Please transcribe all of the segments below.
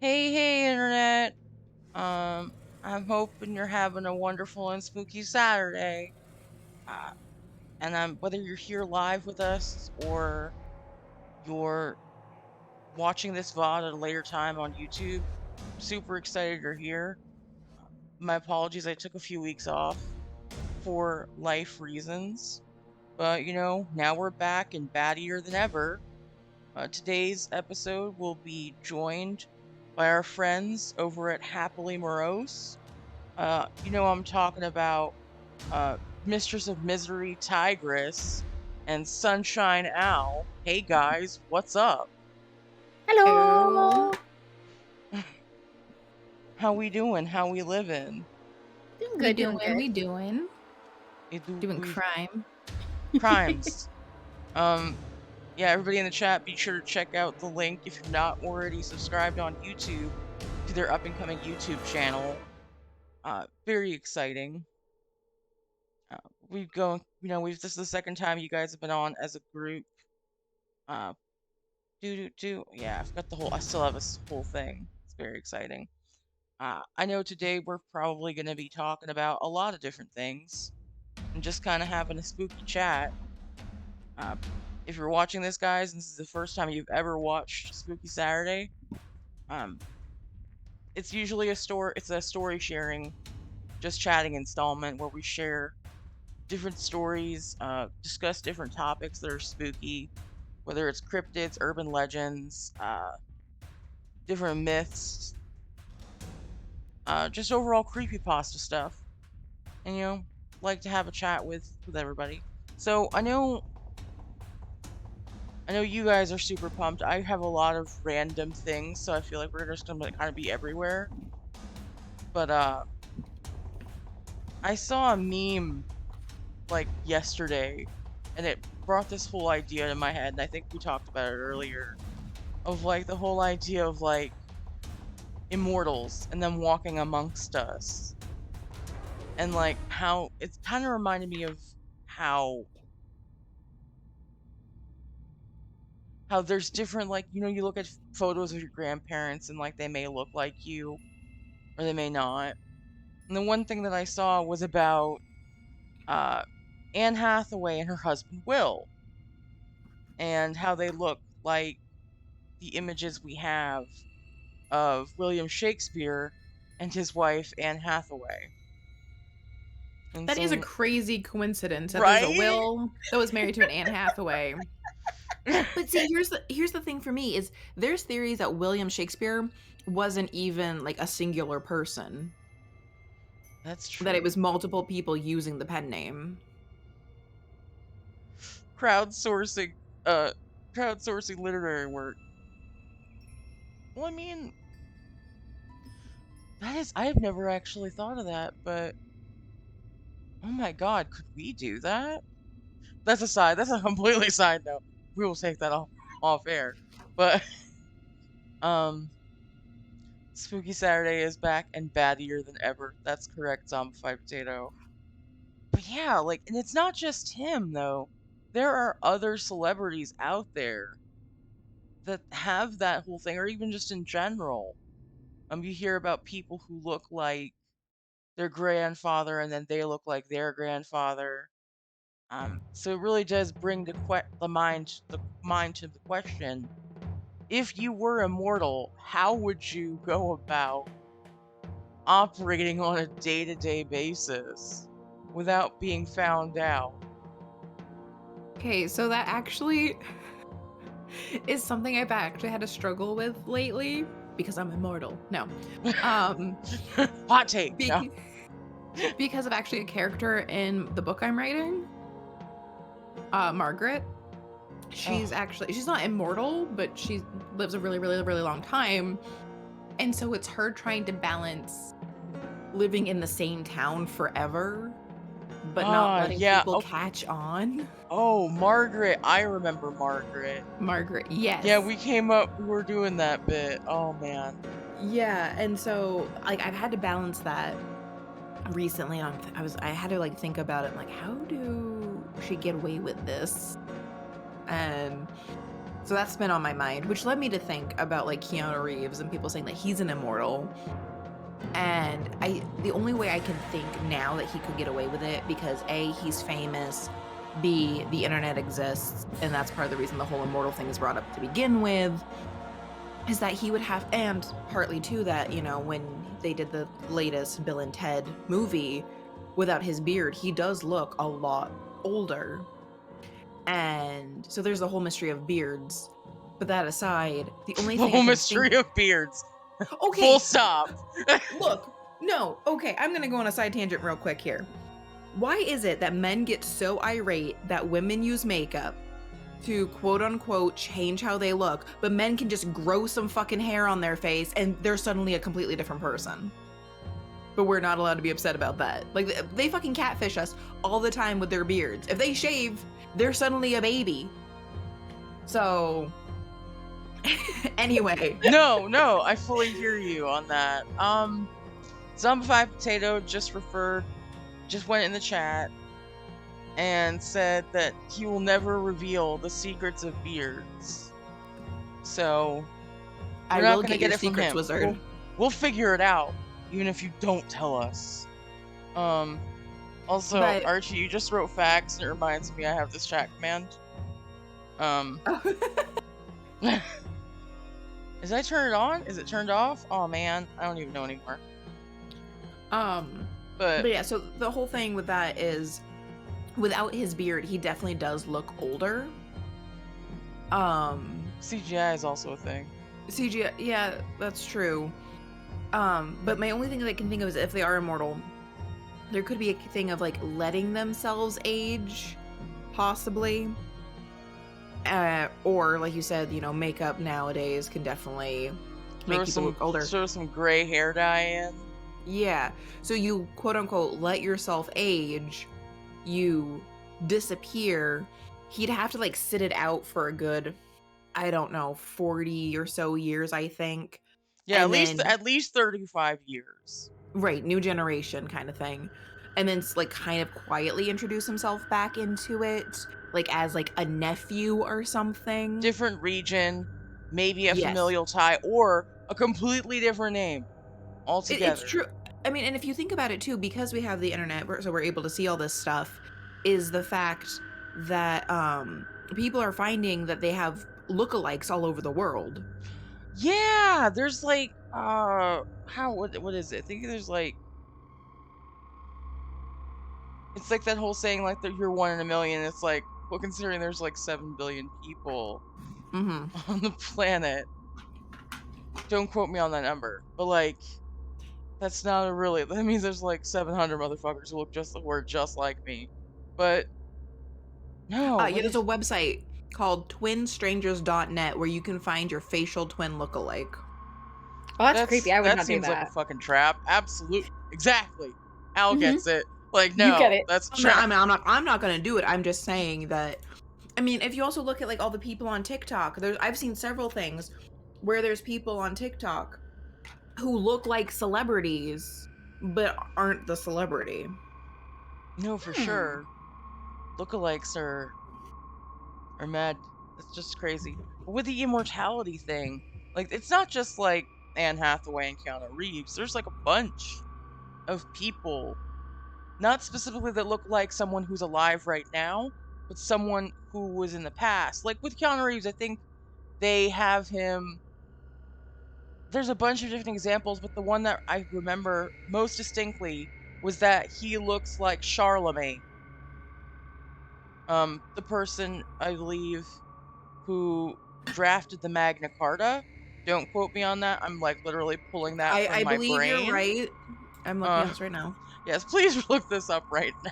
Hey, internet. I'm hoping you're having a wonderful and spooky Saturday. Uh, and whether you're here live with us or you're watching this VOD at a later time on YouTube, super excited you're here. My apologies, I took a few weeks off for life reasons, but now we're back and baddier than ever. Today's episode will be joined by our friends over at Happily Morose. I'm talking about Mistress of Misery Tygrezz and Sunshine Owl. Hey guys, what's up? Hello. Hello. How we doing? How we living? Doing We good, doing, doing good. we doing. Doing We crime. crimes. Um, yeah, everybody in the chat, be sure to check out the link if you're not already subscribed on YouTube to their up and coming YouTube channel. Very exciting. Uh, we've go, this is the second time you guys have been on as a group. Uh, yeah, I've got I still have this whole thing. It's very exciting. I know today we're probably going to be talking about a lot of different things and just kind of having a spooky chat. Uh, if you're watching this, guys, and this is the first time you've ever watched Spooky Saturday, um, it's usually it's a story sharing, just chatting installment where we share different stories, discuss different topics that are spooky, whether it's cryptids, urban legends, different myths, just overall creepypasta stuff. And like to have a chat with everybody. So I know you guys are super pumped. I have a lot of random things, so I feel like we're just gonna kind of be everywhere. But I saw a meme like yesterday, and it brought this whole idea to my head, and I think we talked about it earlier, of like the whole idea of like immortals and them walking amongst us. And like how it's kind of reminded me of how there's different, like, you look at photos of your grandparents and like they may look like you or they may not. And the one thing that I saw was about uh Anne Hathaway and her husband Will, and how they look like the images we have of William Shakespeare and his wife Anne Hathaway. And That is a so, crazy coincidence that there's a right? Will that was married to an Anne Hathaway. But see, here's the thing for me is there's theories that William Shakespeare wasn't even like a singular person. That's That it true. was multiple people using the pen name. Crowdsourcing, uh, crowdsourcing literary work. Well, I mean, I have never actually thought of that, but oh my god, could we do that? That's a completely side note. We will take that off air. But, um, Spooky Saturday is back and baddier than ever. That's correct, Zombified Potato. But yeah, like, and it's not just him, though. There are other celebrities out there that have that whole thing, or even just in general. You hear about people who look like their grandfather and then they look like their grandfather. So it really does bring the mind to the question: if you were immortal, how would you go about operating on a day-to-day basis without being found out? Okay, so that actually is something I've actually had to struggle with lately because I'm immortal. No. Um Hot take. No. be- because of actually a character in the book I'm writing, Margaret. Oh, She's not immortal, but she lives a really, really, really long time. And so it's her trying to balance living in the same town forever, but not letting yeah. people Oh, catch on. oh, Margaret. I remember Margaret. Margaret, Yeah, yes. we were doing that bit. Oh man. Yeah, and so like I've had to balance that recently. I had to like think about it, like how do she get away with this? And So that's been on my mind, which led me to think about like Keanu Reeves and people saying that he's an immortal. And the only way I can think now that he could get away with it, because A, he's famous, B, the internet exists, and that's part of the reason the whole immortal thing is brought up to begin with, is that he would have, and partly too that, you know, when they did the latest Bill and Ted movie, without his beard, he does look a lot older. And so there's the whole mystery of beards. But that aside, the only The thing I whole can mystery think... of beards. Okay, Full stop. look, no, okay, I'm gonna go on a side tangent real quick here. Why is it that men get so irate that women use makeup to quote unquote change how they look, but men can just grow some fucking hair on their face and they're suddenly a completely different person? But we're not allowed to be upset about that. Like, they fucking catfish us all the time with their beards. If they shave, they're suddenly a baby. So, anyway. No, I fully hear you on that. Zombified Potato just went in the chat and said that he will never reveal the secrets of beards. So, we're not gonna get it from him. Wizard. We'll figure it out, even if you don't tell us. Also, But- Archie, you just wrote facts, and it reminds me I have this chat command. Is I turn it on? Is it turned off? Oh man, I don't even know anymore. But yeah, so the whole thing with that is, without his beard, he definitely does look older. CGI is also a thing. CGI, yeah, that's true. But my only thing that I can think of is if they are immortal, there could be a thing of like letting themselves age, possibly. Or like you said, you know, makeup nowadays can definitely make people look older. Throw some gray hair dye in. Yeah. So you quote unquote let yourself age, you disappear. He'd have to like sit it out for a good, I don't know, 40 or so years, I think. Yeah, And at least 35 years. Right, new generation kind of thing. And then like kind of quietly introduce himself back into it, like as like a nephew or something. Different region, maybe a Yes. familial tie, or a completely different name altogether. It's true. I mean, and if you think about it too, because we have the internet, so we're able to see all this stuff, is the fact that people are finding that they have lookalikes all over the world. Yeah, there's like what is it? I think there's like, it's like that whole saying like that you're one in a million. It's like, well, considering there's like 7 billion people on the planet, don't quote me on that number, but like, that's not a really, that means there's like 700 motherfuckers who look just like me. But no, Yeah, there's a website called twinstrangers.net where you can find your facial twin lookalike. Oh, that's creepy. I would not do That seems like that. a fucking trap. Absolutely. Exactly. Al gets it. Like, no, You get it. that's a trap. I'm not gonna do it. I'm just saying that. I mean, if you also look at like all the people on TikTok, I've seen several things where there's people on TikTok who look like celebrities but aren't the celebrity. No, for sure. Lookalikes are mad. It's just crazy. But with the immortality thing, like, it's not just like Anne Hathaway and Keanu Reeves. There's like a bunch of people, not specifically that look like someone who's alive right now, but someone who was in the past. Like with Keanu Reeves, I think they have him. There's a bunch of different examples, but the one that I remember most distinctly was that he looks like Charlemagne. The person, I believe, who drafted the Magna Carta. Don't quote me on that. I'm like literally pulling that from my brain. I believe you're right. I'm looking at this right now. Yes, please look this up right now.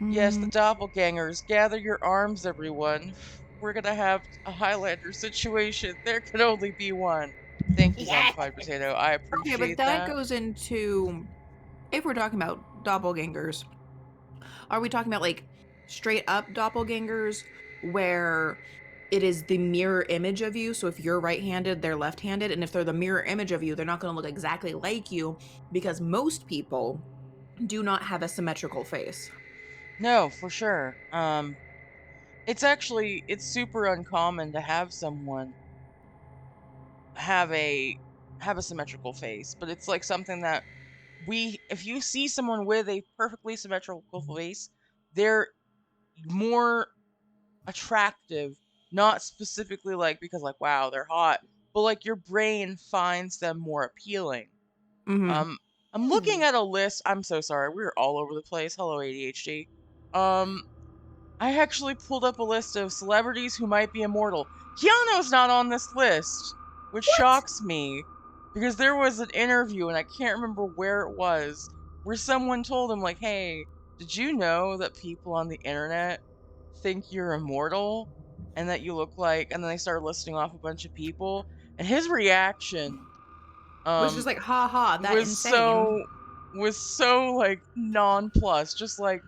Yes, the doppelgangers. Gather your arms, everyone. We're gonna have a Highlander situation. There can only be one. Thank you, Zombified Potato. I appreciate Okay, but that goes into, if we're talking about doppelgangers, are we talking about like straight up doppelgangers where it is the mirror image of you? So if you're right-handed, they're left-handed, and if they're the mirror image of you, they're not going to look exactly like you, because most people do not have a symmetrical face. No, for sure. It's super uncommon to have someone have a have a symmetrical face, but it's like something that if you see someone with a perfectly symmetrical face, they're more attractive, not specifically like because like wow, they're hot, but like your brain finds them more appealing. Mhm. Um I'm looking Hmm. at a list. I'm so sorry. We're all over the place. Hello ADHD. Um I actually pulled up a list of celebrities who might be immortal. Keanu's not on this list, which What? shocks me because there was an interview and I can't remember where it was where someone told him like, "Hey, did you know that people on the internet think you're immortal and that you look like?" And then they started listing off a bunch of people, and his reaction Was just um like, "Ha ha, that was insane." so like nonplussed, just like,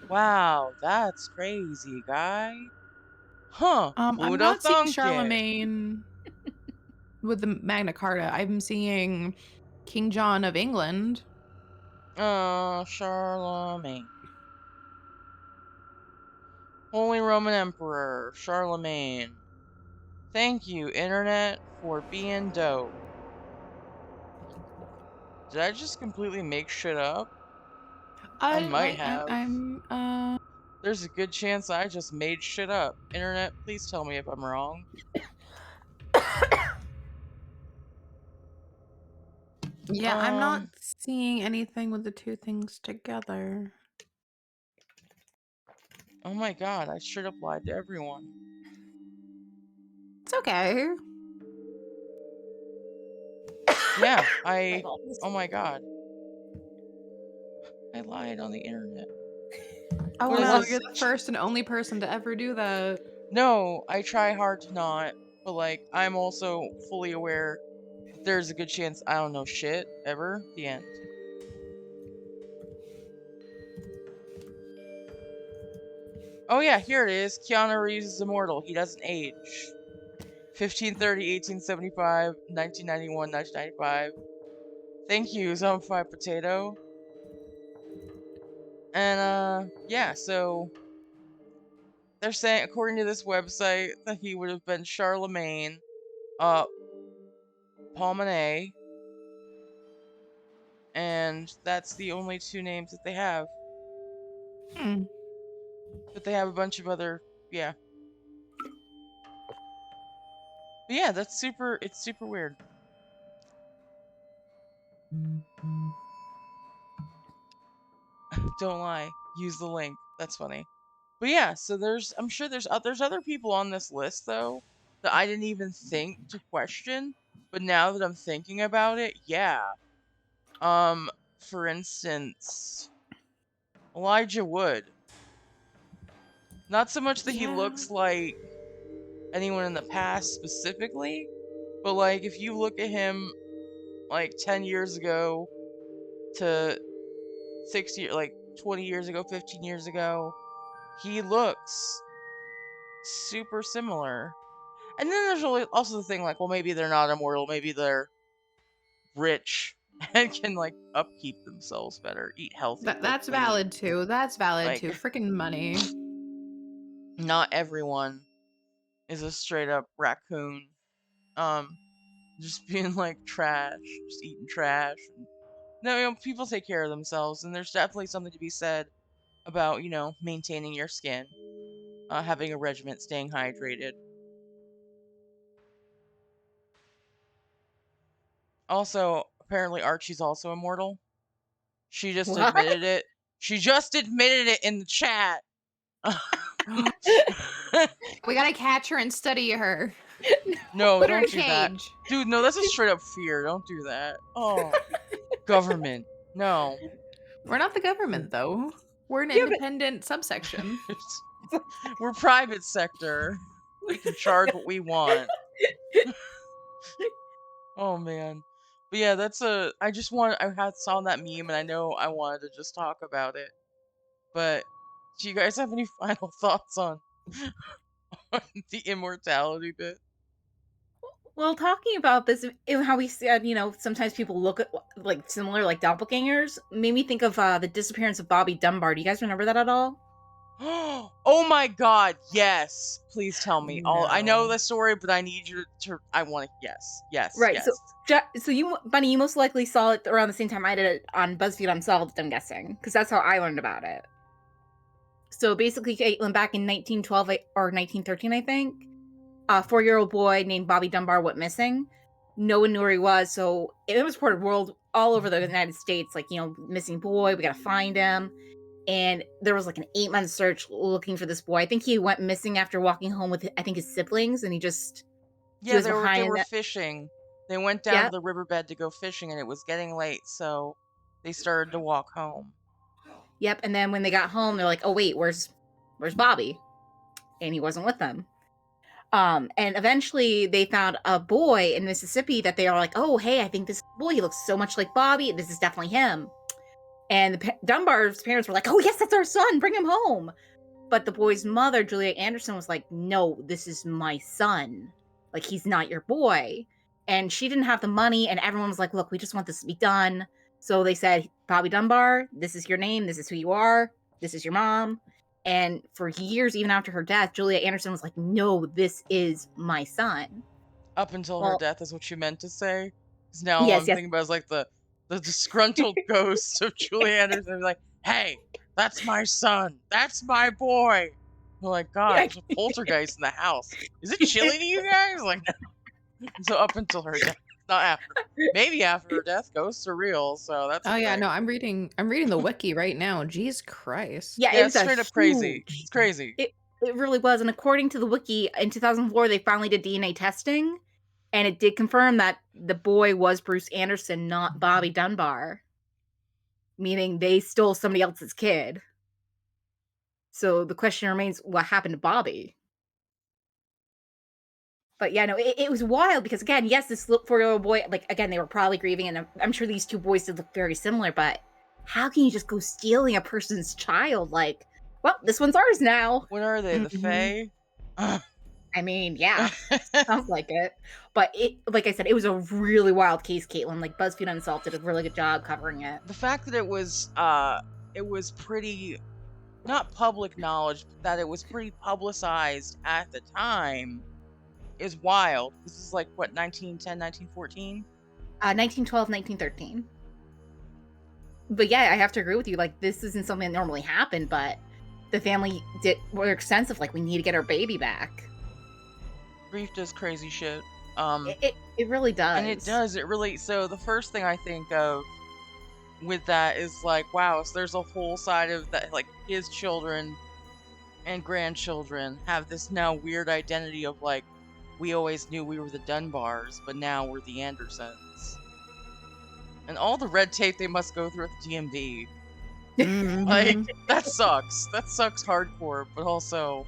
"Wow, that's crazy, guy. Huh, I'm who'da not seeing thunk it?" Charlemagne with the Magna Carta. I'm seeing King John of England. Charlemagne. Holy Roman Emperor, Charlemagne. Thank you, Internet, for being dope. Did I just completely make shit up? I might have. I'm There's a good chance I just made shit up. Internet, please tell me if I'm wrong. yeah, I'm not Um, seeing anything with the two things together. oh my god, I straight up lied to everyone. It's okay. Yeah, My fault. oh my god, I lied on the internet. Oh What is no, this? you're the first and only person to ever do that. No, I try hard to not, but like, I'm also fully aware that there's a good chance I don't know shit ever. The end. Oh yeah, here it is. Keanu Reeves is immortal. He doesn't age. 1530, 1875, 1991, 1995. Thank you, Zombified Potato. And yeah, so they're saying according to this website that he would have been Charlemagne, uh, Palmenet, and that's the only two names that they have. Hmm. But they have a bunch of other, yeah. But yeah, it's super weird. Don't lie. Use the link. That's funny. But yeah, so I'm sure there's other people on this list though that I didn't even think to question, but now that I'm thinking about it, yeah. Um, for instance, Elijah Wood. Not so much that he Yeah. looks like anyone in the past specifically, but like if you look at him like 10 years ago to 60 like 20 years ago, 15 years ago, he looks super similar. And then there's also the thing like, well, maybe they're not immortal, maybe they're rich and can like upkeep themselves better, eat healthy, cook That's clean. valid too. That's valid Like, too. Freaking money. not everyone is a straight up raccoon. Um, just being like trash, just eating trash. And, no, people take care of themselves, and there's definitely something to be said about maintaining your skin, having a regiment, staying hydrated. Also, apparently Archie's also immortal. She just What? admitted it. She just admitted it in the chat. We gotta catch her and study her. No, Put her in don't a do that. cage. Dude, no, that's a straight up fear. Don't do that. Oh, government. No. We're not the government though. We're an Yeah, but independent subsection. We're private sector. We can charge what we want. Oh man. But yeah, I had saw that meme and I know I wanted to just talk about it. But do you guys have any final thoughts on the immortality bit? Well, talking about this, how we said, sometimes people look at like similar, like doppelgangers, made me think of the disappearance of Bobby Dunbar. Do you guys remember that at all? Oh my god, yes. Please tell me. All I know No. the story, but I need you to I want to yes. Yes, Right. So, yes. so you, Bunny, you most likely saw it around the same time I did it on BuzzFeed Unsolved. I'm guessing because that's how I learned about it. So basically, Caitlin, back in 1912 or 1913, I think, a 4-year-old boy named Bobby Dunbar went missing. No one knew where he was, so it was reported world all over the United States, like, missing boy, we gotta find him. And there was like an 8-month search looking for this boy. I think he went missing after walking home with, I think, his siblings, and he Yeah, was they behind were that. fishing. They went down to Yep, the riverbed to go fishing and it was getting late, so they started to walk home. yep. And then when they got home, they're like, "Oh wait, where's Bobby?" And he wasn't with them. And eventually they found a boy in Mississippi that they are like, "Oh hey, I think this boy, he looks so much like Bobby. This is definitely him." And Dunbar's parents were like, "Oh yes, that's our son. Bring him home." But the boy's mother, Julia Anderson, was like, "No, this is my son. Like, he's not your boy." And she didn't have the money, and everyone was like, "Look, we just want this to be done." So they said, "Bobby Dunbar, this is your name. This is who you are. This is your mom." And for years, even after her death, Julia Anderson was like, "No, this is my son." Up until her Well, death is what you meant to say. Because now all yes, I'm yes. thinking about is like the disgruntled ghost of Julie Anderson, like, hey, that's my son. That's my boy. I'm like, God, Yeah. there's a poltergeist in the house. Is it chilly to you guys? Like, so up until her death, not after. Maybe after her death, ghosts are real, so that's a Oh yeah, thing. no, I'm reading the wiki right now. Jeez Christ. Yeah, it Yeah, was it's a straight up crazy. huge. It's crazy. It really was, and according to the wiki, in 2004 they finally did DNA testing, and it did confirm that the boy was Bruce Anderson, not Bobby Dunbar, meaning they stole somebody else's kid. So the question remains, what happened to Bobby? But yeah, no, it was wild because again, yes, this 4-year-old boy, like again, they were probably grieving, and I'm sure these two boys did look very similar. But how can you just go stealing a person's child? Like, well, this one's ours now. What are they? The Mhm. Fae? I mean, yeah, sounds like it. But like I said, it was a really wild case, Caitlin. Like BuzzFeed Unsolved did a really good job covering it. The fact that it was pretty not public knowledge, but that it was pretty publicized at the time is wild. This is like what 1910, 1914. 1912, 1913. But yeah, I have to agree with you. Like, this isn't something that normally happened, but the family were extensive. Like, we need to get our baby back. Grief does crazy shit. It really does. And it does. It really. So the first thing I think of with that is like, wow, so there's a whole side of that, like his children and grandchildren have this now weird identity of like, we always knew we were the Dunbars, but now we're the Andersons. And all the red tape they must go through at the DMV. Like, Mhm. that sucks. That sucks hardcore, but also,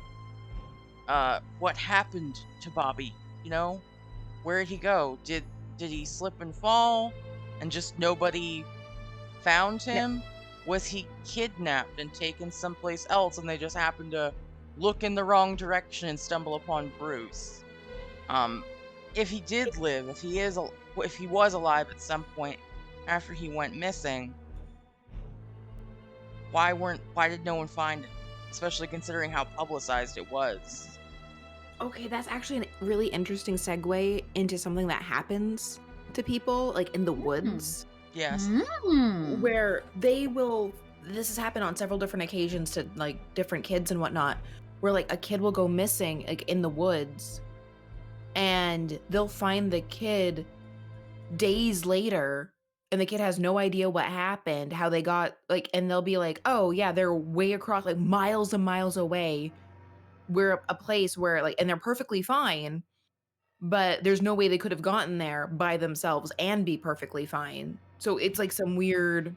what happened to Bobby? You know? Where did he go? Did he slip and fall and just nobody found Yep. him? Was he kidnapped and taken someplace else and they just happened to look in the wrong direction and stumble upon Bruce? Um, if he did live, if he was alive at some point after he went missing, why did no one find him? Especially considering how publicized it was. Okay, that's actually a really interesting segue into something that happens to people like in the Hmm. woods Yes. where they will this has happened on several different occasions to like different kids and whatnot where like a kid will go missing like in the woods and they'll find the kid days later and the kid has no idea what happened, how they got like and they'll be like, "Oh, yeah, they're way across like miles and miles away. We're a place where like and they're perfectly fine, but there's no way they could have gotten there by themselves and be perfectly fine." So it's like some weird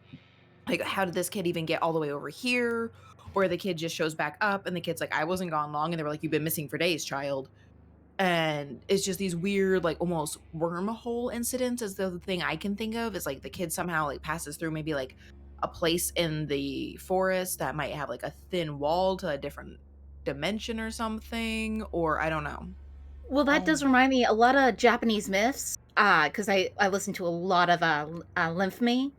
like how did this kid even get all the way over here? Or the kid just shows back up and the kid's like, "I wasn't gone long." And they were like, "You've been missing for days, child." And it's just these weird, like, almost wormhole incidents is the thing I can think of. Is like the kid somehow like passes through maybe like a place in the forest that might have like a thin wall to a different dimension or something, or I don't know. Well, that does remind me a lot of Japanese myths, because I listen to a lot of Lymphme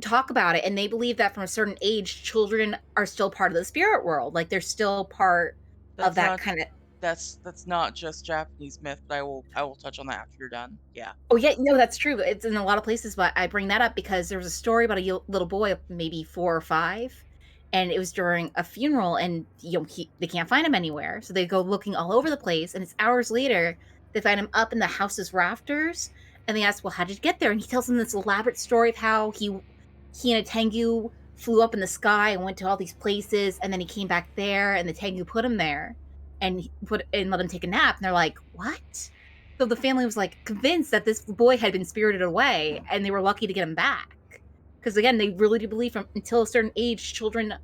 talk about it, and they believe that from a certain age, children are still part of the spirit world. Like they're still part of That's that not kind of. that's not just Japanese myth, but I will touch on that after you're done. Yeah. Oh yeah, no, that's true. It's in a lot of places, but I bring that up because there was a story about a little boy, maybe 4 or 5, and it was during a funeral, and they can't find him anywhere, so they go looking all over the place, and it's hours later they find him up in the house's rafters, and they ask, "Well, how did you get there?" And he tells them this elaborate story of how he and a Tengu flew up in the sky and went to all these places, and then he came back there, and the Tengu put him there, and let him take a nap, and they're like, "What?" So the family was like convinced that this boy had been spirited away, and they were lucky to get him back. Because again, they really do believe from until a certain age, children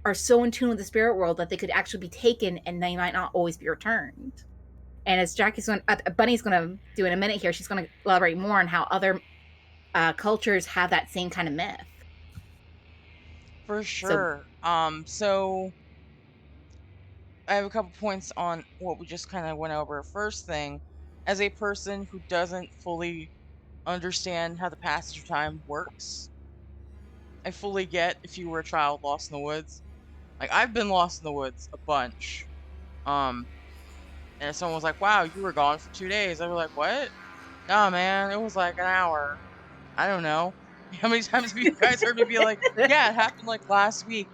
are so in tune with the spirit world that they could actually be taken and they might not always be returned. And as Bunny's going to do in a minute here, she's going to elaborate more on how other cultures have that same kind of myth. For So, sure. So I have a couple points on what we just kind of went over. First thing, as a person who doesn't fully understand how the passage of time works, I fully get if you were a child lost in the woods. Like I've been lost in the woods a bunch. Um, and if someone was like, "Wow, you were gone for 2 days," I was like, "What?" Nah, man, it was like an hour. I don't know. How many times have you guys heard me be like, "Yeah, it happened like last week,"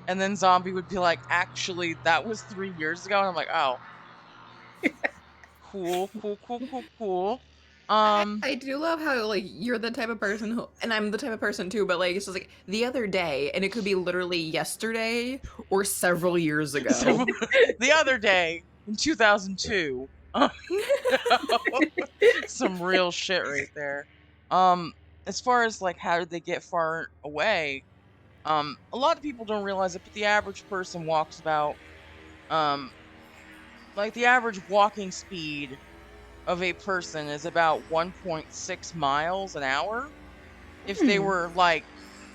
and then Zombie would be like, "Actually, that was 3 years ago," and I'm like, "Oh, cool, cool, cool, cool, cool." I do love how like you're the type of person who, and I'm the type of person too, but like it's just like the other day, and it could be literally yesterday or several years ago. So, the other day in 2002, some real shit right there. As far as like how did they get far away? A lot of people don't realize it, but the average person walks about um like the average walking speed of a person is about 1.6 miles an hour if they were like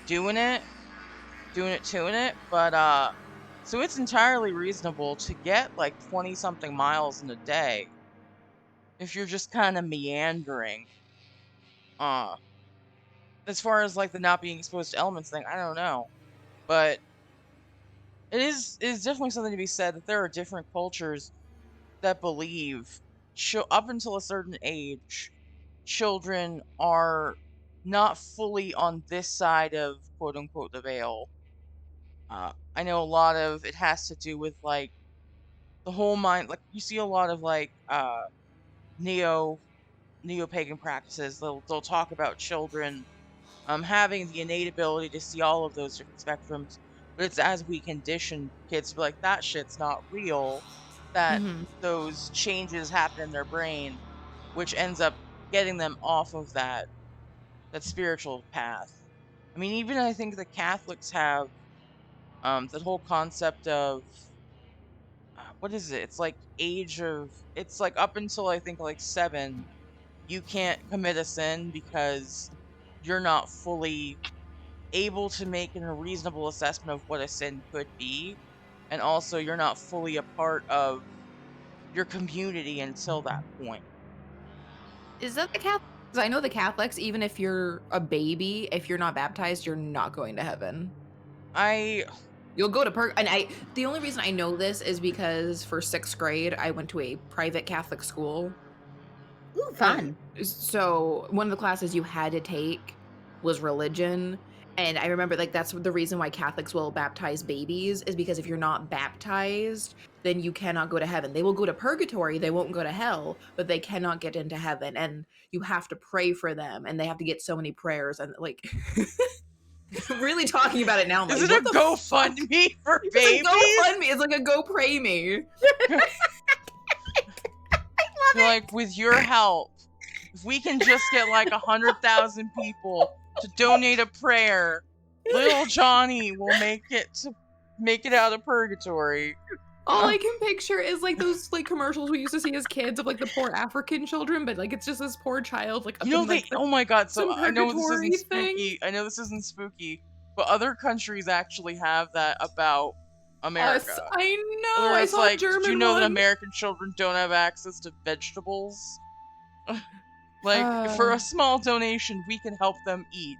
doing it doing it, but so it's entirely reasonable to get like 20 something miles in a day if you're just kind of meandering. uh as far as like the not being exposed to elements thing, I don't know, but it is definitely something to be said that there are different cultures that believe up until a certain age, children are not fully on this side of quote unquote the veil. I know a lot of it has to do with like the whole mind. Like you see a lot of like neo neo pagan practices. They'll talk about children having the innate ability to see all of those different spectrums, but it's as we condition kids to be like that shit's not real, that Mhm. those changes happen in their brain, which ends up getting them off of that spiritual path. I mean, even I think the Catholics have that whole concept of what is it? It's like age of it's like up until I think like 7, you can't commit a sin because you're not fully able to make a reasonable assessment of what a sin could be, and also you're not fully a part of your community until that point. Is that the Catholics? 'Cause I know the Catholics, even if you're a baby, if you're not baptized, you're not going to heaven. I You'll go to and the only reason I know this is because for 6th grade, I went to a private Catholic school. ooh, And fun. so one of the classes you had to take was religion. And I remember like that's the reason why Catholics will baptize babies is because if you're not baptized, then you cannot go to heaven. They will go to purgatory, they won't go to hell, but they cannot get into heaven. And you have to pray for them and they have to get so many prayers and like really talking about it now, I'm is like, it what a the GoFundMe for it's a babies? GoFundMe. It's like a Go Pray Me. You're like, with your help, if we can just get like 100,000 people to donate a prayer, little Johnny will make it out of purgatory. All I can picture is like those like commercials we used to see as kids of like the poor African children, but like it's just this poor child like up You know in like oh my god, so some I know this purgatory isn't thing. spooky. I know this isn't spooky, but other countries actually have that about America. I know. Where I it's saw a like, did you German know that one. American children don't have access to vegetables? Like, Uh, for a small donation, we can help them eat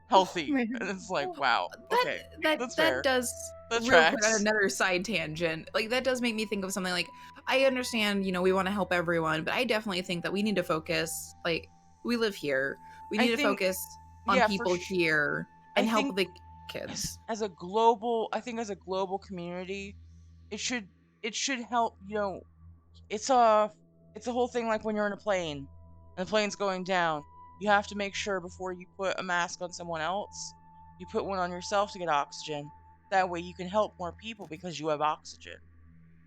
healthy. man. And it's like, Oh, wow, okay, that's that fair. does That real quick on tracks. another side tangent. Like that does make me think of something like I understand, we want to help everyone, but I definitely think that we need to focus. Like we live here, we I need to think, focus on yeah, people here I and think help the kids. as a global, I think as a global community, it should help. It's a whole thing like when you're in a plane and the plane's going down. You have to make sure before you put a mask on someone else, you put one on yourself to get oxygen. That way you can help more people because you have oxygen.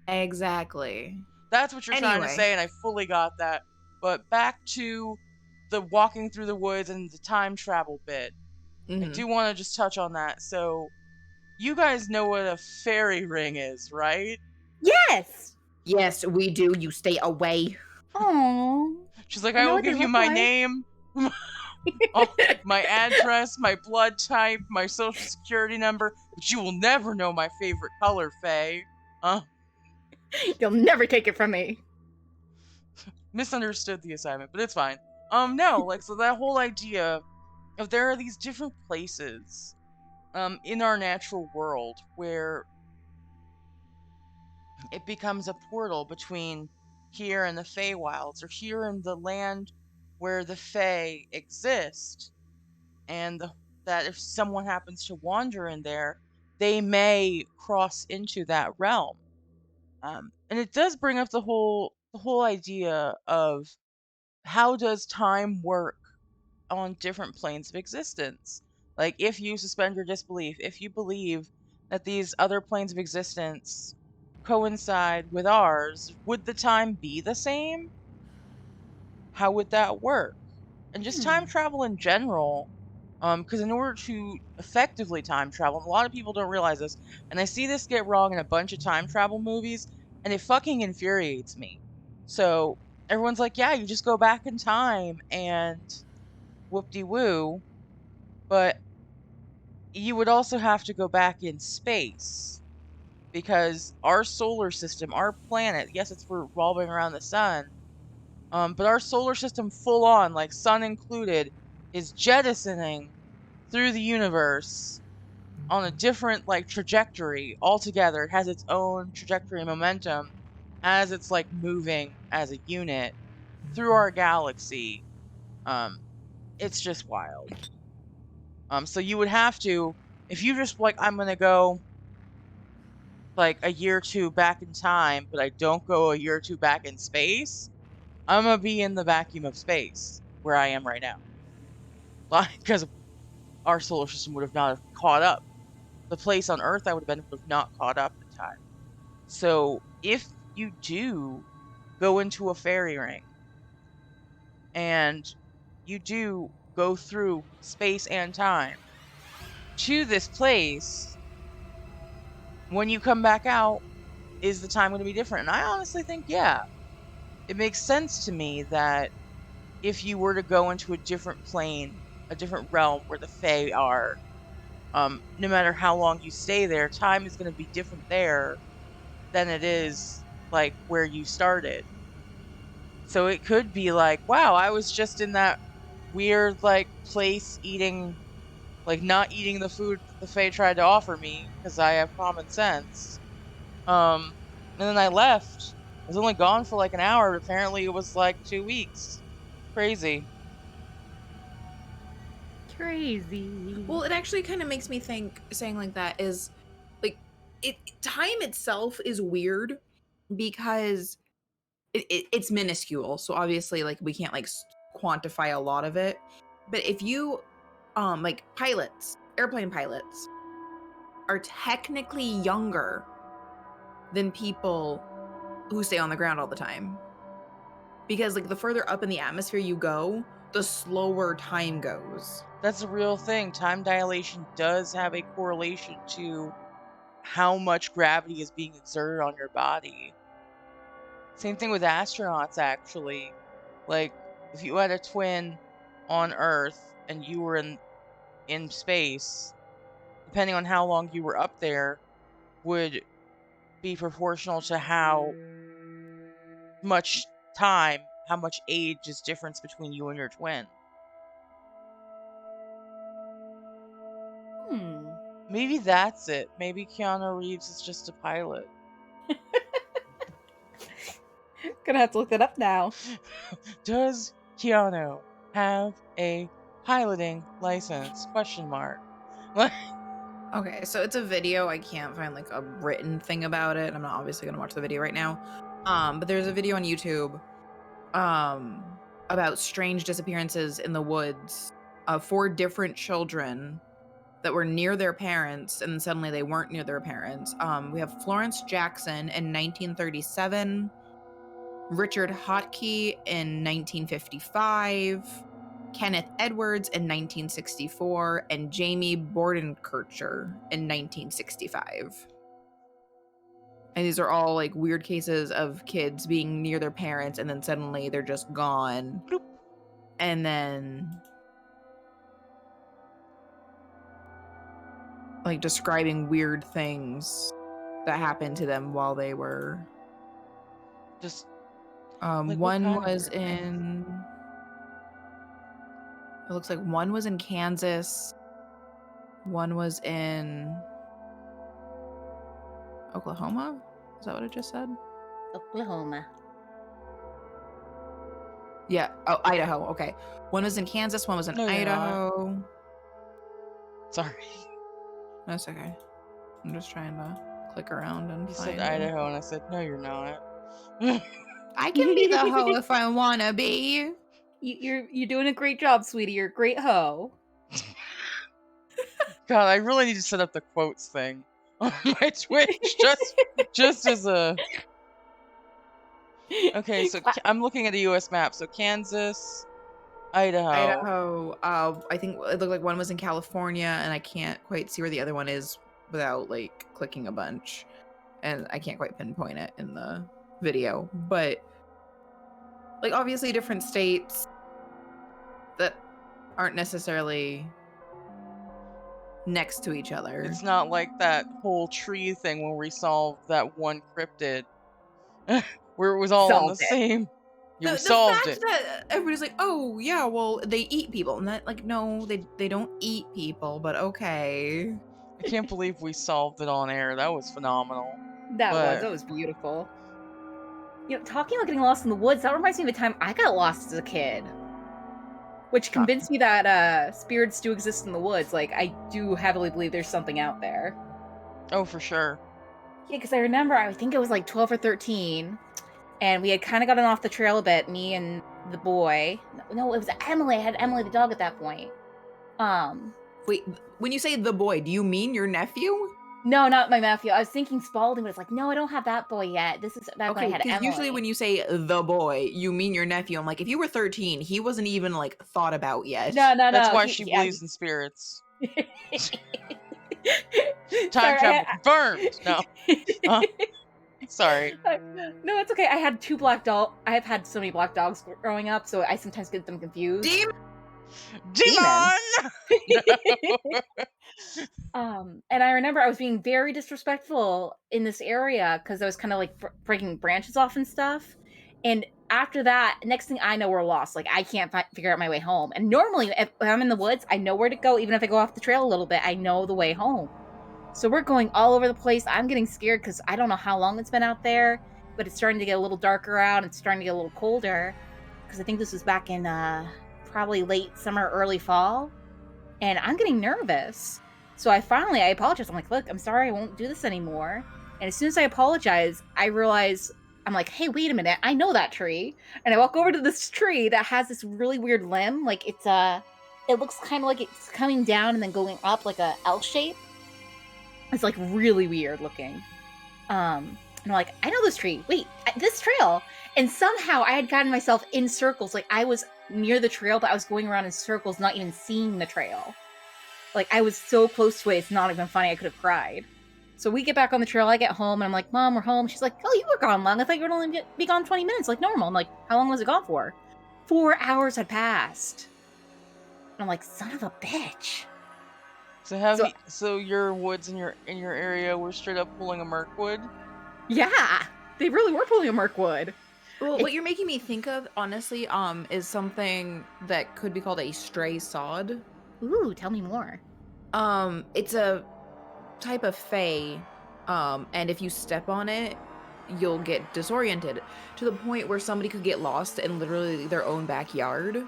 Exactly. That's what you're trying to Anyway, say, and I fully got that. But back to the walking through the woods and the time travel bit. I hmm do want to just touch on that. So, you guys know what a fairy ring is, right? Yes. yes, we do. You stay away. Oh, She's like, I I know will what they give you look my like. name, oh, my address, my blood type, my social security number, but you will never know my favorite color, Faye. You'll never take it from me. Misunderstood the assignment, but it's fine. No, like, so that whole idea of there are these different places, in our natural world where it becomes a portal between here and the Feywilds, or here in the land where the Fey exist, and that if someone happens to wander in there, they may cross into that realm. And it does bring up the whole idea of how does time work on different planes of existence. Like, if you suspend your disbelief, if you believe that these other planes of existence coincide with ours, would the time be the same? How would that work? And just time Hmm. travel in general, because in order to effectively time travel, and a lot of people don't realize this, and I see this get wrong in a bunch of time travel movies, and it fucking infuriates me. So everyone's like, yeah, you just go back in time and whoop-de-woo, but you would also have to go back in space because our solar system, our planet, yes, it's revolving around the sun, but our solar system full on, like sun included, is jettisoning through the universe on a different like trajectory altogether. It has its own trajectory and momentum as it's like moving as a unit through our galaxy. Um, it's just wild. So you would have to, if you just like, I'm gonna go like a year or two back in time, but I don't go a year or two back in space, I'm gonna be in the vacuum of space where I am right now. Because our solar system would have not have caught up. The place on Earth I would have been would have not caught up in time. So if you do go into a fairy ring and you do go through space and time to this place, when you come back out, is the time going to be different? And I honestly think, yeah, it makes sense to me that if you were to go into a different plane, a different realm where the Fae are, no matter how long you stay there, time is going to be different there than it is like where you started. So it could be like, wow, I was just in that weird like place eating, like not eating the food the Fae tried to offer me because I have common sense. And then I left. I was only gone for like an hour, but apparently it was like 2 weeks. Crazy. Crazy. Well, it actually kind of makes me think saying like that is like it time itself is weird because it's minuscule. So obviously like we can't like quantify a lot of it. But if you like pilots, airplane pilots are technically younger than people who stay on the ground all the time. Because like the further up in the atmosphere you go, the slower time goes. That's a real thing. Time dilation does have a correlation to how much gravity is being exerted on your body. Same thing with astronauts, actually. Like, if you had a twin on Earth and you were in space, depending on how long you were up there, would be proportional to how much time, how much age is difference between you and your twin. Maybe that's it. Maybe Keanu Reeves is just a pilot. Gonna have to look that up now. Does Keanu have a piloting license? Question mark. Okay, so it's a video. I can't find like a written thing about it. I'm not obviously gonna watch the video right now. But there's a video on YouTube about strange disappearances in the woods of 4 different children that were near their parents, and suddenly they weren't near their parents. We have Florence Jackson in 1937, Richard Hotkey in 1955, Kenneth Edwards in 1964, and Jamie Bordenkircher in 1965. And these are all like weird cases of kids being near their parents and then suddenly they're just gone. Bloop. And then like describing weird things that happened to them while they were Just one was in it looks like one was in Kansas, one was in Oklahoma. Is that what it just said? Oklahoma. Yeah. Oh, Idaho. Okay. One was in Kansas, one was in No, you're not. Idaho. Sorry. That's okay. I'm just trying to click around and You find said it. Idaho, and I said, no, you're not. I can be the hoe if I wanna be. You're doing a great job, sweetie. You're a great hoe. God, I really need to set up the quotes thing on my Twitch, just as a... Okay, so I'm looking at the U.S. map. So Kansas, Idaho. I think it looked like one was in California, and I can't quite see where the other one is without like clicking a bunch, and I can't quite pinpoint it in the video. But like obviously different states that aren't necessarily next to each other. It's not like that whole tree thing when we solved that one cryptid, where it was all on the same. You solved fact it. That everybody's like, oh yeah, well they eat people, and that like no, they don't eat people, but okay. I can't believe we solved it on air. That was phenomenal. That was beautiful. You know, talking about getting lost in the woods, that reminds me of a time I got lost as a kid. Which convinced me that spirits do exist in the woods. Like, I do heavily believe there's something out there. Oh, for sure. Yeah, because I remember, I think it was like 12 or 13, and we had kind of gotten off the trail a bit, me and the boy. No, it was Emily. I had Emily the dog at that point. Wait, when you say the boy, do you mean your nephew? No, not my nephew. I was thinking Spalding, but it's like, no, I don't have that boy yet. This is back when I had Emily. Usually when you say the boy, you mean your nephew. I'm like, if you were 13, he wasn't even like thought about yet. No. That's why she believes in spirits. Time travel confirmed. No. Sorry. No, it's okay. I had 2 black dogs. I have had so many black dogs growing up, so I sometimes get them confused. Demon! And I remember I was being very disrespectful in this area because I was kind of like breaking branches off and stuff. And after that, next thing I know, we're lost. Like, I can't figure out my way home. And normally, if I'm in the woods, I know where to go. Even if I go off the trail a little bit, I know the way home. So we're going all over the place. I'm getting scared because I don't know how long it's been out there, but it's starting to get a little darker out. It's starting to get a little colder because I think this was back in probably late summer, early fall. And I'm getting nervous. So I apologize. I'm like, look, I'm sorry. I won't do this anymore. And as soon as I apologize, I realize, I'm like, hey, wait a minute. I know that tree. And I walk over to this tree that has this really weird limb. Like it looks kind of like it's coming down and then going up like a L shape. It's like really weird looking. And I'm like, I know this tree. Wait, this trail. And somehow I had gotten myself in circles. Like I was near the trail, but I was going around in circles, not even seeing the trail. Like I was so close to it, it's not even funny. I could have cried. So we get back on the trail. I get home and I'm like, Mom, we're home. She's like, oh, you were gone long. I thought you would only be gone 20 minutes like normal. I'm like, how long was it gone for? 4 hours had passed. And I'm like, son of a bitch. So So your woods in your area were straight up pulling a Mirkwood? yeah, they really were pulling a Mirkwood. Well, what you're making me think of, honestly, is something that could be called a stray sod. Ooh, tell me more. It's a type of fae, and if you step on it, you'll get disoriented to the point where somebody could get lost in literally their own backyard.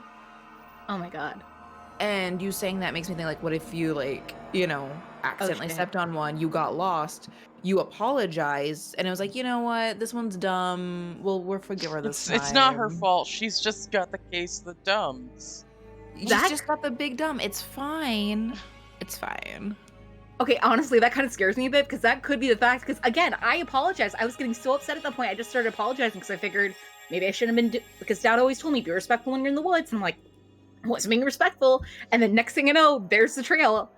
Oh my god. And you saying that makes me think, like, what if you, like, you know, accidentally shit. stepped on one, you got lost, you apologize, and it was like, you know what, this one's dumb. We'll forgive her this time. It's not her fault. She's just got the case of the dumbs. She's That- just got the big dumb. It's fine. It's fine. Okay, honestly, that kind of scares me a bit because that could be the fact. Because again, I apologize. I was getting so upset at that point. I just started apologizing because I figured maybe I shouldn't have been. Because Dad always told me be respectful when you're in the woods, and I'm like, I wasn't being respectful. And then next thing you know, there's the trail.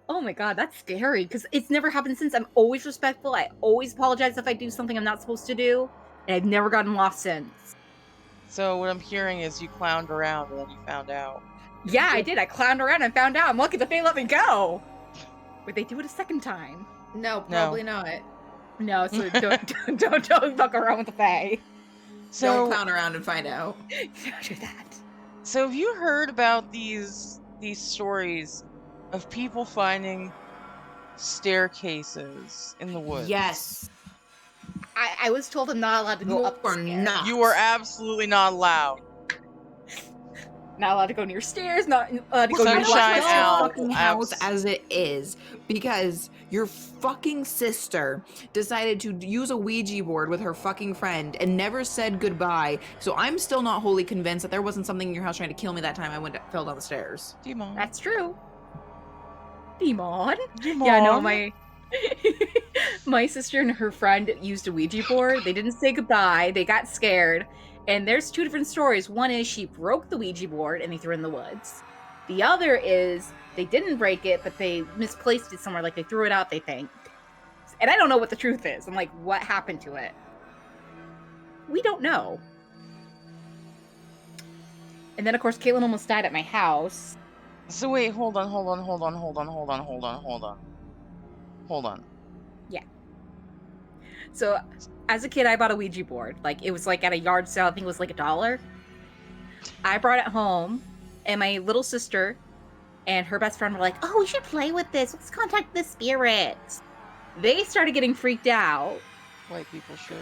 Oh my god, that's scary because it's never happened since. I'm always respectful. I always apologize if I do something I'm not supposed to do, and I've never gotten lost since. So what I'm hearing is you clowned around and then you found out. Yeah, I did. I clowned around and found out. I'm lucky the Fae let me go. Would they do it a second time? No, probably not. No, so don't fuck around with the Fae. So Don't clown around and find out. Don't do that. So have you heard about these stories of people finding staircases in the woods? Yes. I was told I'm not allowed to go You up. are not. You are absolutely not allowed. Not allowed to go near stairs. Not allowed to go near Sunshine black out. fucking house as it is because your fucking sister decided to use a Ouija board with her fucking friend and never said goodbye. So I'm still not wholly convinced that there wasn't something in your house trying to kill me that time I fell down the stairs. Demon. That's true. Demon. Demon. Yeah, no, my sister and her friend used a Ouija board. They didn't say goodbye. They got scared. And there's two different stories. One is she broke the Ouija board and they threw it in the woods. The other is they didn't break it, but they misplaced it somewhere. Like they threw it out, they think. And I don't know what the truth is. I'm like, what happened to it? We don't know. And then, of course, Caitlin almost died at my house. So wait, hold on. Yeah. So, as a kid, I bought a Ouija board. Like, it was like at a yard sale. I think it was like $1. I brought it home, and my little sister and her best friend were like, "Oh, we should play with this. Let's contact the spirits." They started getting freaked out. White people should.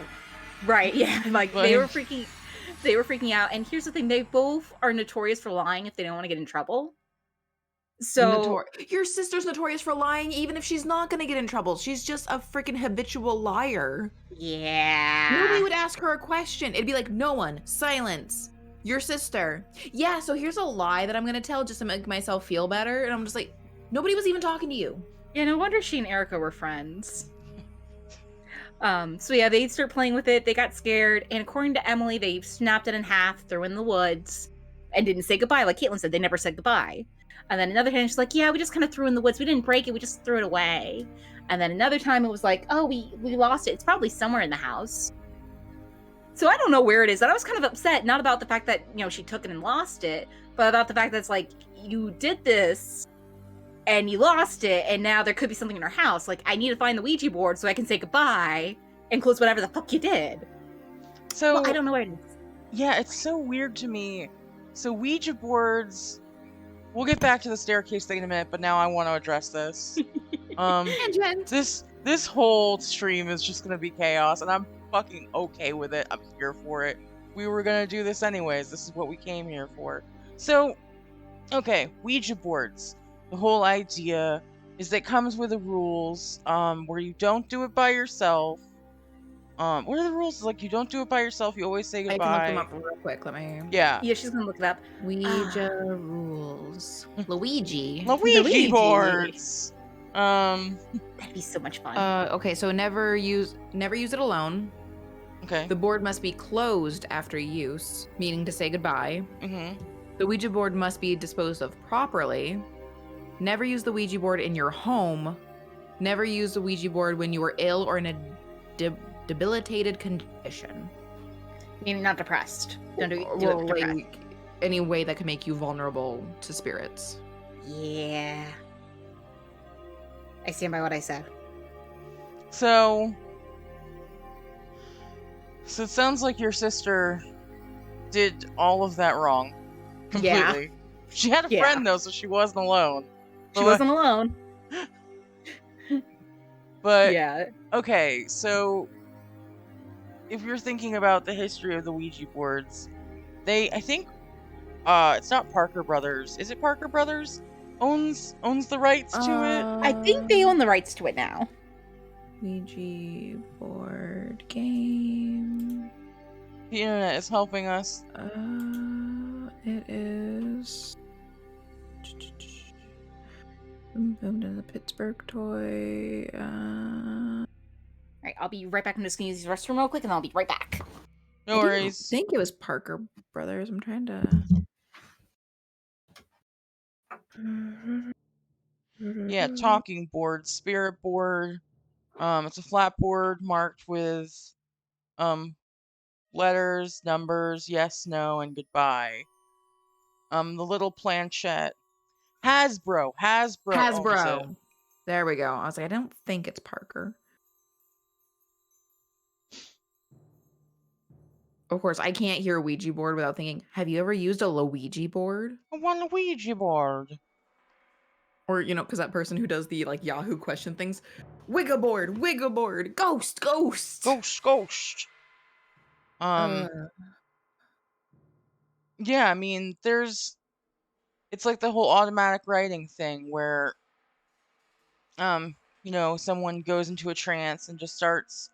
Right? Yeah. Like they were freaking out. And here's the thing: they both are notorious for lying if they don't want to get in trouble. So your sister's notorious for lying even if she's not going to get in trouble. She's just a freaking habitual liar. yeah. Nobody would ask her a question. It'd be like, no one, silence. Your sister. Yeah, so here's a lie that I'm going to tell just to make myself feel better. And I'm just like, nobody was even talking to you. Yeah, no wonder she and Erica were friends. So yeah, they start playing with it. They got scared, and according to Emily, they snapped it in half, threw it in the woods, and didn't say goodbye. Like Caitlin said, they never said goodbye. And then another time, she's like, "Yeah, we just kind of threw it in the woods. We didn't break it. We just threw it away." And then another time, it was like, "Oh, we lost it. It's probably somewhere in the house." So I don't know where it is. And I was kind of upset, not about the fact that she took it and lost it, but about the fact that it's like you did this. And you lost it, and now there could be something in our house. Like, I need to find the Ouija board so I can say goodbye and close whatever the fuck you did. So Well, I don't know what it is. yeah, it's so weird to me. So Ouija boards. We'll get back to the staircase thing in a minute, but now I want to address this. This whole stream is just gonna be chaos, and I'm fucking okay with it. I'm here for it. We were gonna do this anyways. This is what we came here for. So, okay, Ouija boards. The whole idea is that it comes with the rules, where you don't do it by yourself. What are the rules? Like, you don't do it by yourself. You always say I goodbye. can look them up real quick. Let me. Yeah. Yeah, she's gonna look it up. Ouija rules. Luigi. Luigi boards. That'd be so much fun. Okay, so never use it alone. Okay. The board must be closed after use, meaning to say goodbye. Mm-hmm. The Ouija board must be disposed of properly. Never use the Ouija board in your home. Never use the Ouija board when you are ill or in a debilitated condition. Meaning not depressed. Don't do Or, it depressed. like, any way that can make you vulnerable to spirits. Yeah. I stand by what I said. So it sounds like your sister did all of that wrong. Completely. Yeah. She had a Yeah. friend, though, so she wasn't alone. She wasn't alone. But, Yeah. okay, so if you're thinking about the history of the Ouija boards, I think, it's not Parker Brothers. Is it Parker Brothers? Owns the rights to it? I think they own the rights to it now. Ouija board game. The internet is helping us. It is. Moved to the Pittsburgh toy. Alright, I'll be right back. I'm just gonna use the restroom real quick and I'll be right back. No I worries. think it was Parker Brothers. I'm trying to. Yeah, talking board, spirit board. It's a flat board marked with letters, numbers, yes, no, and goodbye. The little planchette. Hasbro owns it. Hasbro. There we go. I was like, I don't think it's Parker. Of course, I can't hear a Ouija board without thinking, have you ever used a Luigi board? I want a Ouija board. Or, because that person who does the, like, Yahoo question things. Wigga board, ghost. Ghost. Yeah, I mean, it's like the whole automatic writing thing where, someone goes into a trance and just starts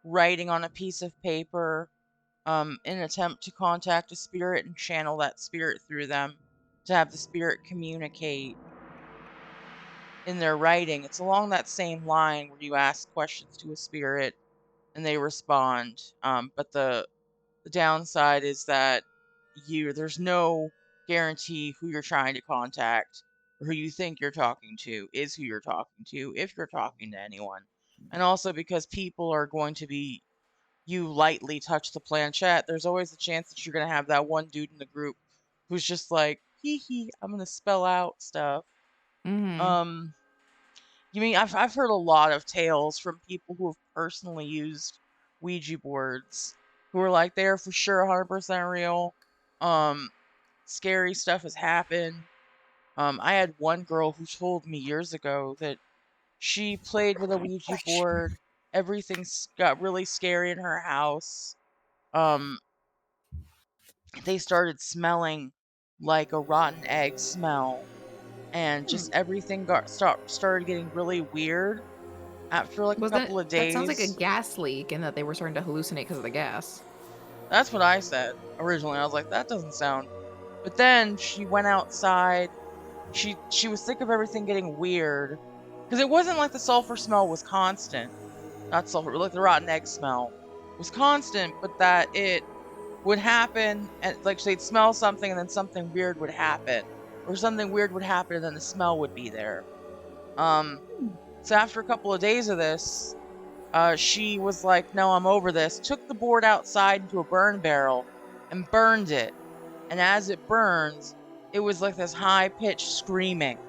writing on a piece of paper, in an attempt to contact a spirit and channel that spirit through them to have the spirit communicate in their writing. It's along that same line where you ask questions to a spirit and they respond. But the downside is that there's no guarantee who you're trying to contact or who you think you're talking to is who you're talking to, if you're talking to anyone. And also because people are going to be, you lightly touch the planchette, there's always a chance that you're going to have that one dude in the group who's just like, hee, I'm going to spell out stuff. Mm-hmm. You mean, I've heard a lot of tales from people who have personally used Ouija boards who are like, they're for sure 100% real. Scary stuff has happened. I had one girl who told me years ago that she played with a Ouija board. Everything got really scary in her house. They started smelling like a rotten egg smell, and just everything started getting really weird after like a couple of days. That sounds like a gas leak, and that they were starting to hallucinate because of the gas. That's what I said originally. I was like, that doesn't sound. But then she went outside. She was sick of everything getting weird, because it wasn't like the sulfur smell was constant. Not sulfur, like the rotten egg smell was constant, but that it would happen, and like they'd smell something and then something weird would happen, or something weird would happen and then the smell would be there. So after a couple of days of this, she was like, no, I'm over this. Took the board outside into a burn barrel and burned it. And as it burns, it was like this high-pitched screaming.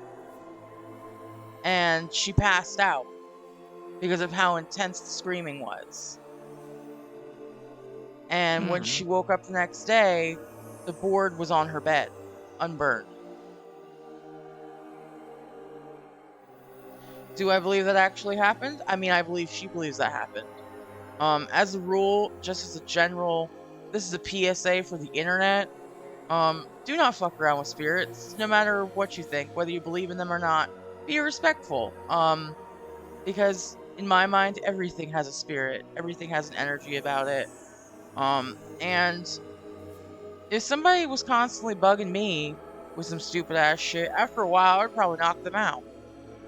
And she passed out because of how intense the screaming was. And when she woke up the next day, the board was on her bed, unburned. Do I believe that actually happened? I mean, I believe she believes that happened. As a rule, just as a general, this is a PSA for the internet. Do not fuck around with spirits, no matter what you think, whether you believe in them or not. Be respectful. Because in my mind, everything has a spirit. Everything has an energy about it. And if somebody was constantly bugging me with some stupid ass shit, after a while, I'd probably knock them out.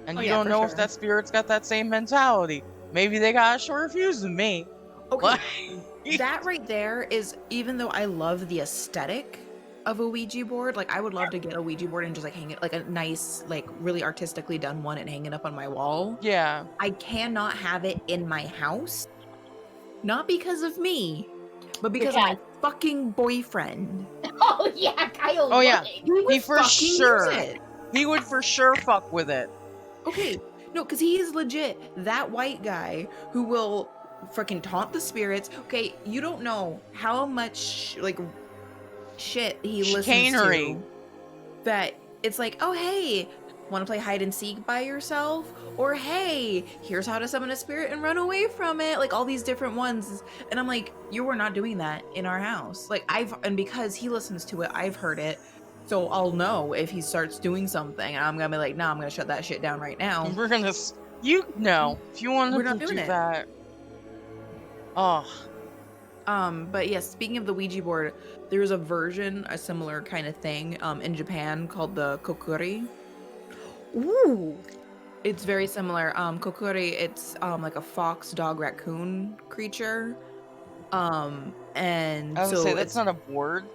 And you don't know if that spirit's got that same mentality. Maybe they got a shorter fuse than me. Okay, that right there is, even though I love the aesthetic of a Ouija board, like I would love to get a Ouija board and just like hang it, like a nice, like really artistically done one and hang it up on my wall. Yeah. I cannot have it in my house. Not because of me, but because of my fucking boyfriend. Oh yeah, Kyle. Oh yeah, He would for sure. He would for sure fuck with it. Okay, No, because he is legit that white guy who will freaking taunt the spirits. Okay, you don't know how much like shit he listens Chicanery. to that it's like, oh hey, want to play hide and seek by yourself? Or hey, here's how to summon a spirit and run away from it. Like all these different ones. And I'm like, you were not doing that in our house. Like and because he listens to it, I've heard it. So I'll know if he starts doing something, and I'm gonna be like, nah, I'm gonna shut that shit down right now. We're gonna. No. If you want We're to not do doing it. that. Oh. But yes, speaking of the Ouija board, there's a version, a similar kind of thing, in Japan called the kokuri. Ooh. It's very similar. Kokuri, it's like a fox, dog, raccoon creature. And I would so say that's it's not a board.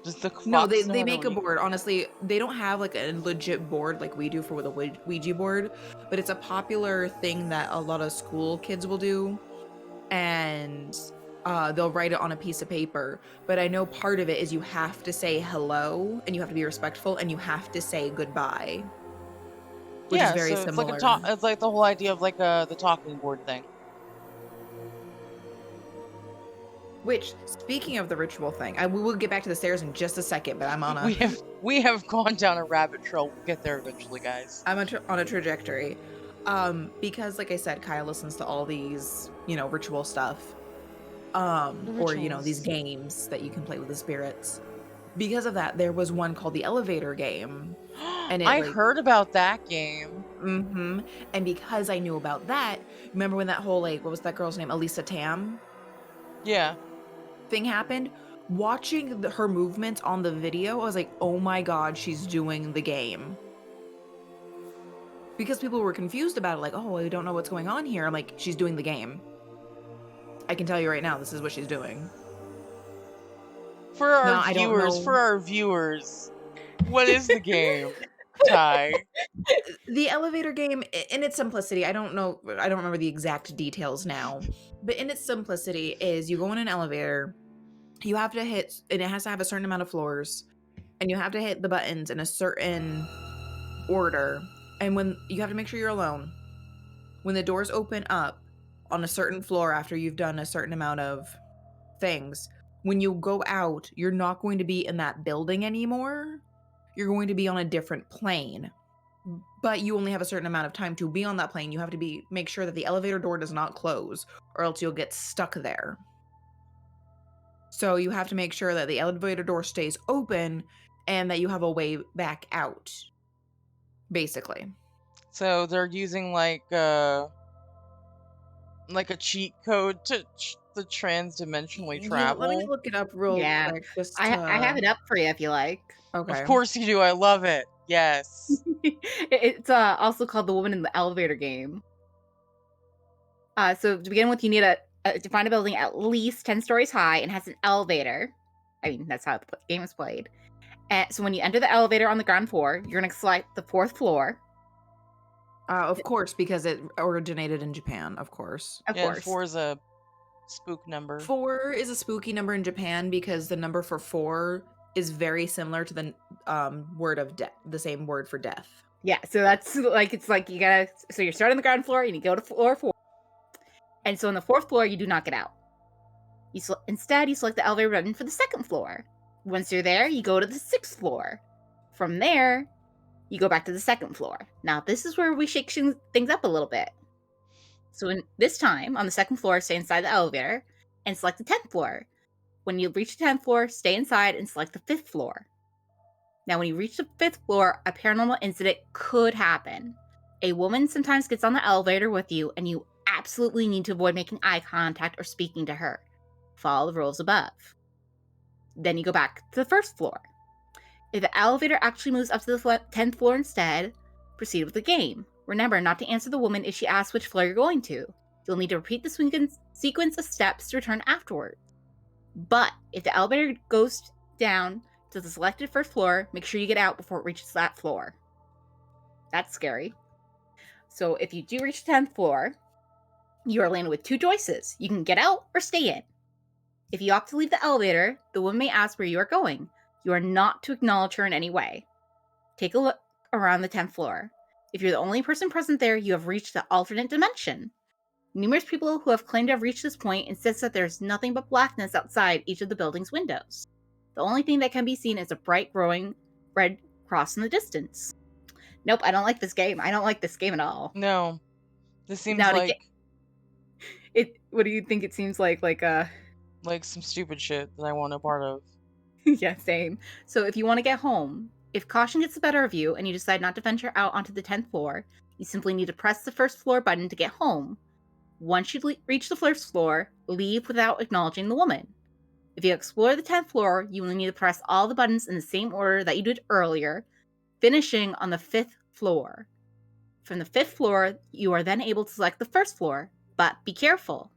Does the no, fox know they how to make a read? board. Honestly, they don't have like a legit board like we do for the Ouija board, but it's a popular thing that a lot of school kids will do, and they'll write it on a piece of paper. But I know part of it is you have to say hello, and you have to be respectful, and you have to say goodbye, which is Yeah, very so it's like similar. It's like the whole idea of like the talking board thing. Which, speaking of the ritual thing, we will get back to the stairs in just a second, but I'm on a We have gone down a rabbit trail. We'll get there eventually, guys. I'm on a trajectory. Because like I said, Kyle listens to all these, ritual stuff. Or, these Rituals. games that you can play with the spirits. Because of that, there was one called the elevator game. And it I like heard about that game. mm-hmm. And because I knew about that, remember when that whole what was that girl's name? Elisa Tam Yeah. thing happened? Watching her movements on the video, I was like, oh my god, she's doing the game. Because people were confused about it, like, oh, I don't know what's going on here. I'm like, she's doing the game. I can tell you right now, this is what she's doing. For our No, I don't viewers, what is the game, Ty? The elevator game, in its simplicity, I don't remember the exact details now, but in its simplicity is you go in an elevator, you have to hit, and it has to have a certain amount of floors, and you have to hit the buttons in a certain order, and when you have to make sure you're alone. When the doors open up on a certain floor after you've done a certain amount of things, when you go out, you're not going to be in that building anymore. You're going to be on a different plane. But you only have a certain amount of time to be on that plane. You have to make sure that the elevator door does not close, or else you'll get stuck there. So you have to make sure that the elevator door stays open and that you have a way back out, basically. So they're using like a cheat code to transdimensionally travel. Let me look it up real quick. Just I have it up for you if you like. Okay. Of course you do. I love it. Yes. It's also called the Woman in the Elevator game. So to begin with, you need to find a building at least 10 stories high and has an elevator. I mean, that's how the game is played. And so when you enter the elevator on the ground floor, you're going to select the 4th floor. Of course, because it originated in Japan, of course. Of course. 4 is a spook number. 4 is a spooky number in Japan because the number for 4 is very similar to the word of death, the same word for death. Yeah, so that's like, it's like you gotta, so you're starting on the ground floor and you go to floor 4. And so on the 4th floor, you do not get out. Instead, you select the elevator button for the 2nd floor. Once you're there, you go to the 6th floor. From there, you go back to the 2nd floor. Now, this is where we shake things up a little bit. So this time, on the 2nd floor, stay inside the elevator and select the 10th floor. When you reach the 10th floor, stay inside and select the 5th floor. Now, when you reach the 5th floor, a paranormal incident could happen. A woman sometimes gets on the elevator with you, and you absolutely need to avoid making eye contact or speaking to her. Follow the rules above. Then you go back to the 1st floor. If the elevator actually moves up to the 10th floor instead, proceed with the game. Remember not to answer the woman if she asks which floor you're going to. You'll need to repeat the sequence of steps to return afterward. But if the elevator goes down to the selected 1st floor, make sure you get out before it reaches that floor. That's scary. So if you do reach the 10th floor, you are landed with 2 choices. You can get out or stay in. If you opt to leave the elevator, the woman may ask where you are going. You are not to acknowledge her in any way. Take a look around the 10th floor. If you're the only person present there, you have reached the alternate dimension. Numerous people who have claimed to have reached this point insist that there's nothing but blackness outside each of the building's windows. The only thing that can be seen is a bright glowing red cross in the distance. Nope, I don't like this game. I don't like this game at all. No. This seems Now, like what do you think it seems like? like some stupid shit that I want no part of. Yeah, same. So if you want to get home, if caution gets the better of you and you decide not to venture out onto the 10th floor, you simply need to press the first floor button to get home. Once you reach the first floor, leave without acknowledging the woman. If you explore the 10th floor, you will need to press all the buttons in the same order that you did earlier, finishing on the 5th floor. From the 5th floor, you are then able to select the first floor, but be careful.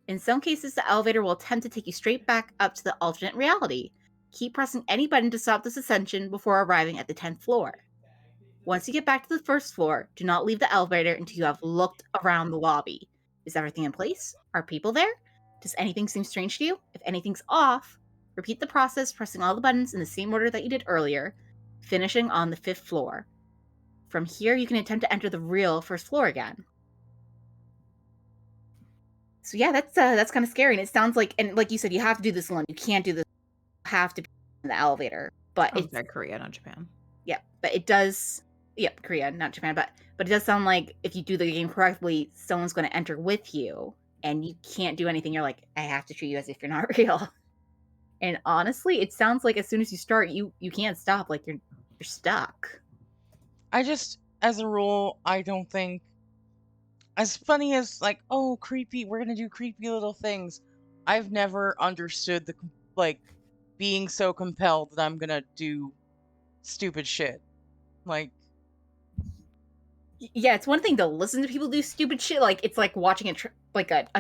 In some cases, the elevator will attempt to take you straight back up to the alternate reality. Keep pressing any button to stop this ascension before arriving at the 10th floor. Once you get back to the first floor, do not leave the elevator until you have looked around the lobby. Is everything in place? Are people there? Does anything seem strange to you? If anything's off, repeat the process, pressing all the buttons in the same order that you did earlier, finishing on the 5th floor. From here, you can attempt to enter the real first floor again. So yeah, that's kind of scary, and it sounds like, and like you said, you have to do this alone. You can't do this. You have to be in the elevator, but It's Korea, not Japan. Yeah, but it does. Yep, Korea, not Japan, but it does sound like if you do the game correctly, someone's going to enter with you, and you can't do anything. You're like, I have to treat you as if you're not real. And honestly, it sounds like as soon as you start, you can't stop. Like you're stuck. I just, as a rule, I don't think, as funny as like, oh, creepy, we're gonna do creepy little things. I've never understood the like being so compelled that I'm gonna do stupid shit. Like, Yeah, it's one thing to listen to people do stupid shit. Like it's like watching a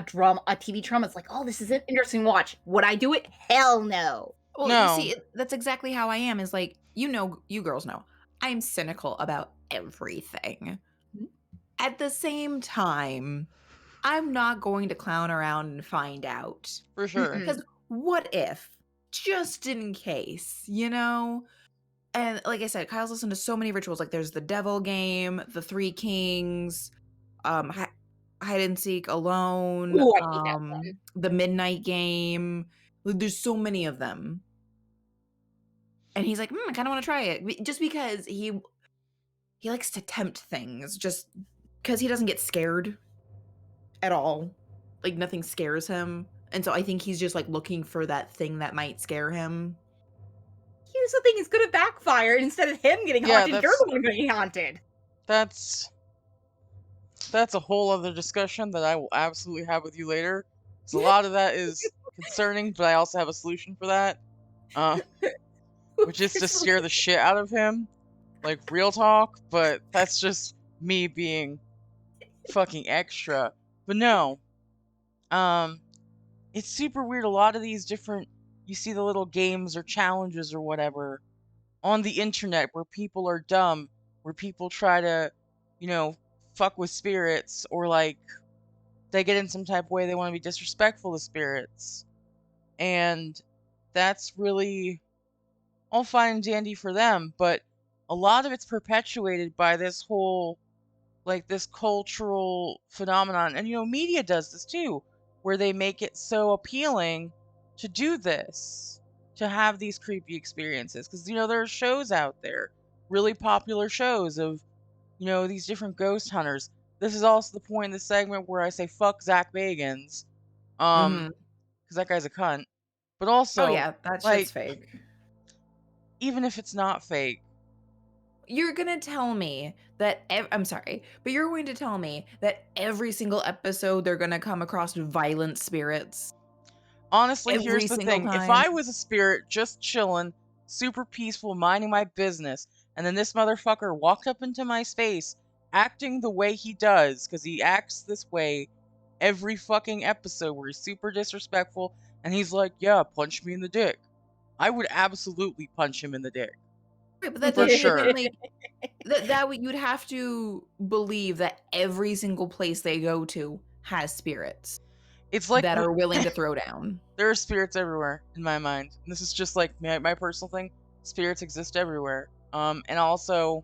drama, a TV drama. It's like, oh, this is an interesting watch. Would I do it? Hell no. Well, No. you see, that's exactly how I am. Is like, you girls know, I'm cynical about everything. At the same time, I'm not going to clown around and find out. For sure. Because what if, just in case, And like I said, Kyle's listened to so many rituals. Like there's the devil game, the Three Kings, hide and seek alone, Ooh, I hate that one. the midnight game. There's so many of them. And he's like, I kind of want to try it. Just because he likes to tempt things. Just because he doesn't get scared at all. Like nothing scares him. And so I think he's just like looking for that thing that might scare him. Here's the thing, it's gonna backfire. Instead of him getting haunted, you're the one getting haunted. That's a whole other discussion that I will absolutely have with you later. So a lot of that is concerning, but I also have a solution for that. Which is to scare the shit out of him. Like real talk, but that's just me being fucking extra. But no. It's super weird. A lot of these different, you see the little games or challenges or whatever on the internet where people are dumb, where people try to, fuck with spirits, or like they get in some type of way they want to be disrespectful to spirits. And that's really all fine and dandy for them, but a lot of it's perpetuated by this whole, like, this cultural phenomenon. And, media does this too, where they make it so appealing to do this, to have these creepy experiences. Because, there are shows out there, really popular shows of, these different ghost hunters. This is also the point in the segment where I say fuck Zach Bagans. Because that guy's a cunt. But also, oh yeah, that like, shit's fake. Even if it's not fake. You're gonna tell me that, I'm sorry, but you're going to tell me that every single episode they're gonna come across violent spirits? Honestly, Every here's the single thing. If time? I was a spirit just chilling, super peaceful, minding my business, and then this motherfucker walked up into my space acting the way he does, because he acts this way every fucking episode where he's super disrespectful, and he's like, yeah, punch me in the dick. I would absolutely punch him in the dick. Right, but For sure. Like, that you'd have to believe that every single place they go to has spirits. It's like that are willing to throw down. There are spirits everywhere in my mind. And this is just like my personal thing. Spirits exist everywhere. And also,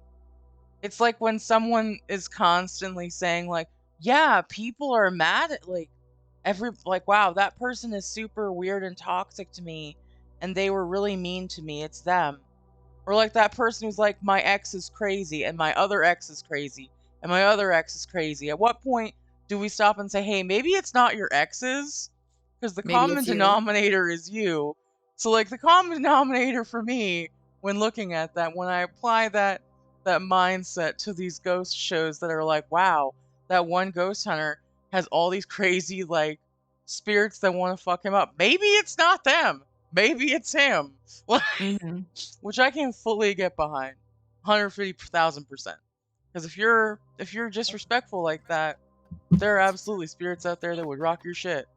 It's like when someone is constantly saying like, yeah, people are mad at like wow, that person is super weird and toxic to me and they were really mean to me. It's them. Or like that person who's like, my ex is crazy and my other ex is crazy and my other ex is crazy. At what point do we stop and say, hey, maybe it's not your exes? Because the Maybe common it's you. denominator is you. So like the common denominator for me when looking at that, when I apply that mindset to these ghost shows that are like, wow, that one ghost hunter has all these crazy like spirits that want to fuck him up. Maybe it's not them. Maybe it's him. Hmm. Which I can fully get behind, 150,000%. Because if you're disrespectful like that, there are absolutely spirits out there that would rock your shit.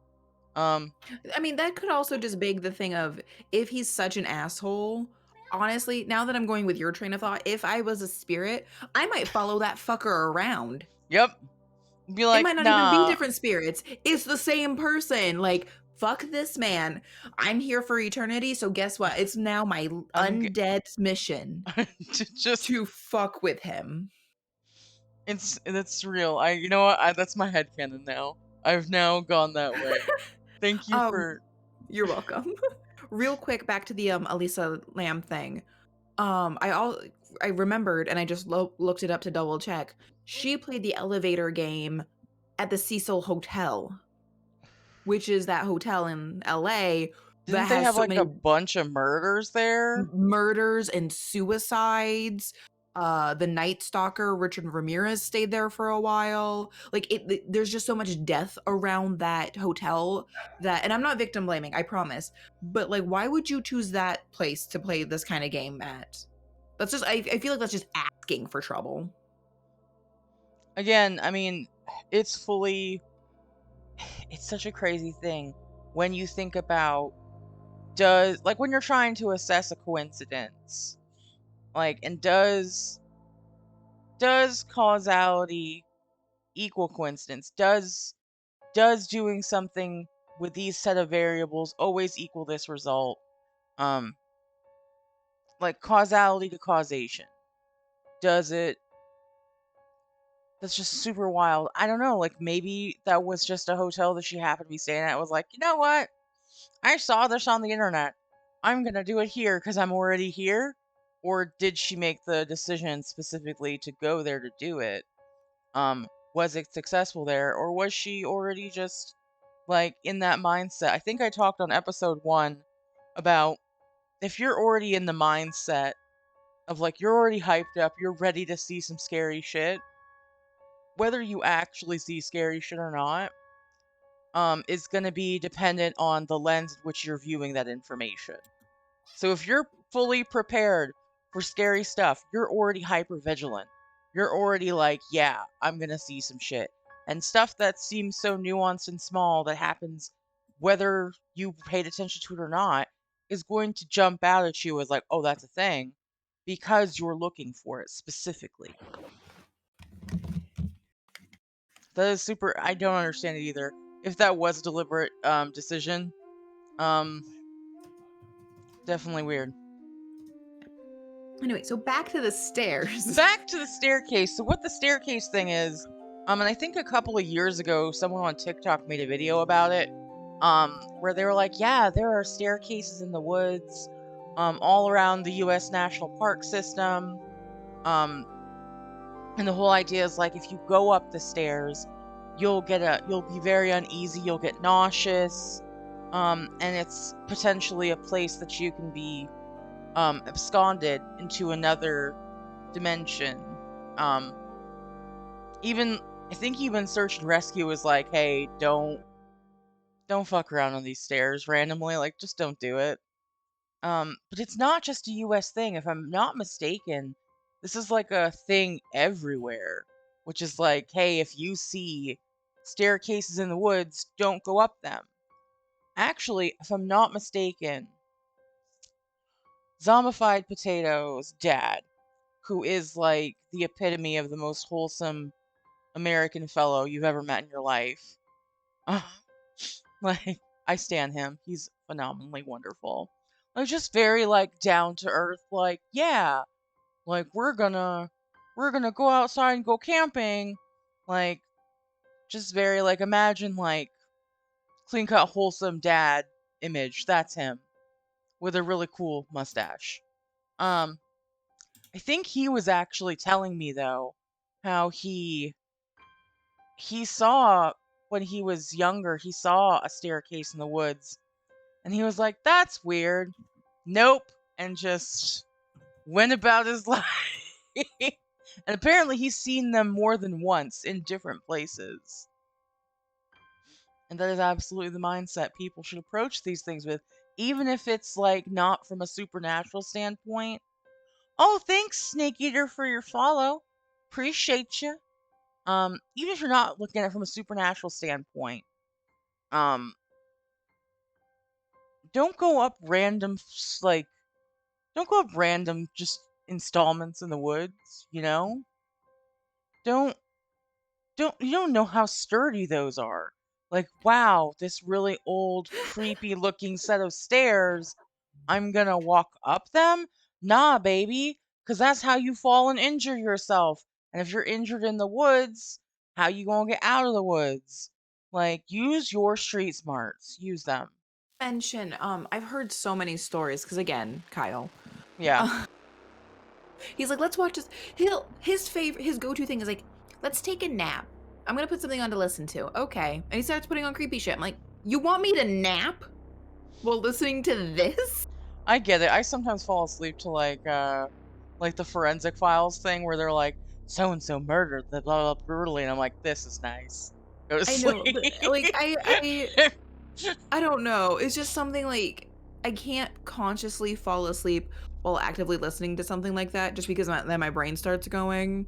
Um, I mean, that could also just beg the thing of if he's such an asshole. Honestly, now that I'm going with your train of thought, if I was a spirit, I might follow that fucker around. yep. Be It like, might not even be nah, different spirits. It's the same person. Like, fuck this man. I'm here for eternity, so guess what? It's now my I'm undead mission just to fuck with him. it's real. You know what? That's my headcanon now. I've now gone that way. Thank you Um, for you're welcome. Real quick, back to the Elisa Lamb thing. I remembered, and I just looked it up to double check. She played the elevator game at the Cecil Hotel, which is that hotel in LA that didn't they has have so like many a bunch of murders there? murders and suicides. The Night Stalker, Richard Ramirez, stayed there for a while. Like there's just so much death around that hotel that, and I'm not victim blaming, I promise. But like, why would you choose that place to play this kind of game at? That's just, I feel like that's just asking for trouble. Again, I mean, it's fully it's such a crazy thing when you think about like when you're trying to assess a coincidence, like, and does causality equal coincidence? Does doing something with these set of variables always equal this result? um like causality to causation, does it? That's just super wild. I don't know, like maybe that was just a hotel that she happened to be staying at. It was like, you know what, I saw this on the internet. I'm gonna do it here because I'm already here. Or did she make the decision specifically to go there to do it? Was it successful there, or was she already just like in that mindset? I think I talked on episode 1 about if you're already in the mindset of like you're already hyped up, you're ready to see some scary shit, whether you actually see scary shit or not, is going to be dependent on the lens in which you're viewing that information. So if you're fully prepared for scary stuff, you're already hyper vigilant. You're already like, yeah, I'm going to see some shit. And stuff that seems so nuanced and small that happens whether you paid attention to it or not is going to jump out at you as like, oh, that's a thing, because you're looking for it specifically. That is super. I don't understand it either. If that was a deliberate decision, um, definitely weird. Anyway, so back to the stairs. Back to the staircase. So what the staircase thing is, and I think a couple of years ago, someone on TikTok made a video about it, where they were like, yeah, there are staircases in the woods, all around the U.S. National Park System, and the whole idea is like if you go up the stairs, you'll be very uneasy, you'll get nauseous, and it's potentially a place that you can be absconded into another dimension. Um, even I think even search and rescue is like, hey, don't fuck around on these stairs randomly. Like, just don't do it. But it's not just a U.S. thing. If I'm not mistaken, this is like a thing everywhere, which is like, hey, if you see staircases in the woods, don't go up them. Actually, if I'm not mistaken, Zombified Potato's dad, who is like the epitome of the most wholesome American fellow you've ever met in your life. Like, I stan him. He's phenomenally wonderful. Like, just very, like, down to earth, like, yeah, like, we're gonna we're gonna go outside and go camping. Like, just very, like, imagine, like, clean-cut, wholesome dad image. That's him. With a really cool mustache. I think he was actually telling me, though, how he saw, when he was younger, he saw a staircase in the woods. And he was like, that's weird. Nope. And just went about his life. And apparently he's seen them more than once in different places. And that is absolutely the mindset people should approach these things with, even if it's like not from a supernatural standpoint. Oh, thanks, Snake Eater, for your follow. Appreciate you. Even if you're not looking at it from a supernatural standpoint, don't go up random, like, don't go up random just installments in the woods, you know? Don't you don't know how sturdy those are. Like, wow, this really old, creepy looking set of stairs, I'm gonna walk up them? Nah, baby, because that's how you fall and injure yourself. And if you're injured in the woods, how you gonna get out of the woods? Like, use your street smarts. Use them. Mention, I've heard so many stories, because again, Kyle, Yeah. he's like, let's watch this. His go-to thing is like, let's take a nap. I'm gonna put something on to listen to. Okay. And he starts putting on creepy shit. I'm like, you want me to nap while listening to this? I get it. I sometimes fall asleep to like the forensic files thing where they're like, so and so murdered the blah blah brutally, and I'm like, this is nice. Go to I sleep. know, but like I don't know. It's just something like I can't consciously fall asleep while actively listening to something like that just because then my brain starts going.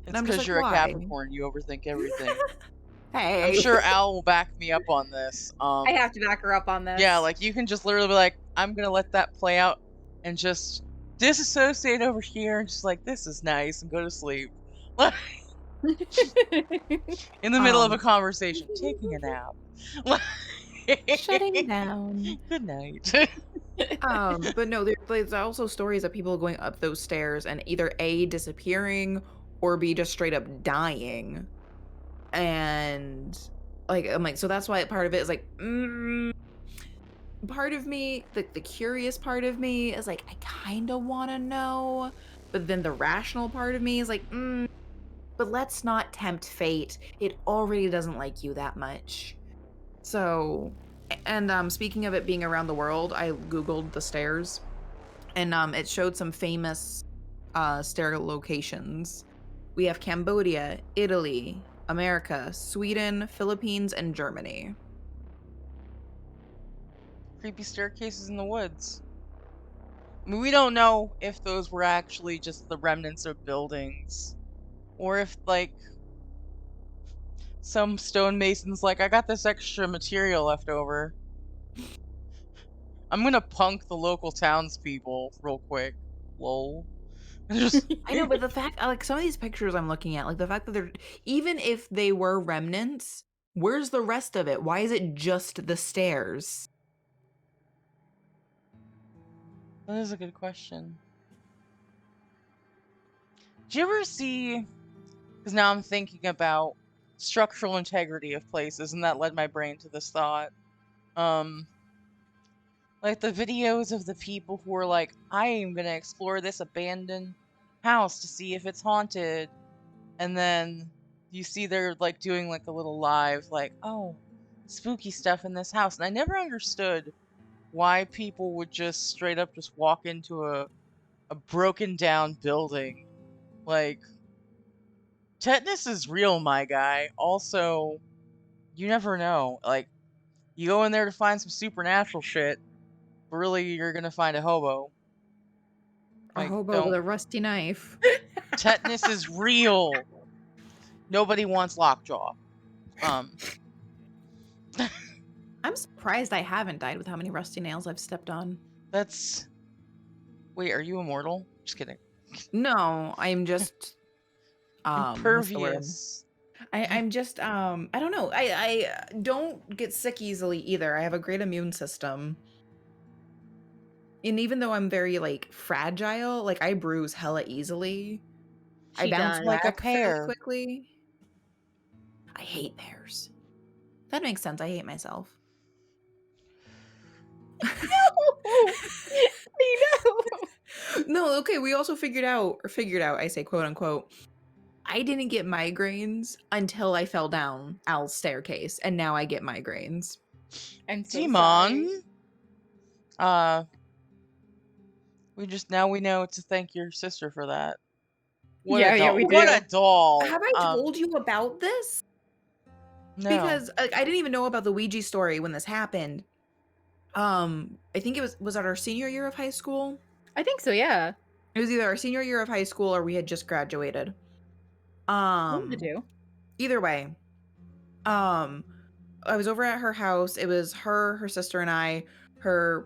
And It's I'm just because like, you're a why? Capricorn. You overthink everything. I'm Hey. sure Al will back me up on this. I have to back her up on this. Yeah, like you can just literally be like, I'm gonna let that play out and just disassociate over here and just like, this is nice, and go to sleep. In the middle of a conversation, taking a nap. Shutting down. Good night. But no, there's also stories of people going up those stairs and either A, disappearing, or B, just straight up dying. And like I'm like, so that's why part of it is like, part of me, the curious part of me is like, I kind of want to know, but then the rational part of me is like, but let's not tempt fate. It already doesn't like you that much. So, and speaking of it being around the world, I googled the stairs, and it showed some famous stair locations. We have Cambodia, Italy, America, Sweden, Philippines, and Germany. Creepy staircases in the woods. I mean, we don't know if those were actually just the remnants of buildings, or if, like, some stonemason's like, I got this extra material left over. I'm gonna punk the local townspeople real quick. Lol. Just I know, but the fact, like, some of these pictures I'm looking at, like, the fact that they're, even if they were remnants, where's the rest of it? Why is it just the stairs? That is a good question. Do you ever see, because now I'm thinking about structural integrity of places, and that led my brain to this thought. Like the videos of the people who are like, I am gonna explore this abandoned house to see if it's haunted. And then you see they're like doing like a little live, like, oh, spooky stuff in this house. And I never understood why people would just straight up just walk into a broken down building. Like, tetanus is real, my guy. Also, you never know. Like, you go in there to find some supernatural shit, but really you're gonna find a hobo. A Like, hobo don't. with a rusty knife. Tetanus is real. Nobody wants lockjaw. I'm surprised I haven't died with how many rusty nails I've stepped on. That's. Wait, are you immortal? Just kidding. No, I'm just what's the word? Impervious. I'm just I don't know. I don't get sick easily either. I have a great immune system. And even though I'm very like fragile, like I bruise hella easily. I She bounce does. Like a back fairly pear. quickly. I hate pears. That makes sense. I hate myself. No! I know. No, okay, we also figured out, I say quote unquote, I didn't get migraines until I fell down Al's staircase, and now I get migraines. I'm so sorry. Demon. We know to thank your sister for that. What a Yeah, doll. we What do. a doll. Have I told you about this? No. Because I didn't even know about the Ouija story when this happened. I think it was it our senior year of high school? I think so, yeah. It was either our senior year of high school or we had just graduated. One of the two. Either way. I was over at her house. It was her sister and I, yeah.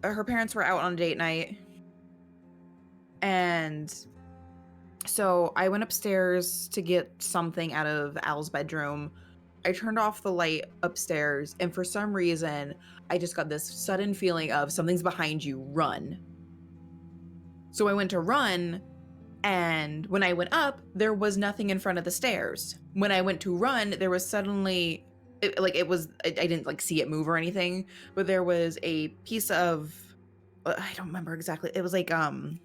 Her parents were out on a date night. And so I went upstairs to get something out of Al's bedroom. I turned off the light upstairs, and for some reason, I just got this sudden feeling of something's behind you, run. So I went to run, and when I went up, there was nothing in front of the stairs. When I went to run, there was suddenly, I didn't see it move or anything, but there was a piece of, I don't remember exactly. It was like a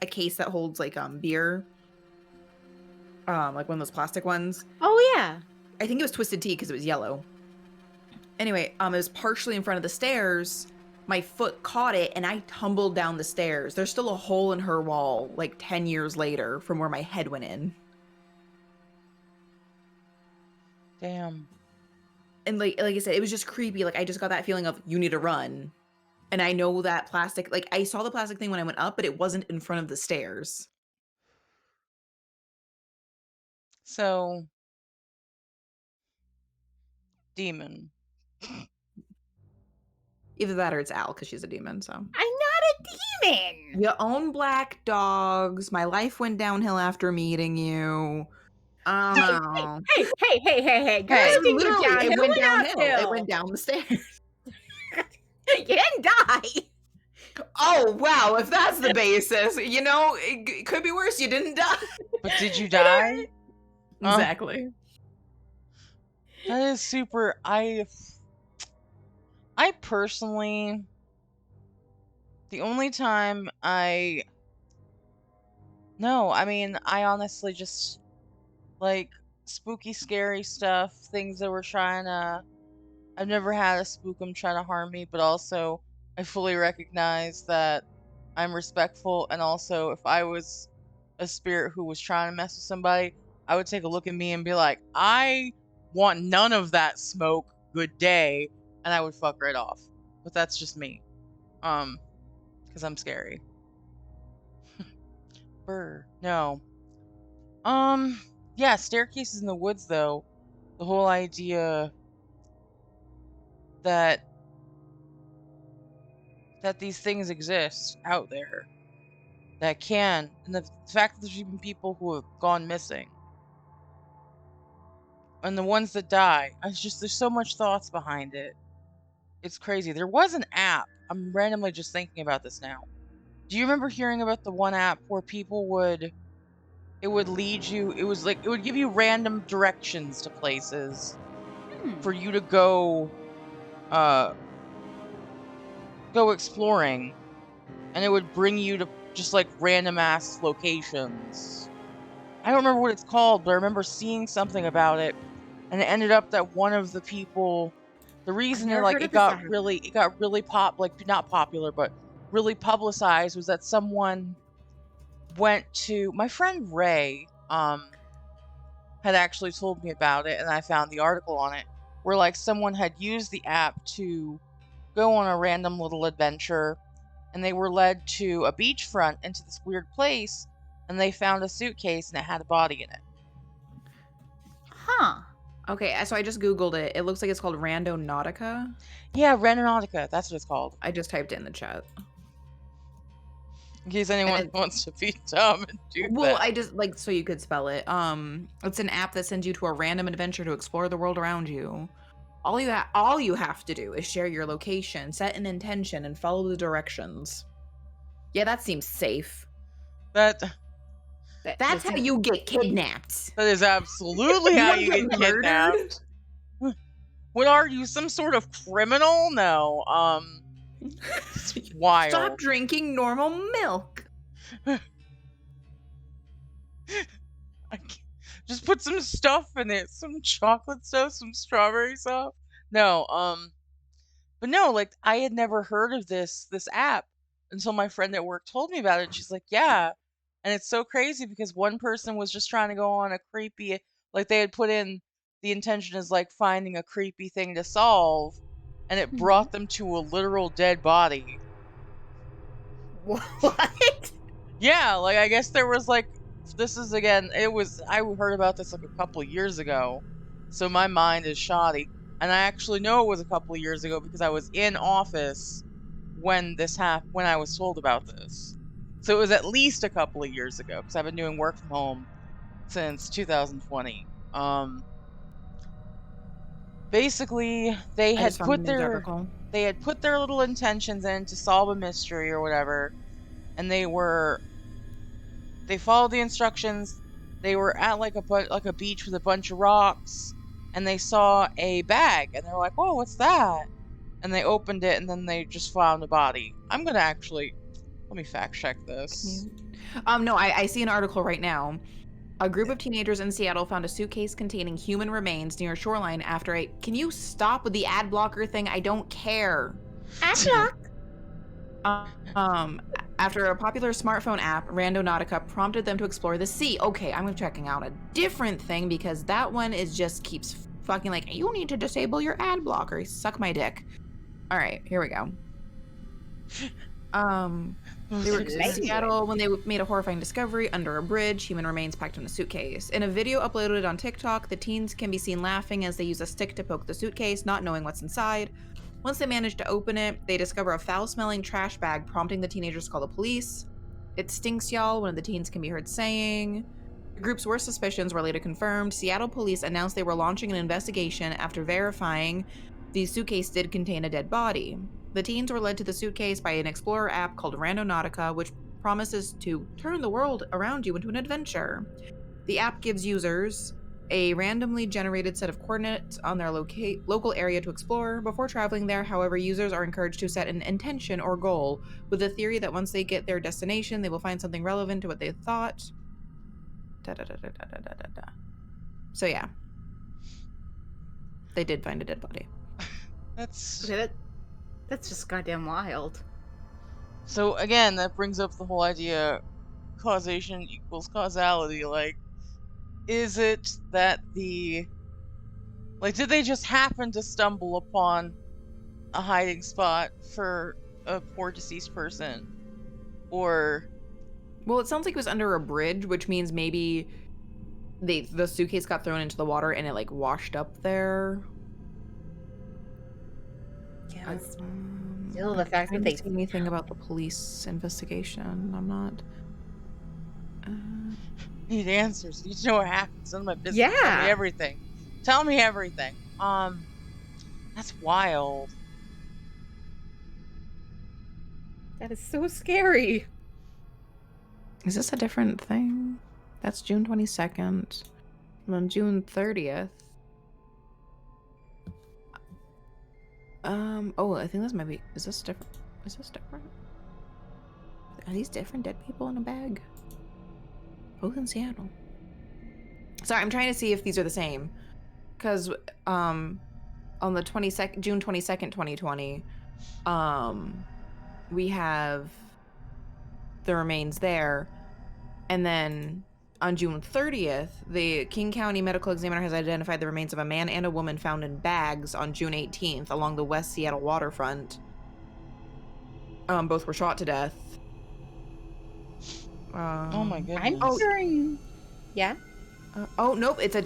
case that holds beer, like one of those plastic ones. Oh, yeah. I think it was Twisted Tea because it was yellow. Anyway, it was partially in front of the stairs. My foot caught it and I tumbled down the stairs. There's still a hole in her wall, like 10 years later, from where my head went in. Damn. And like I said, it was just creepy. Like I just got that feeling of you need to run. And I know that plastic, like I saw the plastic thing when I went up, but it wasn't in front of the stairs. So, demon. Either that or it's Al because she's a demon. So I'm not a demon. you own black dogs. My life went downhill after meeting you. Oh, Hey. Girls Hey, didn't go literally, downhill. it went downhill. Uphill. It went down the stairs. You didn't die. Oh, wow. If that's the basis, it could be worse. You didn't die. But did you die? Exactly. That is super. I personally, the only time I honestly just like spooky, scary stuff, things that were I've never had a spookum try to harm me, but also I fully recognize that I'm respectful, and also if I was a spirit who was trying to mess with somebody, I would take a look at me and be like, I want none of that smoke, good day, and I would fuck right off. But that's just me. Because I'm scary. Brr. No. Yeah, staircases in the woods, though. The whole idea that these things exist out there that can, and the fact that there's even people who have gone missing, and the ones that die, there's so much thoughts behind it. It's crazy. There was an app. I'm randomly just thinking about this now. Do you remember hearing about the one app where it would lead you, it would give you random directions to places for you to go exploring, and it would bring you to just random ass locations. I don't remember what it's called, but I remember seeing something about it, and it ended up that one of the people, the reason it got really not popular, but really publicized, was that someone went to, my friend Ray had actually told me about it, and I found the article on it, where someone had used the app to go on a random little adventure, and they were led to a beachfront into this weird place, and they found a suitcase and it had a body in it. Huh. Okay, so I just Googled it. It looks like it's called Randonautica. Yeah, Randonautica. That's what it's called. I just typed it in the chat. In case anyone wants to be dumb and do that. Well, I just, so you could spell it. It's an app that sends you to a random adventure to explore the world around you. All you have to do is share your location, set an intention, and follow the directions. Yeah, that seems safe. That's That's how you get kidnapped. that is absolutely You how wanna you get get murdered? kidnapped. What are you, some sort of criminal? No, it's wild. Stop drinking normal milk. Just put some stuff in it, some chocolate stuff, some strawberry stuff. No, but no, like I had never heard of this app until my friend at work told me about it. And she's like, yeah, and it's so crazy because one person was just trying to go on a creepy, like they had put in the intention as like finding a creepy thing to solve, and it brought them to a literal dead body. What? Yeah, like I guess there was like, this is again, I heard about this like a couple of years ago, so my mind is shoddy. And I actually know it was a couple of years ago because I was in office when this happened, when I was told about this. So it was at least a couple of years ago because I've been doing work from home since 2020. Basically I just found the news article. they had put their little intentions in to solve a mystery or whatever, and they followed the instructions. They were at like a beach with a bunch of rocks, and they saw a bag, and they're like, "Oh, what's that?" And they opened it, and then they just found a body. I'm gonna actually let me fact check this. No, I see an article right now. A group of teenagers in Seattle found a suitcase containing human remains near a shoreline after a. Can you stop with the ad blocker thing? I don't care. Ad block. After a popular smartphone app, Randonautica prompted them to explore the sea. Okay, I'm checking out a different thing because that one is just keeps fucking like, you need to disable your ad blocker. Suck my dick. All right, here we go. They were in Seattle when they made a horrifying discovery under a bridge, human remains packed in a suitcase. In a video uploaded on TikTok, the teens can be seen laughing as they use a stick to poke the suitcase, not knowing what's inside. Once they manage to open it, they discover a foul-smelling trash bag, prompting the teenagers to call the police. It stinks, y'all, one of the teens can be heard saying. The group's worst suspicions were later confirmed. Seattle police announced they were launching an investigation after verifying the suitcase did contain a dead body. The teens were led to the suitcase by an explorer app called Randonautica, which promises to turn the world around you into an adventure. The app gives users a randomly generated set of coordinates on their local area to explore. Before traveling there, however, users are encouraged to set an intention or goal with the theory that once they get their destination, they will find something relevant to what they thought. So yeah. They did find a dead body. That's just goddamn wild. So again, that brings up the whole idea causation equals causality. Like, is it that did they just happen to stumble upon a hiding spot for a poor deceased person? Or... Well, it sounds like it was under a bridge, which means maybe the suitcase got thrown into the water and it like washed up there. Yeah. Still, the fact that they see anything about the police investigation, I'm not. Need answers. You know what happens. None of my business. Yeah. Tell me everything. Tell me everything. That's wild. That is so scary. Is this a different thing? That's June 22nd. And on June 30th. Oh, I think this might be. Is this different? Is this different? Are these different dead people in a bag? Both in Seattle. Sorry, I'm trying to see if these are the same. Because, on the June 22nd, 2020, we have the remains there. And then on June 30th, the King County Medical Examiner has identified the remains of a man and a woman found in bags on June 18th along the West Seattle waterfront. Both were shot to death. Oh my goodness. I'm wondering. Yeah. Oh nope, these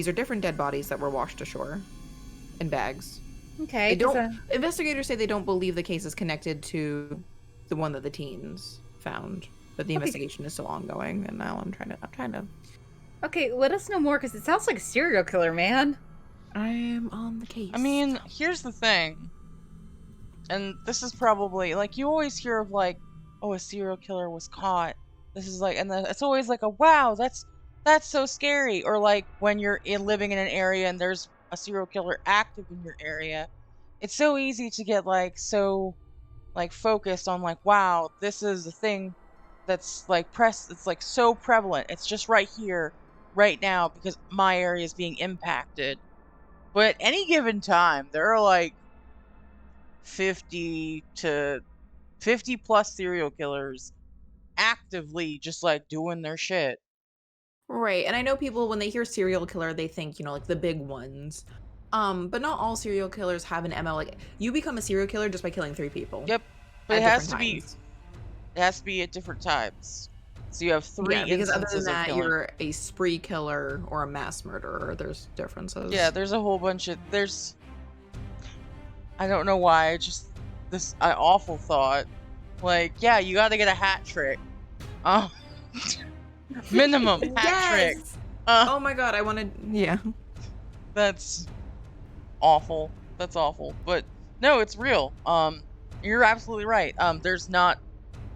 are different dead bodies that were washed ashore in bags. Okay. Investigators say they don't believe the case is connected to the one that the teens found, but the investigation is still ongoing. And now I'm trying to. Okay, let us know more because it sounds like a serial killer, man. I am on the case. I mean, here's the thing, and this is probably like you always hear of like, oh, a serial killer was caught. This is like, and then it's always like a wow, that's so scary. Or like when you're living in an area and there's a serial killer active in your area, it's so easy to get like so like focused on like, wow, this is a thing that's like it's like so prevalent. It's just right here, right now, because my area is being impacted. But at any given time, there are like 50 to 50 plus serial killers actively just like doing their shit. Right. And I know people, when they hear serial killer, they think, like the big ones. But not all serial killers have an MO. Like, you become a serial killer just by killing 3 people Yep. But at it has different to be times. it has to be at different times. So you have 3 Yeah, because other than instances of that, killing. you're a spree killer or a mass murderer. There's differences. Yeah, there's a whole bunch of I don't know why, just this awful thought. Like, yeah, you got to get a hat trick. Minimum hat trick. Yes! Uh, Oh my god, I wanted. Yeah. That's awful. That's awful. But no, it's real. You're absolutely right. There's not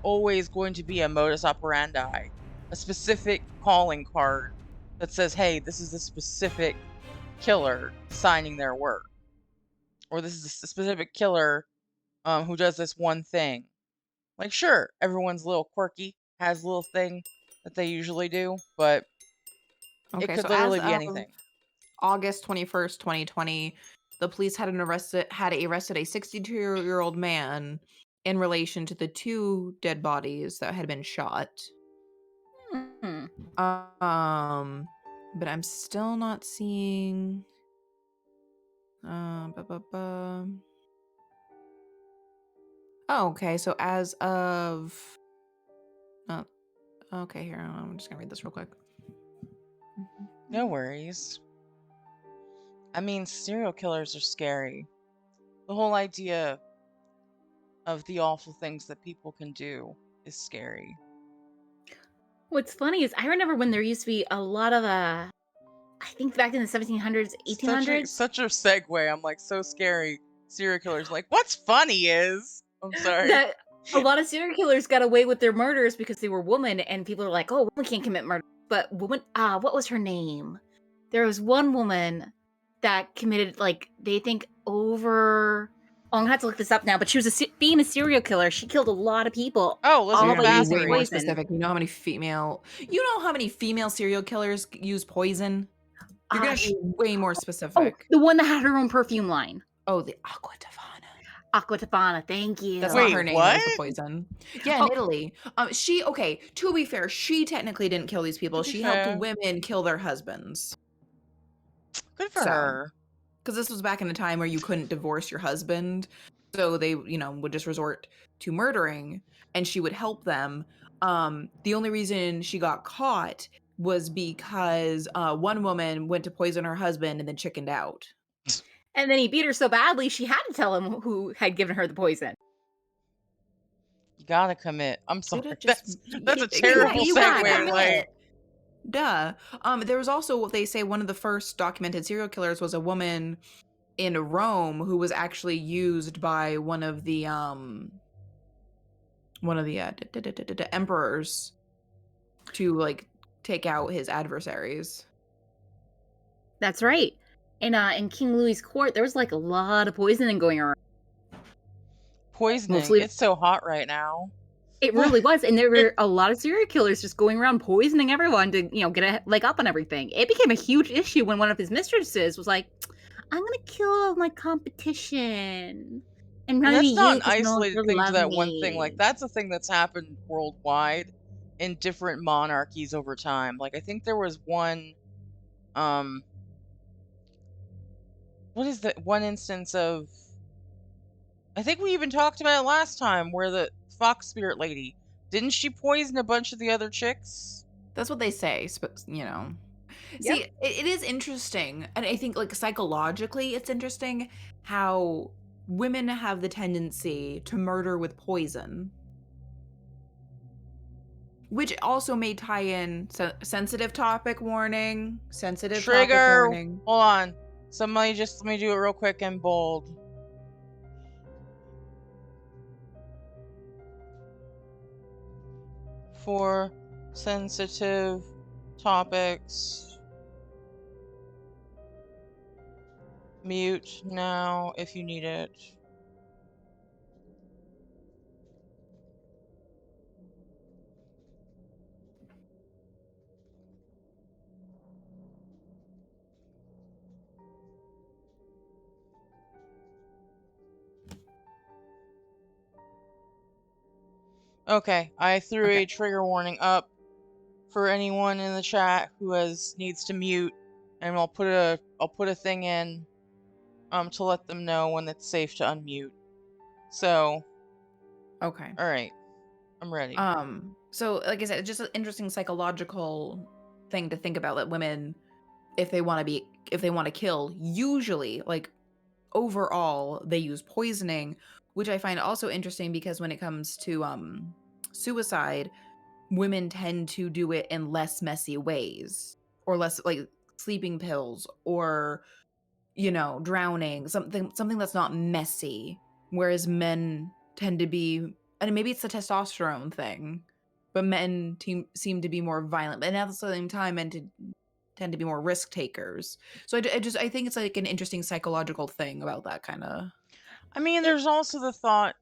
always going to be a modus operandi, a specific calling card that says, hey, this is a specific killer signing their work. Or this is a specific killer who does this one thing. Like, sure, everyone's a little quirky, has a little thing that they usually do, but it Okay, could so as literally be of anything. August 21st, 2020, the police had arrested a 62-year-old man in relation to the 2 dead bodies that had been shot. Hmm. But I'm still not seeing. Ba, ba, ba. Oh, okay. So as of. Oh, okay. Here, I'm just gonna read this real quick. No worries. I mean, serial killers are scary. The whole idea of the awful things that people can do is scary. What's funny is I remember when there used to be a lot of I think back in the 1700s, 1800s. Such a segue. I'm like, so scary. Serial killers. Like, what's funny is. I'm sorry. That a lot of serial killers got away with their murders because they were women, and people are like, "Oh, women can't commit murder." But woman, what was her name? There was one woman that committed, like, they think over. Oh, I'm gonna have to look this up now. But she was being a serial killer. She killed a lot of people, Oh, So Elizabeth you're all by gonna be using way more Bathory. poison. specific. You know how many female serial killers use poison? You're gonna be way more Oh, specific. the one that had her own perfume line. Oh, the Aqua Tavana. Aqua Tofana, thank you. That's Wait, not her name. what? That was the poison. Yeah, in Oh. Italy. Okay. To be fair, she technically didn't kill these people. To be She fair. helped women kill their husbands. Good for So. her. Because this was back in a time where you couldn't divorce your husband, so they, would just resort to murdering, and she would help them. The only reason she got caught was because one woman went to poison her husband and then chickened out. And then he beat her so badly, she had to tell him who had given her the poison. You gotta commit. I'm sorry. Just- That's a terrible you gotta segue. commit. Like, Duh. There was also what they say one of the first documented serial killers was a woman in Rome who was actually used by one of the emperors to like take out his adversaries. That's right. And in King Louis's court, there was like a lot of poisoning going around. poisoning. Mostly- It's so hot right now. It really was, and there were a lot of serial killers just going around poisoning everyone to, get a leg up on everything. It became a huge issue when one of his mistresses was like, "I'm gonna kill all my competition." And That's not an 'cause no one isolated will thing to love that one thing. Like, me." that's a thing that's happened worldwide in different monarchies over time. Like, I think there was one, what is the one instance of, I think we even talked about it last time, where the fox spirit lady, didn't she poison a bunch of the other chicks? That's what they say, See, it is interesting, and I think like psychologically it's interesting how women have the tendency to murder with poison, which also may tie in sensitive topic warning, sensitive topic Trigger. warning. Hold on. Somebody just let me do it real quick in bold. for sensitive topics. Mute now if you need it. Okay, I threw a trigger warning up for anyone in the chat who needs to mute, and I'll put a thing in to let them know when it's safe to unmute. So, Okay. all right, I'm ready. So like I said, it's just an interesting psychological thing to think about that women, if they want to kill, usually, like, overall they use poisoning, which I find also interesting because when it comes to suicide, women tend to do it in less messy ways, or less, like, sleeping pills, or drowning, something that's not messy, whereas men tend to be, and maybe it's the testosterone thing, but men seem to be more violent, and at the same time men tend to be more risk takers. So I think it's like an interesting psychological thing about that kind of. I mean, there's also the thought,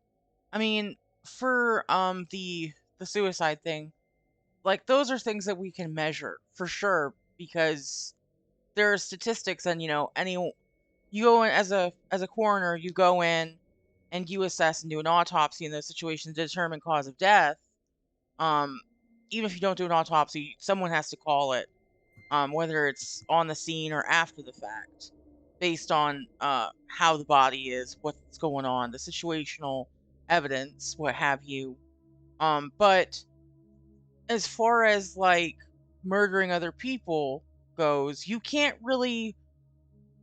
I mean, for the suicide thing, like, those are things that we can measure for sure, because there are statistics, and you go in as a coroner, you go in and you assess and do an autopsy in those situations to determine cause of death. Even if you don't do an autopsy, someone has to call it, whether it's on the scene or after the fact, based on how the body is, what's going on, the situational evidence, what have you. But as far as, like, murdering other people goes, you can't really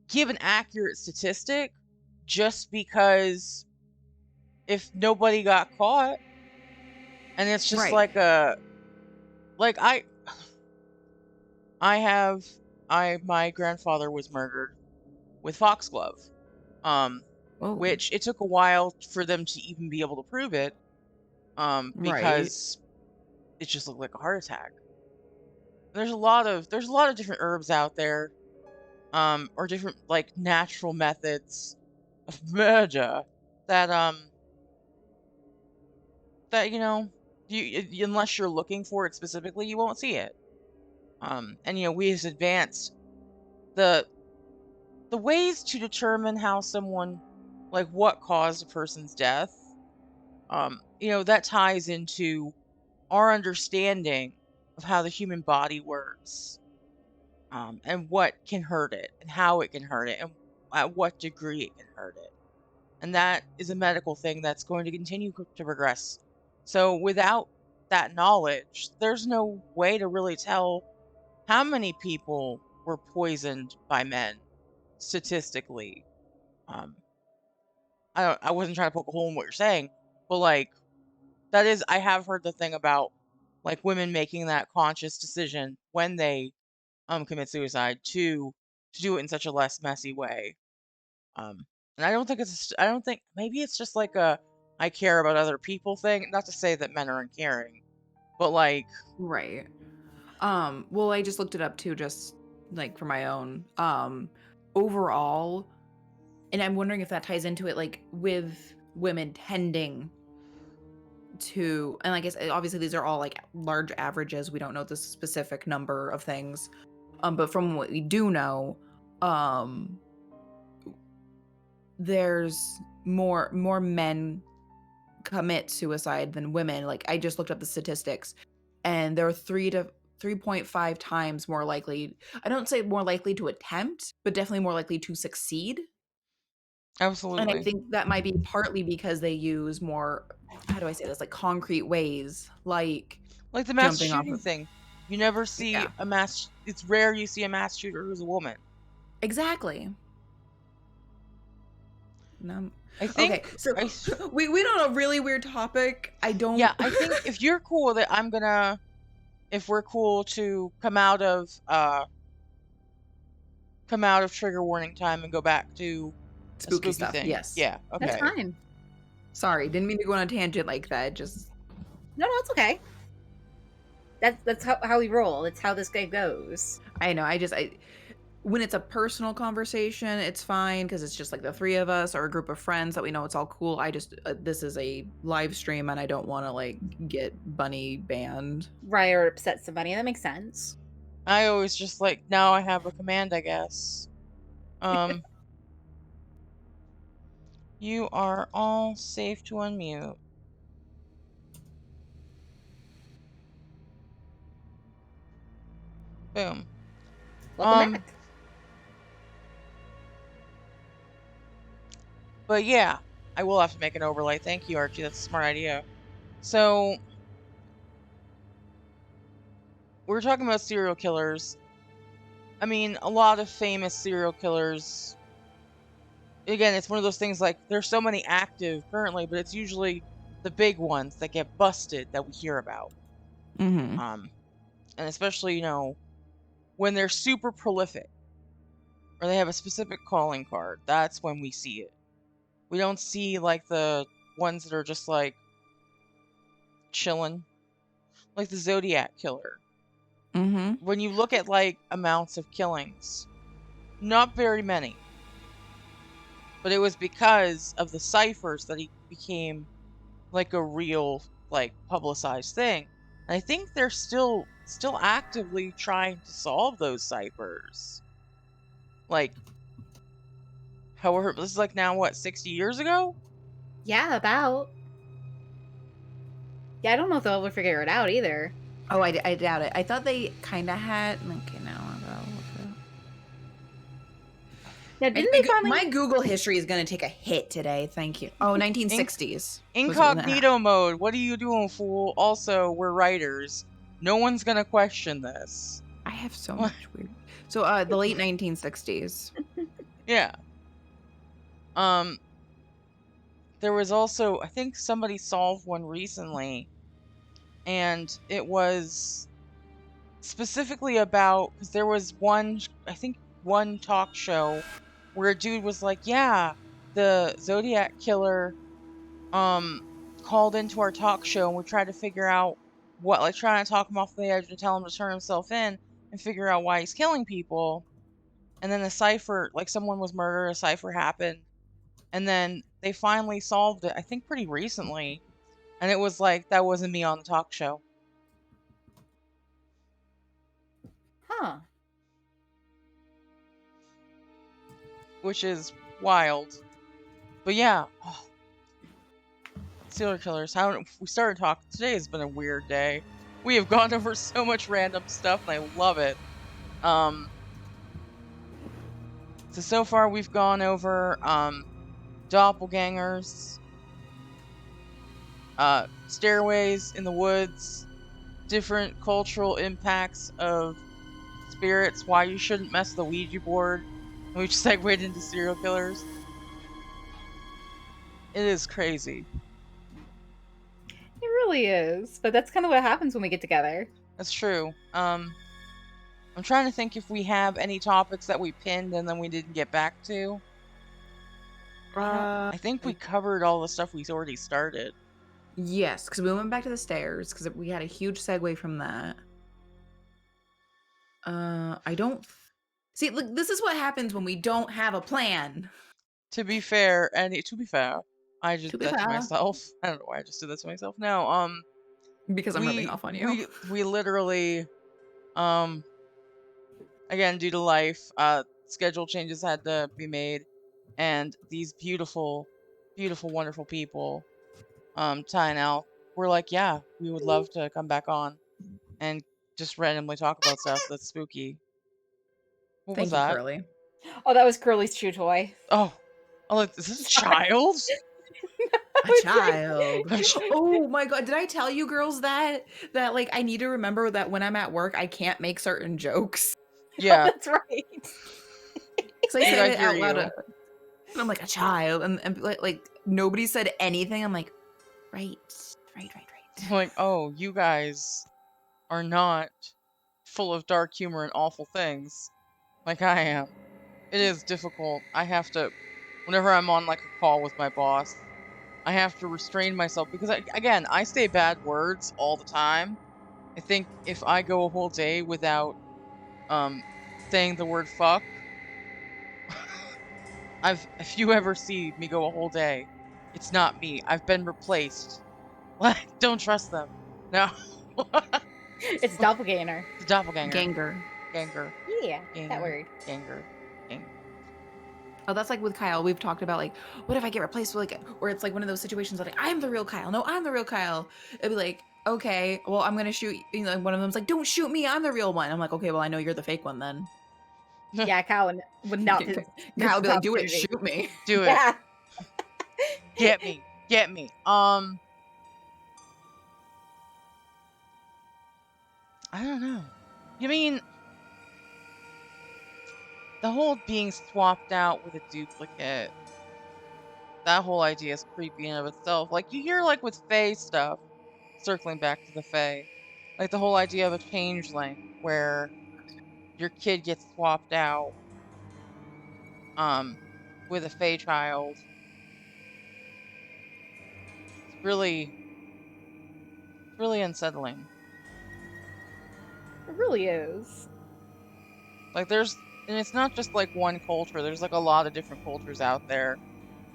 give an accurate statistic, just because if nobody got caught, and it's just Right. like my grandfather was murdered with foxglove, Oh, which it took a while for them to even be able to prove it, right. because it just looked like a heart attack. There's a lot of different herbs out there, or different, like, natural methods of murder that unless you're looking for it specifically, you won't see it. And we have advanced the ways to determine how someone, like, what caused a person's death. That ties into our understanding of how the human body works, and what can hurt it, and how it can hurt it, and at what degree it can hurt it. And that is a medical thing that's going to continue to progress. So without that knowledge, there's no way to really tell how many people were poisoned by men statistically. Um, I wasn't trying to poke a hole in what you're saying, but, like, that is, I have heard the thing about, like, women making that conscious decision when they commit suicide to do it in such a less messy way. And I don't think, maybe it's just like a I care about other people thing. Not to say that men are uncaring, but, like, Right. Well, I just looked it up too, just like for my own. Overall, and I'm wondering if that ties into it, like, with women tending to, and I guess obviously these are all like large averages. We don't know the specific number of things. But from what we do know, um, there's more men commit suicide than women. Like, I just looked up the statistics, and they're 3.5 times more likely. I don't say more likely to attempt, but definitely more likely to succeed. And I absolutely. think that might be partly because they use more, how do I say this, like, concrete ways, like Like the mass jumping off shooting of. thing. You never see Yeah, it's rare you see a mass shooter who's a woman. exactly. No. I Okay, think so we went on a really weird topic. I don't. Yeah, I think if you're cool with it, if we're cool to come out of trigger warning time and go back to a Spooky spooky stuff. thing. Yes. Yeah, That's okay. fine. Sorry, didn't mean to go on a tangent like that. Just No, it's okay. That's how we roll. It's how this game goes. I know. When it's a personal conversation, it's fine because it's just like the three of us or a group of friends that we know it's all cool. This is a live stream and I don't want to like get Bunny banned. Right, or upset somebody. That makes sense. I always just like, now I have a command, I guess. You are all safe to unmute. Boom. Welcome back. But yeah, I will have to make an overlay. Thank you, Archie. That's a smart idea. So, we're talking about serial killers. I mean, a lot of famous serial killers. Again, it's one of those things like, there's so many active currently, but it's usually the big ones that get busted that we hear about. Mm-hmm. And especially, when they're super prolific, or they have a specific calling card, that's when we see it. We don't see, like, the ones that are just, like, chilling. Like the Zodiac Killer. Mm-hmm. When you look at, like, amounts of killings, not very many. But it was because of the ciphers that he became, like, a real, like, publicized thing. And I think they're still actively trying to solve those ciphers. Like, however, this is like now, what, 60 years ago? Yeah, about. Yeah, I don't know if they'll ever figure it out either. Oh, I doubt it. I thought they kind of had. Okay, now I'll go look Now, it didn't they finally? My Google history is going to take a hit today. Thank you. Oh, 1960s. Incognito mode. What are you doing, fool? Also, we're writers. No one's gonna question this. I have so much weird. So, the late 1960s. Yeah. There was also, I think somebody solved one recently, and it was specifically about, because there was one talk show where a dude was like, yeah, the Zodiac Killer called into our talk show, and we tried to figure out what, like, trying to talk him off the edge and tell him to turn himself in and figure out why he's killing people. And then a cipher, like, someone was murdered, a cipher happened, and then they finally solved it, I think pretty recently, and it was like, that wasn't me on the talk show. Huh. Which is wild. But yeah. Serial killers. We started talking. Today has been a weird day. We have gone over so much random stuff, and I love it. So far we've gone over doppelgangers, stairways in the woods, different cultural impacts of spirits, why you shouldn't mess with the Ouija board, and we just segued into serial killers. It is crazy. It really is. But that's kind of what happens when we get together. That's true. I'm trying to think if we have any topics that we pinned and then we didn't get back to. I think we covered all the stuff we already started. Yes, because we went back to the stairs because we had a huge segue from that. I don't see. Look, this is what happens when we don't have a plan. To be fair, I just did that to myself. I don't know why I just did that to myself. No, because I'm rubbing off on you. We literally, again, due to life, schedule changes had to be made, and these beautiful, beautiful, wonderful people, Ty and Al, were like, yeah, we would love to come back on and just randomly talk about stuff that's spooky. What was that? Curly. Oh, that was Curly's chew toy. Oh, is this a child? A child. Oh my god, did I tell you girls that like I need to remember that when I'm at work I can't make certain jokes? Yeah. Oh, that's right. Because I said it out loud and I'm like, a child, and like nobody said anything. I'm like, right. I'm like, oh, you guys are not full of dark humor and awful things like I am. It is difficult. I have to, whenever I'm on like a call with my boss, I have to restrain myself because, I say bad words all the time, I think if I go a whole day without saying the word fuck, if you ever see me go a whole day, it's not me. I've been replaced. Like, don't trust them. No. It's doppelganger. The doppelganger. Ganger. Ganger. Yeah, that Ganger. word. Ganger. Ganger. Oh, that's like with Kyle. We've talked about like, what if I get replaced with like, or it's like one of those situations that like, I'm the real Kyle. No, I'm the real Kyle. It'd be like, okay, well, I'm gonna shoot. You know, one of them's like, don't shoot me. I'm the real one. I'm like, okay, well, I know you're the fake one then. Yeah, Kyle would not miss Kyle would be this like, do it, opportunity. shoot me. Do it. Yeah. Get me. Get me. I don't know. You mean the whole being swapped out with a duplicate? That whole idea is creepy in and of itself. Like, you hear, like, with Fae stuff, circling back to the Fae, like the whole idea of a changeling, where your kid gets swapped out, with a Fae child. It's really unsettling. It really is. Like, and it's not just, like, one culture, there's, like, a lot of different cultures out there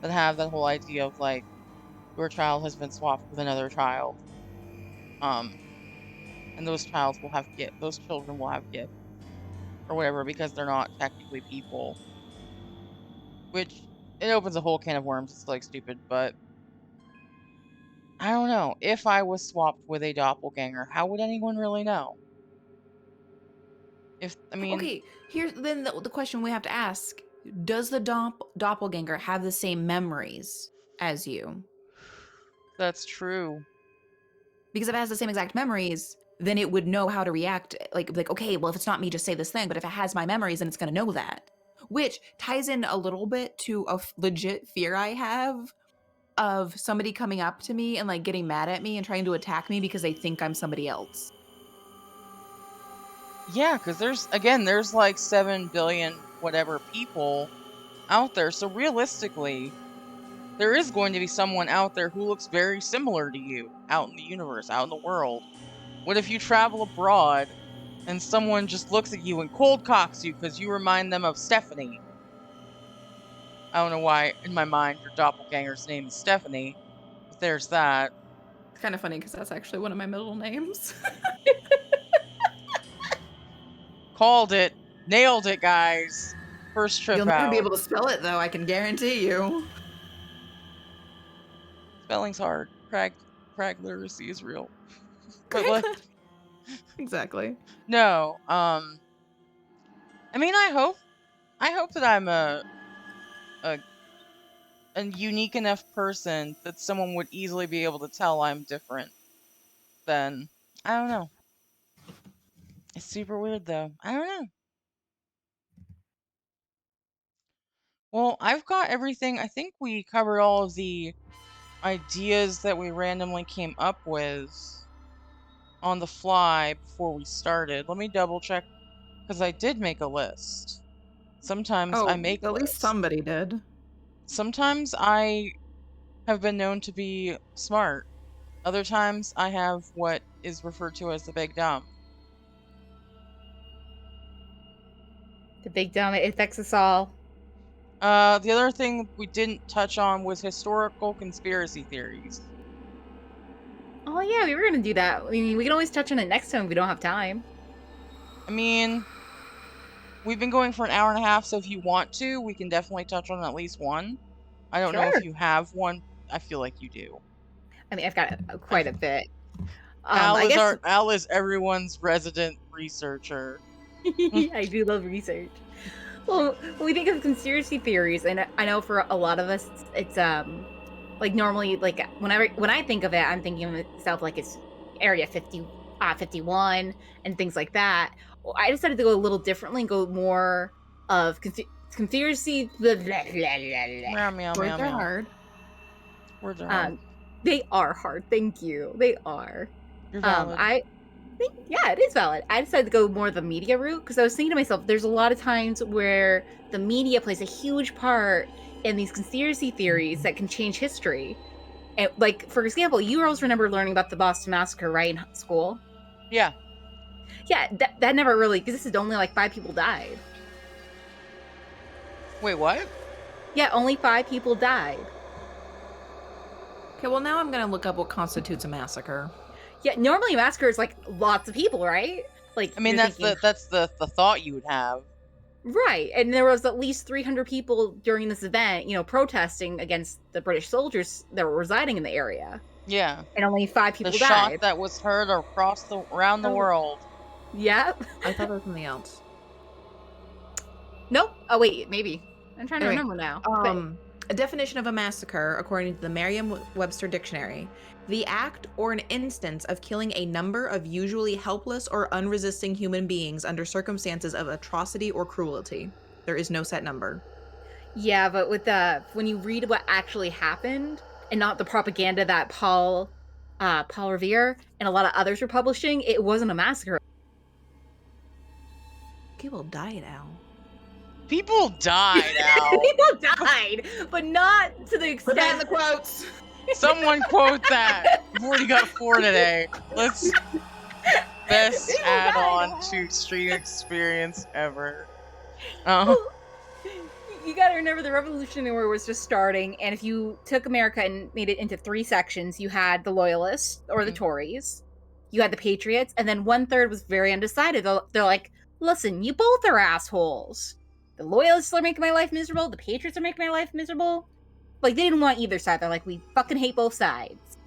that have that whole idea of, like, your child has been swapped with another child. And those children will have gifts or whatever because they're not technically people. Which it opens a whole can of worms. It's like stupid, but I don't know. If I was swapped with a doppelganger, how would anyone really know? Okay, here's then the question we have to ask: does the doppelganger have the same memories as you? That's true. Because if it has the same exact memories, then it would know how to react. Like, okay, well, if it's not me, just say this thing. But if it has my memories, then it's going to know that. Which ties in a little bit to a legit fear I have of somebody coming up to me and like getting mad at me and trying to attack me because they think I'm somebody else. Yeah, because there's like 7 billion whatever people out there. So realistically, there is going to be someone out there who looks very similar to you out in the universe, out in the world. What if you travel abroad and someone just looks at you and cold cocks you because you remind them of Stephanie? I don't know why in my mind your doppelganger's name is Stephanie, but there's that. It's kind of funny because that's actually one of my middle names. Called it. Nailed it, guys. First trip You'll out. never be able to spell it though, I can guarantee you. Spelling's hard. Crag literacy is real. But like, exactly. no. I mean, I hope that I'm a unique enough person that someone would easily be able to tell I'm different. Then I don't know. It's super weird though. I don't know. Well, I've got everything. I think we covered all of the ideas that we randomly came up with on the fly before we started. Let me double check because I did make a list. Sometimes I make at lists. least somebody did. Sometimes I have been known to be smart. Other times I have what is referred to as the big dumb. The big dumb, it affects us all. The other thing we didn't touch on was historical conspiracy theories. Oh yeah, we were gonna do that. I mean, we can always touch on it next time if we don't have time. I mean, we've been going for an hour and a half, so if you want to, we can definitely touch on at least one. I don't know if you have one. I feel like you do. I mean, I've got quite a bit. Al is everyone's resident researcher. I do love research. Well, when we think of conspiracy theories, and I know for a lot of us, it's like normally, like when I think of it, I'm thinking of itself like it's Area 51 and things like that. Well, I decided to go a little differently and go more of conspiracy. Blah, blah, blah, blah, blah. Meow, meow, Words meow, are meow. hard. Words are hard. They are hard. Thank you. They are. You're valid. I think, yeah, it is valid. I decided to go more the media route because I was thinking to myself, there's a lot of times where the media plays a huge part in these conspiracy theories that can change history. And like, for example, you always remember learning about the Boston Massacre, right, in school? Yeah. Yeah, that never really existed. Only like 5 people died. Wait, what? Yeah, only 5 people died. Okay, well now I'm gonna look up what constitutes a massacre. Yeah, normally a massacre is like lots of people, right? Like I mean, you're that's thinking, the thought you would have. right? And there was at least 300 people during this event, protesting against the British soldiers that were residing in the area, Yeah. and only 5 The people shot died. that was heard around the Oh. world. Yep. I thought it was something else. Nope. Oh wait, maybe. I'm trying to Anyway, remember now. A definition of a massacre, according to the Merriam-Webster Dictionary, the act or an instance of killing a number of usually helpless or unresisting human beings under circumstances of atrocity or cruelty. There is no set number. Yeah, but with when you read what actually happened and not the propaganda that Paul Revere and a lot of others were publishing, it wasn't a massacre. People died, Al. People died, Al. People died, but not to the Put that in extent. the quotes. Someone quote that. We've already got 4 today. Let's best People add died. on to stream experience ever. You gotta remember the Revolutionary War was just starting, and if you took America and made it into 3 sections, you had the Loyalists or the Mhm. Tories, you had the Patriots, and then 1/3 was very undecided. They're like, listen, you both are assholes. The Loyalists are making my life miserable, the Patriots are making my life miserable. Like, they didn't want either side. They're like, we fucking hate both sides.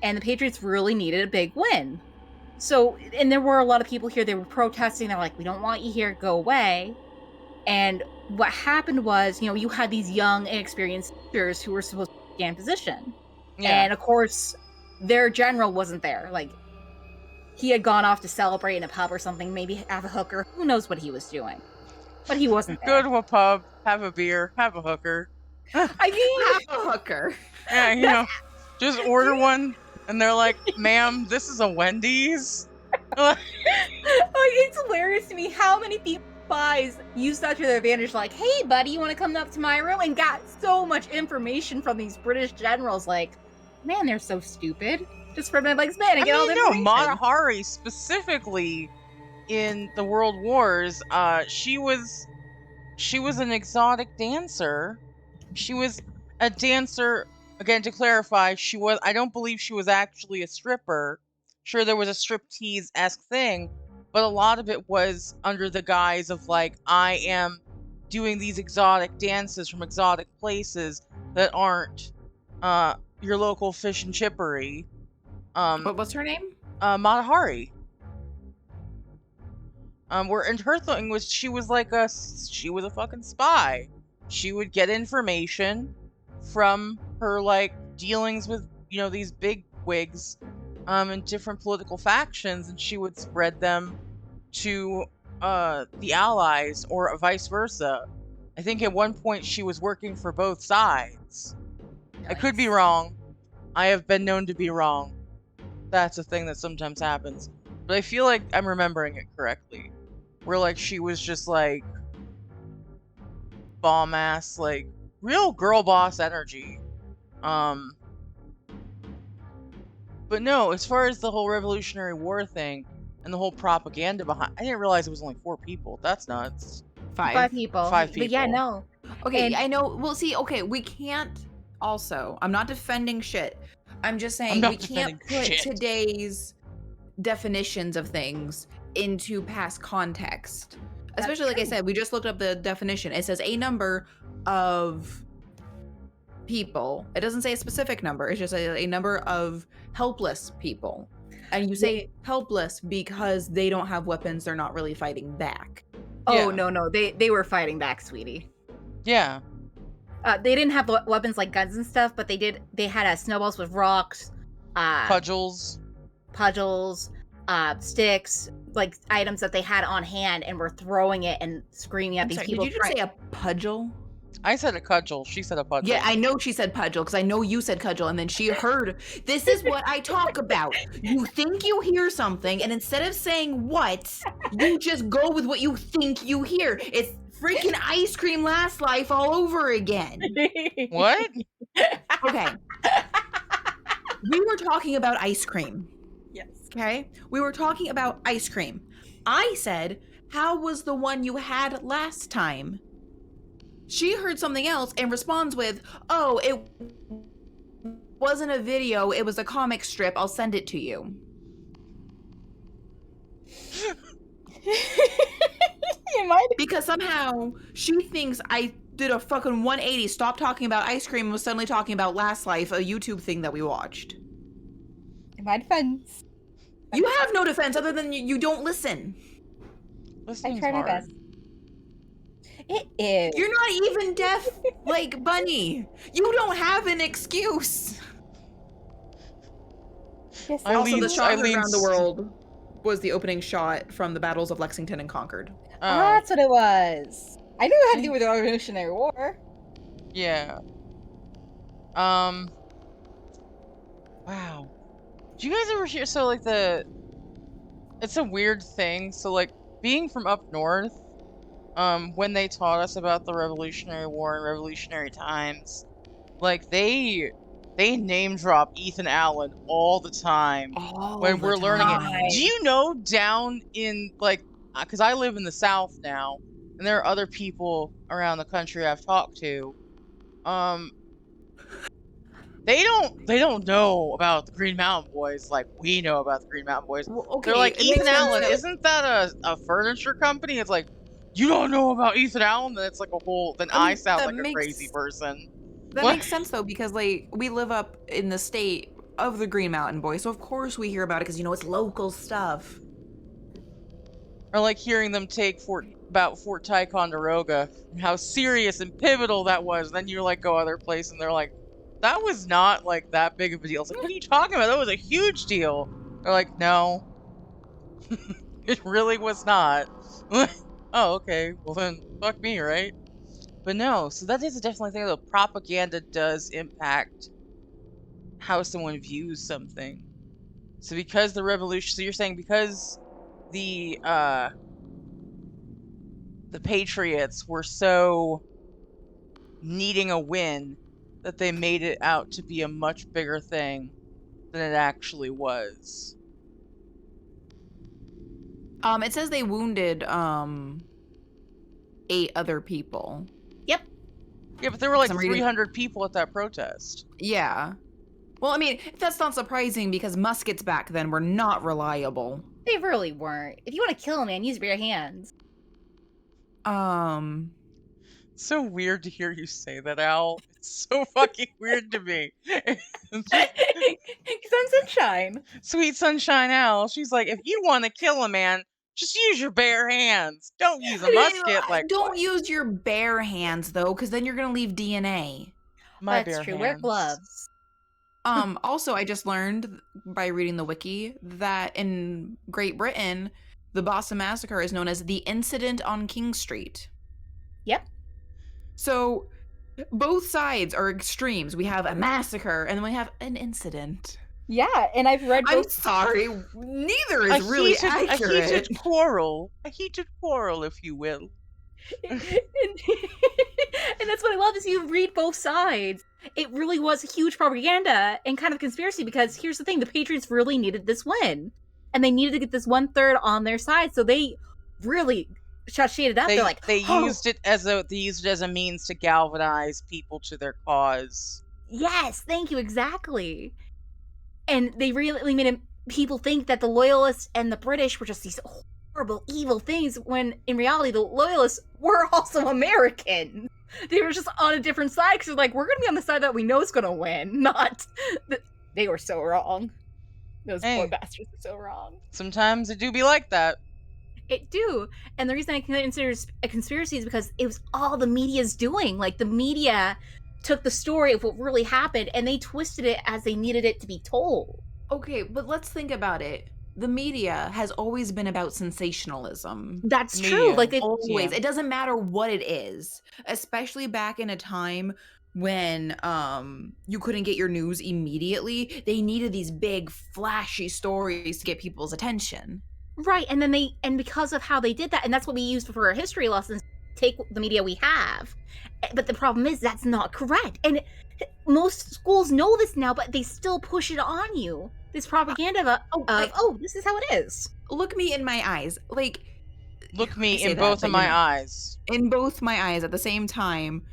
And the Patriots really needed a big win. So, and there were a lot of people here, they were protesting, they're like, we don't want you here, go away. And what happened was, you had these young, inexperienced soldiers who were supposed to stand position. Yeah. And of course, their general wasn't there. Like, he had gone off to celebrate in a pub or something, maybe have a hooker. Who knows what he was doing? But he wasn't there. Go to a pub, have a beer, have a hooker. I mean, Have a hooker. Yeah, just order one, and they're like, ma'am, this is a Wendy's? like, it's hilarious to me how many spies used that to their advantage. Like, hey, buddy, you want to come up to my room? And got so much information from these British generals. Like, man, they're so stupid. Just for them, like, man, and get all the information. Mata Hari specifically in the World Wars, she was an exotic dancer. She was a dancer. Again, to clarify, I don't believe she was actually a stripper. Sure, there was a striptease-esque thing, but a lot of it was under the guise of, like, I am doing these exotic dances from exotic places that aren't your local fish and chippery. What's her name? Mata Hari. And her thing was she was a fucking spy. She would get information from her, like, dealings with, these big wigs in different political factions, and she would spread them to the Allies or vice versa. I think at one point she was working for both sides. Nice. I could be wrong. I have been known to be wrong. That's a thing that sometimes happens. But I feel like I'm remembering it correctly. Where, like, she was just, like, bomb-ass, like, real girl boss energy. But no, as far as the whole Revolutionary War thing and the whole propaganda behind, I didn't realize it was only 4 people. That's nuts. 5 people. 5 people. But yeah, no. Okay, And I know. Well, see, okay, we can't also, I'm not defending shit. I'm just saying we can't put today's definitions of things into past context. Especially, like I said, we just looked up the definition. It says a number of people. It doesn't say a specific number. It's just a number of helpless people. And you say helpless because they don't have weapons. They're not really fighting back. Oh, yeah. No. They were fighting back, sweetie. Yeah. They didn't have weapons like guns and stuff, but they had snowballs with rocks. Pudgels, sticks, like items that they had on hand and were throwing it and screaming at these people. Did you just say a pudgel? I said a cudgel. She said a pudgel. Yeah, I know she said pudgel because I know you said cudgel, and then she heard. This is what I talk about. You think you hear something, and instead of saying what, you just go with what you think you hear. It's freaking ice cream last life all over again. What? Okay. We were talking about ice cream. Yes. Okay? We were talking about ice cream. I said, how was the one you had last time? She heard something else and responds with, oh, it wasn't a video, it was a comic strip. I'll send it to you. You might. Because somehow she thinks I did a fucking 180, stopped talking about ice cream, and was suddenly talking about Last Life, a YouTube thing that we watched. In my defense, You have no defense other than you don't listen. I Listening's try my hard. best. It is. You're not even deaf like Bunny. You don't have an excuse. Yes, I Also, the leans- shot I heard around leans- the world was the opening shot from the battles of Lexington and Concord. That's what it was. I knew it had to do with the Revolutionary War. Yeah. Wow. Do you guys ever hear, so like it's a weird thing, so like being from up north, when they taught us about the Revolutionary War and revolutionary times, like they name drop Ethan Allen all the time when we're learning it. Do you know down in like, because I live in the South now, and there are other people around the country I've talked to, they don't know about the Green Mountain Boys like we know about the Green Mountain Boys. Well, okay, They're like, it makes Ethan sense Allen, that- isn't that a furniture company? It's like, you don't know about Ethan Allen? Then it's like a whole, then I sound that like a crazy person. That What? makes sense though, because like we live up in the state of the Green Mountain Boys, so of course we hear about it because it's local stuff. Or like hearing them take about Fort Ticonderoga, and how serious and pivotal that was. Then you like go other place and they're like, that was not like that big of a deal. It's like, what are you talking about? That was a huge deal. They're like, no, it really was not. Oh, okay. Well then, fuck me, right? But no, so that is definitely a thing. Though propaganda does impact how someone views something. So because the revolution, so you're saying because the Patriots were so needing a win that they made it out to be a much bigger thing than it actually was. It says they wounded 8 other people. Yep. Yeah, but there were like I'm reading- 300 people at that protest. Yeah. Well, I mean, that's not surprising because muskets back then were not reliable. They really weren't. If you want to kill a man, use bare hands. So weird to hear you say that, Al. It's so fucking weird to me. Because I'm sunshine. Sweet Sunshine Al, she's like, if you want to kill a man, just use your bare hands. Don't use a musket. Like, don't what? use your bare hands though, because then you're gonna leave DNA. My That's bare true. hands. Wear gloves. Also, I just learned by reading the wiki that in Great Britain, the Bosom Massacre is known as the Incident on King Street. Yep. So both sides are extremes. We have a massacre and then we have an incident. Yeah, and I've read I'm both. sorry, neither is really accurate. A heated quarrel, if you will. and that's what I love is you read both sides. It really was a huge propaganda and kind of conspiracy because here's the thing: the Patriots really needed this win, and they needed to get this 1/3 on their side. So they really shaded up. They're like, they "Oh, used it as a means to galvanize people to their cause. yes, thank you, exactly." And they really made people think that the Loyalists and the British were just these horrible, evil things, when in reality, the Loyalists were also American. They were just on a different side, because they're like, we're going to be on the side that we know is going to win, not... They were so wrong. Those poor bastards are so wrong. Sometimes it do be like that. It do. And the reason I consider it a conspiracy is because it was all the media's doing. Like, the media took the story of what really happened and they twisted it as they needed it to be told. Okay, but let's think about it. The media has always been about sensationalism. That's true. Like, they always. It doesn't matter what it is, especially back in a time when you couldn't get your news immediately. They needed these big flashy stories to get people's attention. Right, and then because of how they did that, and that's what we used for our history lessons, take the media we have. But the problem is that's not correct. And most schools know this now, but they still push it on you. This propaganda of this is how it is. Look me in my eyes. Like, Look I me say in that, both but, of you my know, eyes. in both my eyes at the same time.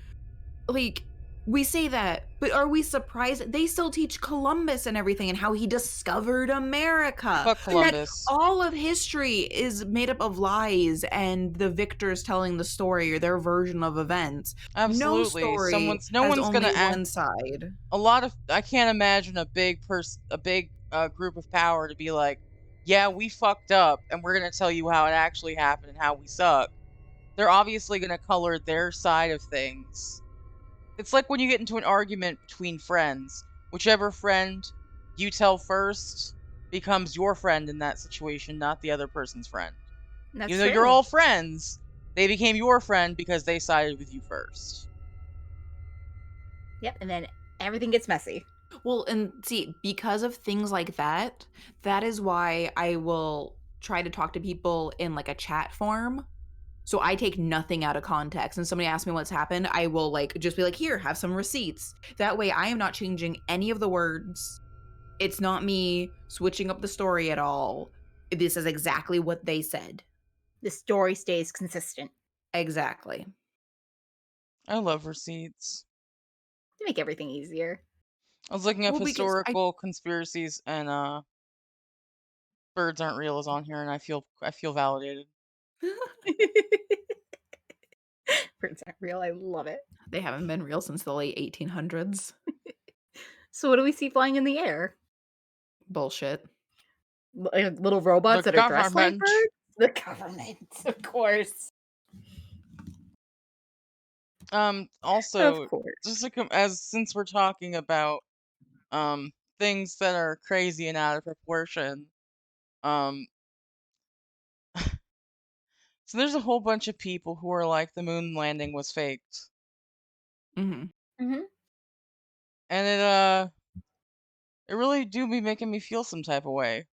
Like, we say that, but are we surprised? They still teach Columbus and everything and how he discovered America. Fuck Columbus. All of history is made up of lies and the victors telling the story or their version of events. Absolutely. No story No has one's only gonna act. one side. I can't imagine a big group of power to be like, yeah, we fucked up, and we're gonna tell you how it actually happened and how we suck. They're obviously gonna color their side of things. It's like when you get into an argument between friends. Whichever friend you tell first becomes your friend in that situation, not the other person's friend. That's Even though you're all friends, they became your friend because they sided with you first. Yep, and then everything gets messy. Well, and see, because of things like that, that is why I will try to talk to people in like a chat form. So I take nothing out of context. And somebody asks me what's happened, I will like just be like, here, have some receipts. That way I am not changing any of the words. It's not me switching up the story at all. This is exactly what they said. The story stays consistent. Exactly. I love receipts. They make everything easier. I was looking up Well, because historical conspiracies, and birds aren't real is on here, and I feel validated. Birds aren't real. I love it. They haven't been real since the late 1800s. So what do we see flying in the air? Bullshit. Little robots The that are dressed like government. birds? The government, of course. Also, Of course. just since we're talking about things that are crazy and out of proportion, so there's a whole bunch of people who are like the moon landing was faked, Mm-hmm. Mm-hmm. and it really do be making me feel some type of way.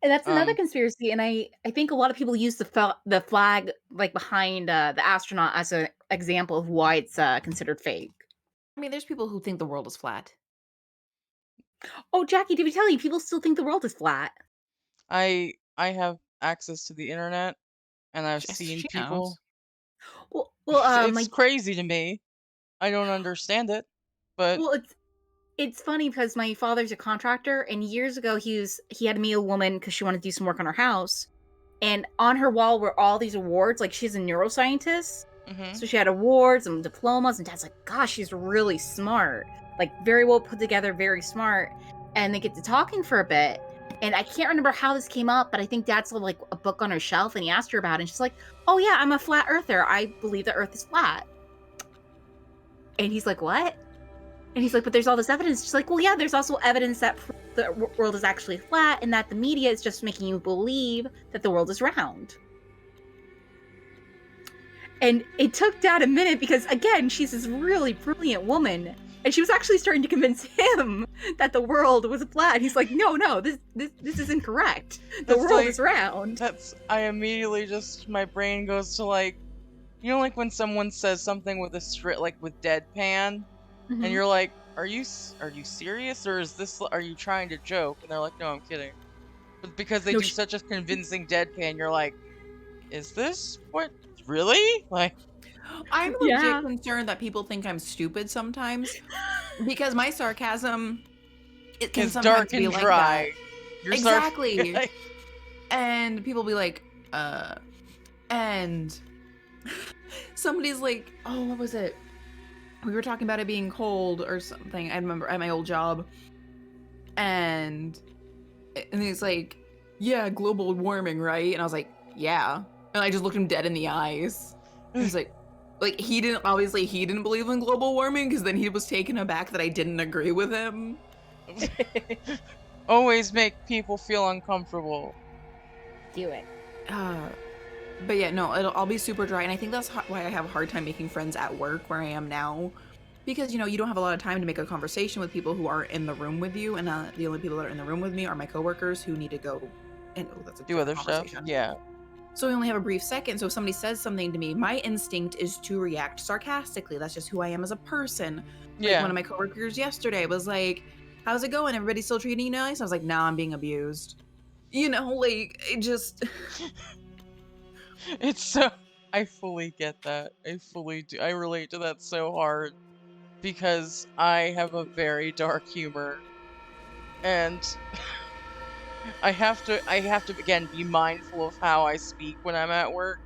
And that's another conspiracy, and I think a lot of people use the flag like behind the astronaut as an example of why it's considered fake. I mean, there's people who think the world is flat. Oh, Jackie, did we tell you people still think the world is flat? I have access to the internet, and I've She seen knows. people. Well, It's crazy to me. I don't understand it, but well, it's funny because my father's a contractor, and years ago he had to meet a woman because she wanted to do some work on her house, and on her wall were all these awards. Like, she's a neuroscientist, so she had awards and diplomas, and Dad's like, gosh, she's really smart, like very well put together, very smart. And they get to talking for a bit, and I can't remember how this came up, but I think Dad saw like a book on her shelf, and he asked her about it, and she's like, oh yeah, I'm a flat earther. I believe the Earth is flat. And he's like, what? And he's like, but there's all this evidence. She's like, well, yeah, there's also evidence that the world is actually flat and that the media is just making you believe that the world is round. And it took Dad a minute because, again, she's this really brilliant woman. And she was actually starting to convince him that the world was flat. And he's like, no, this is incorrect. The world is round. I immediately my brain goes to like, you know, like when someone says something with with deadpan, Mm-hmm. and you're like, are you serious, or are you trying to joke? And they're like, no, I'm kidding. But because they do such a convincing deadpan, you're like, is this what really? Like, I'm legit concerned that people think I'm stupid sometimes because my sarcasm can sometimes dark and be like dry. That. Exactly. And people be like, and somebody's like, oh, what was it? We were talking about it being cold or something. I remember at my old job. And he's like, yeah, global warming, right? And I was like, yeah. And I just looked him dead in the eyes. He was like he didn't believe in global warming because then he was taken aback that I didn't agree with him. Always make people feel uncomfortable. Do it. But yeah, no, I'll be super dry, and I think that's why I have a hard time making friends at work where I am now, because you don't have a lot of time to make a conversation with people who aren't in the room with you, and the only people that are in the room with me are my coworkers who need to go and do other stuff. Yeah. So I only have a brief second. So if somebody says something to me, my instinct is to react sarcastically. That's just who I am as a person. Like Yeah. one of my coworkers yesterday was like, how's it going? Everybody still treating you nice? I was like, nah, I'm being abused. You know, like, it just... It's so... I fully get that. I fully do. I relate to that so hard. Because I have a very dark humor. And... I have to again be mindful of how I speak when I'm at work,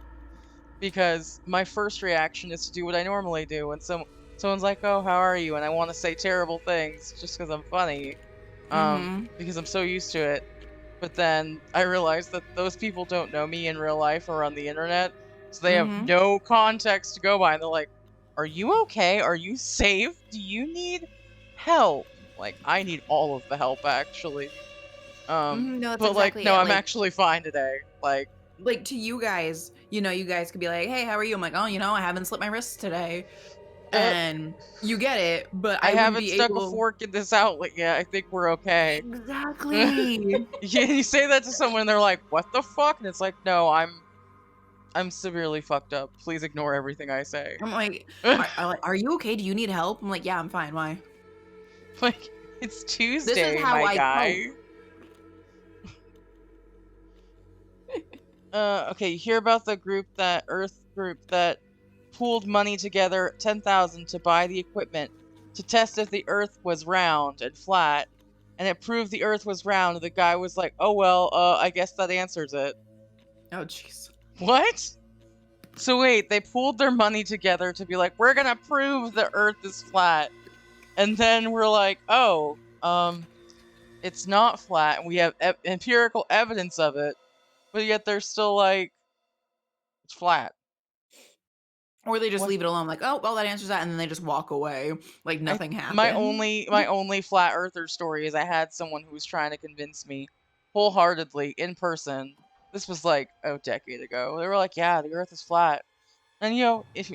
because my first reaction is to do what I normally do when someone's like, "Oh, how are you?" and I want to say terrible things just because I'm funny, because I'm so used to it. But then I realize that those people don't know me in real life or on the internet, so they have no context to go by, and they're like, "Are you okay? Are you safe? Do you need help?" Like, I need all of the help, actually. No, that's But like, exactly no, it. I'm Like, actually fine today. Like to you guys, you know, you guys could be like, hey, how are you? I'm like, oh, you know, I haven't slipped my wrist today. And you get it, but I I wouldn't haven't be stuck a able... fork in this outlet yet. I think we're okay. Exactly. You say that to someone, and they're like, "What the fuck?" And it's like, "No, I'm severely fucked up. Please ignore everything I say." I'm like, are you okay? Do you need help? I'm like, yeah, I'm fine. Why? Like, it's This is Tuesday, how my I guy. cope. Okay, you hear about the Earth group that pooled money together, 10,000 to buy the equipment to test if the Earth was round and flat, and it proved the Earth was round. And the guy was like, "Oh well, I guess that answers it." Oh, jeez. What? So wait, they pooled their money together to be like, "We're gonna prove the Earth is flat," and then we're like, "Oh, it's not flat, and we have empirical evidence of it," but yet they're still like, "It's flat." Or they just What? leave it alone, like, oh, well, that answers that, and then they just walk away like nothing My happened. only flat earther story is I had someone who was trying to convince me wholeheartedly in person. This was like a decade ago. They were like, "Yeah, the Earth is flat," and you know, if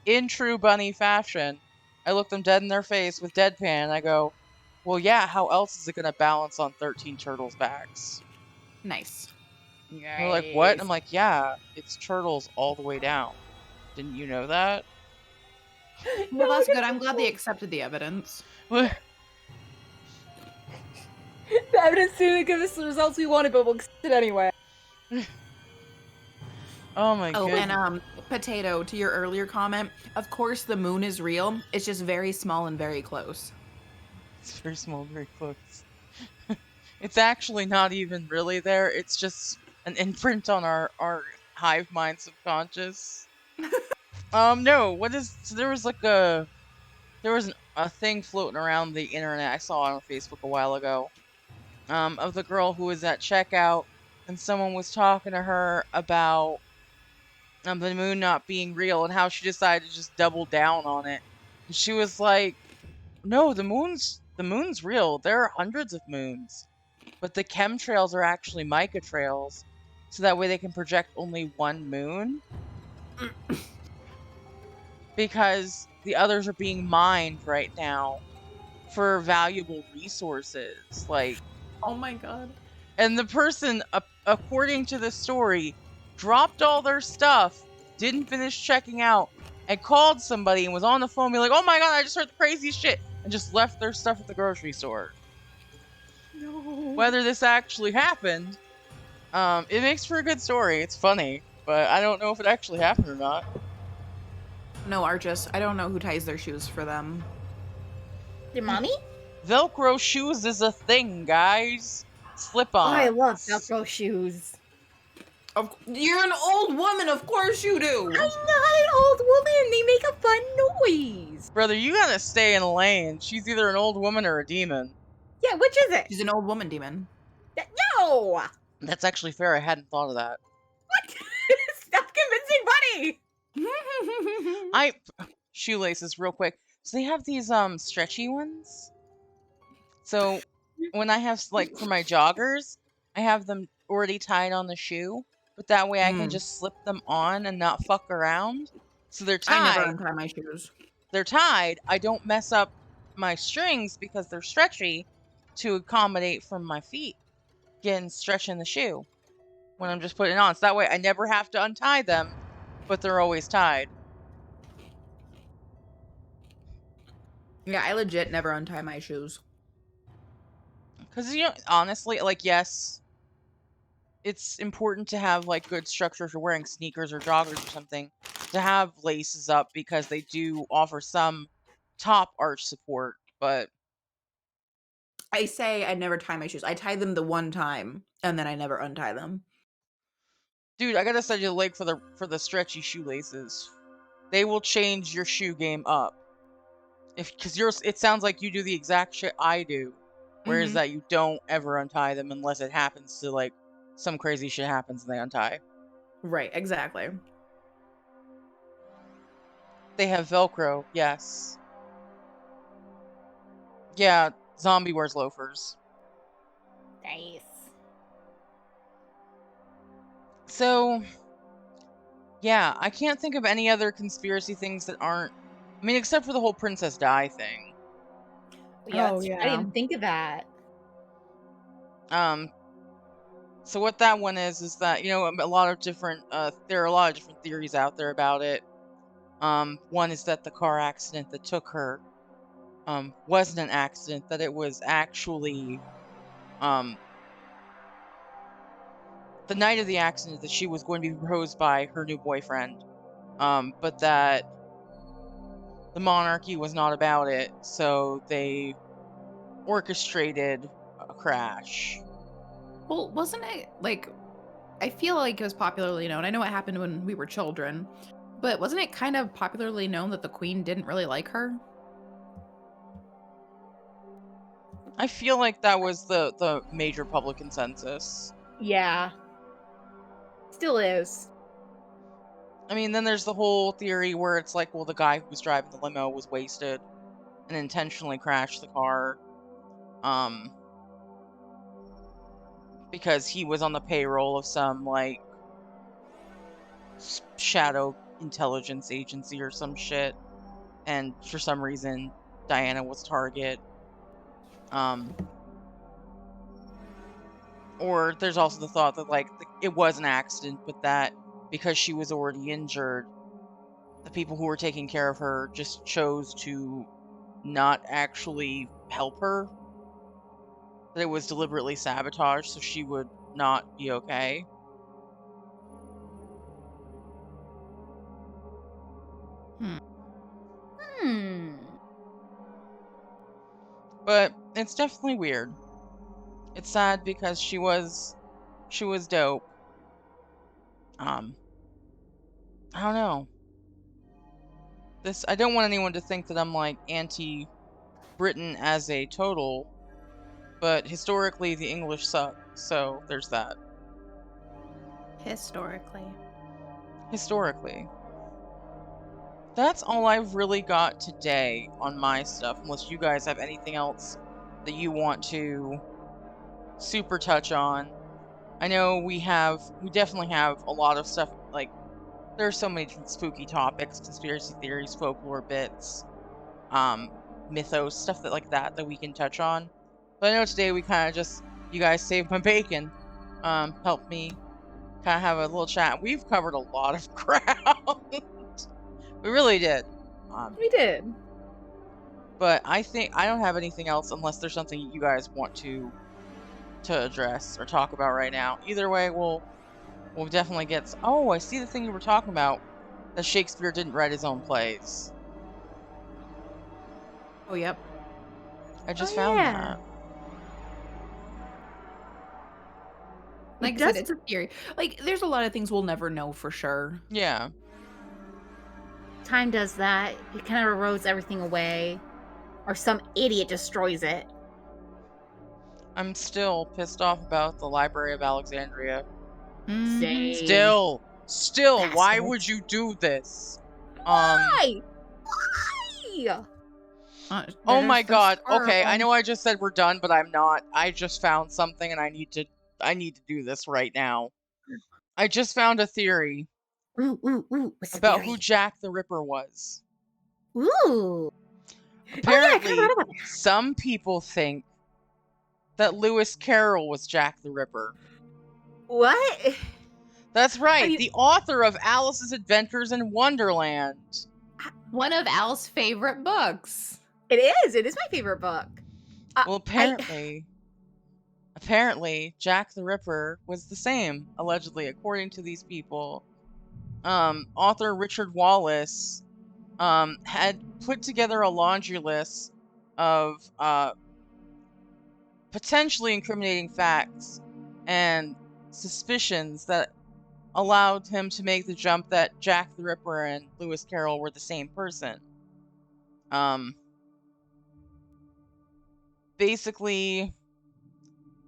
in true bunny fashion, I look them dead in their face with deadpan. And I go, "Well, yeah. How else is it gonna balance on 13 turtles' backs?" Nice. And they're like, "What?" I'm like, "Yeah, it's turtles all the way down. Didn't you know that?" Well, that's good. I'm glad they accepted the evidence. The evidence didn't give us the results we wanted, but we'll accept it anyway. Oh my Oh, goodness. and Potato, to your earlier comment, of course the moon is real. It's just very small and very close. It's very small, very close. It's actually not even really there. It's just an imprint on our hive mind subconscious. No, what is... So there was like a thing floating around the internet I saw on Facebook a while ago, of the girl who was at checkout, and someone was talking to her about the moon not being real and how she decided to just double down on it. And she was like, "No, the moon's real. There are hundreds of moons, but the chemtrails are actually mica trails, so that way they can project only one moon because the others are being mined right now for valuable resources." Like, Oh my god. and the person, according to the story, dropped all their stuff, didn't finish checking out, and called somebody and was on the phone, be like, "Oh my god, I just heard the craziest shit," and just left their stuff at the grocery store. No. Whether this actually happened, it makes for a good story. It's funny, but I don't know if it actually happened or not. No, Archus, I don't know who ties their shoes for them. Your mommy? Velcro shoes is a thing, guys. Slip-ons. Oh, I love Velcro shoes. You're an old woman, of course you do. I'm not an old woman. They make a fun noise. Brother, you gotta stay in a lane. She's either an old woman or a demon. Yeah, which is it? She's an old woman demon. No. That's actually fair. I hadn't thought of that. What? Stop convincing Bunny. Shoelaces real quick. So they have these stretchy ones. So when I have, like, for my joggers, I have them already tied on the shoe, but that way I can just slip them on and not fuck around. So they're tied. I never untie my shoes. They're tied. I don't mess up my strings because they're stretchy to accommodate from my feet getting stretch in the shoe. when I'm just putting it on. So that way I never have to untie them, but they're always tied. Yeah, I legit never untie my shoes. Because, honestly, like, yes, it's important to have, like, good structure if you're wearing sneakers or joggers or something, to have laces up because they do offer some top arch support, but... I say I never tie my shoes. I tie them the one time, and then I never untie them. Dude, I gotta send you the link for the stretchy shoelaces. They will change your shoe game up. Because it sounds like you do the exact shit I do, whereas that you don't ever untie them unless it happens to, like, some crazy shit happens and they untie. Right, exactly. They have Velcro, yes. Yeah, Zombie wears loafers. Nice. So, yeah, I can't think of any other conspiracy things that aren't... I mean, except for the whole Princess Di thing. Yeah, Oh, I yeah. didn't even think of that. So what that one is that, a lot of different, there are a lot of different theories out there about it. One is that the car accident that took her, wasn't an accident, that it was actually, the night of the accident that she was going to be proposed by her new boyfriend, but that the monarchy was not about it, so they orchestrated a crash. Well, wasn't it, like, I feel like it was popularly known. I know it happened when we were children, but wasn't it kind of popularly known that the queen didn't really like her? I feel like that was the major public consensus. Yeah. Still is. I mean, then there's the whole theory where it's like, well, the guy who was driving the limo was wasted and intentionally crashed the car, because he was on the payroll of some, like, shadow intelligence agency or some shit, and for some reason, Diana was target. Or there's also the thought that, like, it was an accident, but that because she was already injured, the people who were taking care of her just chose to not actually help her. That it was deliberately sabotaged so she would not be okay. But it's definitely weird. It's sad because she was dope. I don't know. I don't want anyone to think that I'm, like, anti-Britain as a total, but historically the English suck, so there's that. Historically. That's all I've really got today on my stuff, unless you guys have anything else that you want to super touch on. I know we definitely have a lot of stuff, like, there are so many different spooky topics, conspiracy theories, folklore bits, mythos, stuff like that we can touch on. But I know today we kind of just, you guys saved my bacon, helped me kind of have a little chat. We've covered a lot of ground. We really did. We did. But I think I don't have anything else unless there's something you guys want to address or talk about right now. Either way, we'll definitely get... Oh, I see the thing you were talking about, that Shakespeare didn't write his own plays. Oh, yep. I just found that. Like I said, it's a theory. Like, there's a lot of things we'll never know for sure. Yeah. Time does that. It kind of erodes everything away. Or some idiot destroys it. I'm still pissed off about the Library of Alexandria. Same. Still, Bastards. why would you do this? Why? Oh my god. Okay, I know I just said we're done, but I'm not. I just found something and I need to do this right now. I just found a theory What's about the who Jack the Ripper was. Ooh. Apparently, some people think that Lewis Carroll was Jack the Ripper. What? That's right, mean- the author of Alice's Adventures in Wonderland. One of Al's favorite books. It is. It is my favorite book. Well, apparently Jack the Ripper was the same, allegedly, according to these people. Author Richard Wallace had put together a laundry list of potentially incriminating facts and suspicions that allowed him to make the jump that Jack the Ripper and Lewis Carroll were the same person. Basically,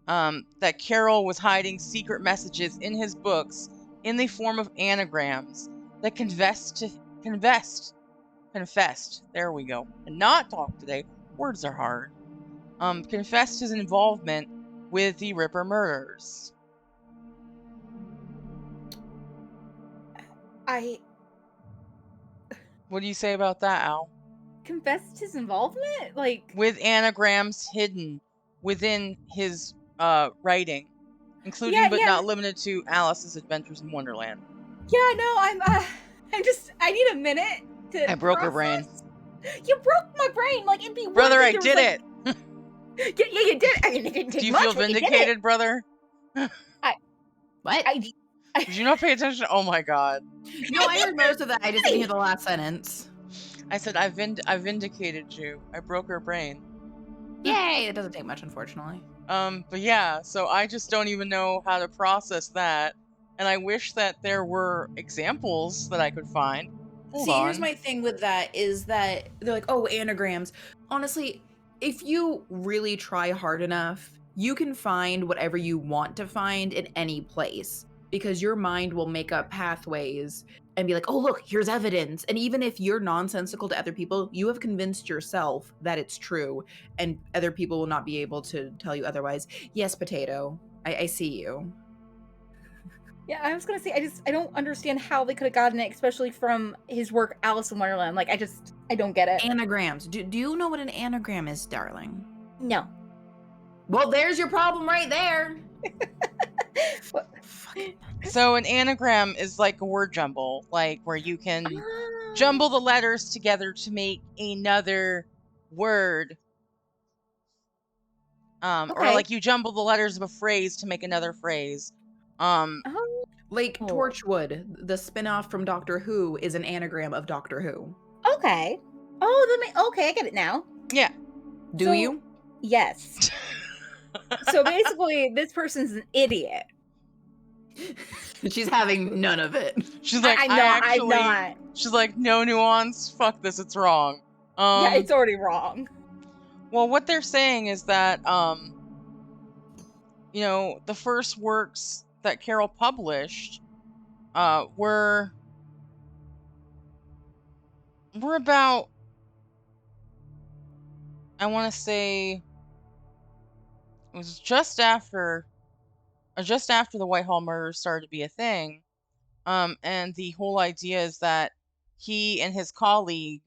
that Carroll was hiding secret messages in his books in the form of anagrams that confessed, there we go, and not talk today, words are hard, confessed his involvement with the Ripper murders. What do you say about that, Al? Confessed his involvement? Like, with anagrams hidden within his writing, including but not limited to Alice's Adventures in Wonderland. Yeah, no, I need a minute to I broke her brain. You broke my brain. Like, it'd be brother, I did it. Yeah, you did. I mean, it didn't take Do you much, feel vindicated, brother? What? Did you not pay attention? Oh my god. No, I heard most of that. I just didn't hear the last sentence. I said I vindicated you. I broke her brain. Yay! It doesn't take much, unfortunately. But yeah, so I just don't even know how to process that, and I wish that there were examples that I could find. Here's my thing with that is that they're like, oh, anagrams. Honestly, if you really try hard enough, you can find whatever you want to find in any place, because your mind will make up pathways and be like, oh, look, here's evidence. And even if you're nonsensical to other people, you have convinced yourself that it's true, and other people will not be able to tell you otherwise. Yes, Potato, I see you. Yeah, I was gonna say, I don't understand how they could have gotten it, especially from his work, Alice in Wonderland. Like, I don't get it. Anagrams. Do you know what an anagram is, darling? No. Well, there's your problem right there. So an anagram is like a word jumble, like where you can jumble the letters together to make another word. Or like you jumble the letters of a phrase to make another phrase. Like Torchwood, the spin-off from Doctor Who, is an anagram of Doctor Who. Okay. Oh, okay, I get it now. Yeah. Do you? Yes. So basically, this person's an idiot. She's having none of it. She's like, I'm not. She's like, no nuance. Fuck this. It's wrong. Yeah, it's already wrong. Well, what they're saying is that, you know, the first works that Carroll published, were about, I want to say, it was just after the Whitehall murders started to be a thing. And the whole idea is that he and his colleague,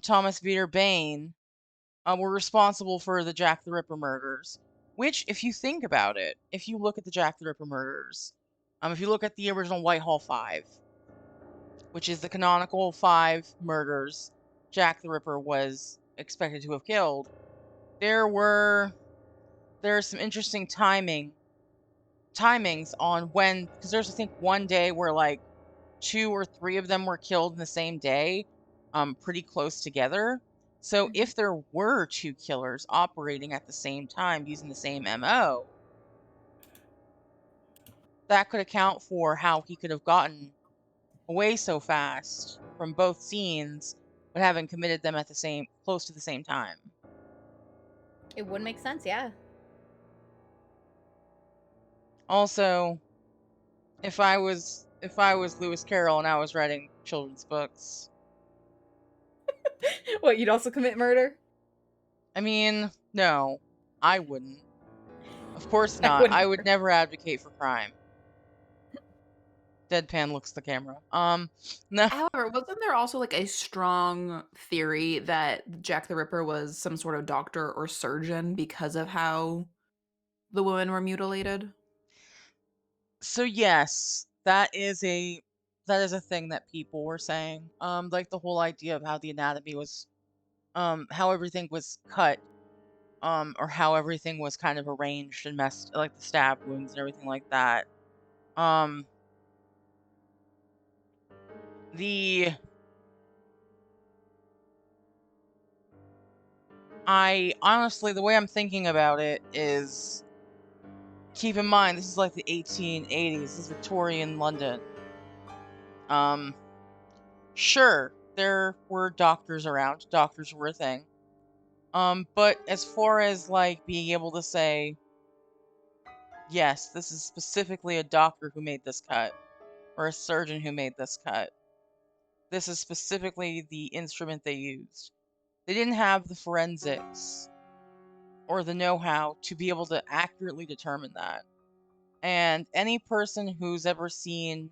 Thomas Peter Bain, were responsible for the Jack the Ripper murders. Which, if you think about it, if you look at the Jack the Ripper murders, if you look at the original Whitehall 5, which is the canonical 5 murders Jack the Ripper was expected to have killed, there's some interesting timings on when, because there's, I think, one day where like 2 or 3 of them were killed in the same day, pretty close together. So if there were 2 killers operating at the same time using the same MO, that could account for how he could have gotten away so fast from both scenes, but having committed them at close to the same time. It would make sense, yeah. Also, if I was Lewis Carroll and I was writing children's books, what, you'd also commit murder? I mean, no, I wouldn't. Of course not. I would never advocate for crime. Deadpan looks at the camera. No. However, wasn't there also like a strong theory that Jack the Ripper was some sort of doctor or surgeon because of how the women were mutilated? So yes, that is a thing that people were saying. Like the whole idea of how the anatomy was, how everything was cut, or how everything was kind of arranged and messed, like the stab wounds and everything like that. Um, the I honestly, the way I'm thinking about it is, keep in mind this is like the 1880s. This is Victorian London. Um, sure, there were doctors around. Doctors were a thing. But as far as like being able to say, yes, this is specifically a doctor who made this cut, or a surgeon who made this cut. This is specifically the instrument they used. They didn't have the forensics or the know-how to be able to accurately determine that. And any person who's ever seen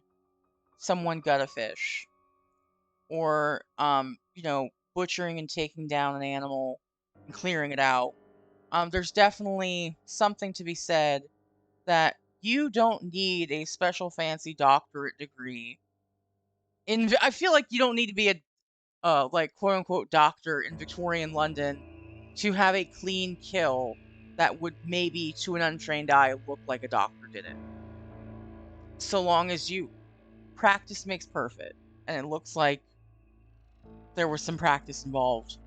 someone gut a fish, or butchering and taking down an animal and clearing it out, there's definitely something to be said that you don't need a special fancy doctorate degree. I feel like you don't need to be a like quote unquote doctor in Victorian London to have a clean kill that would maybe to an untrained eye look like a doctor did it. So long as you practice makes perfect, and it looks like there was some practice involved.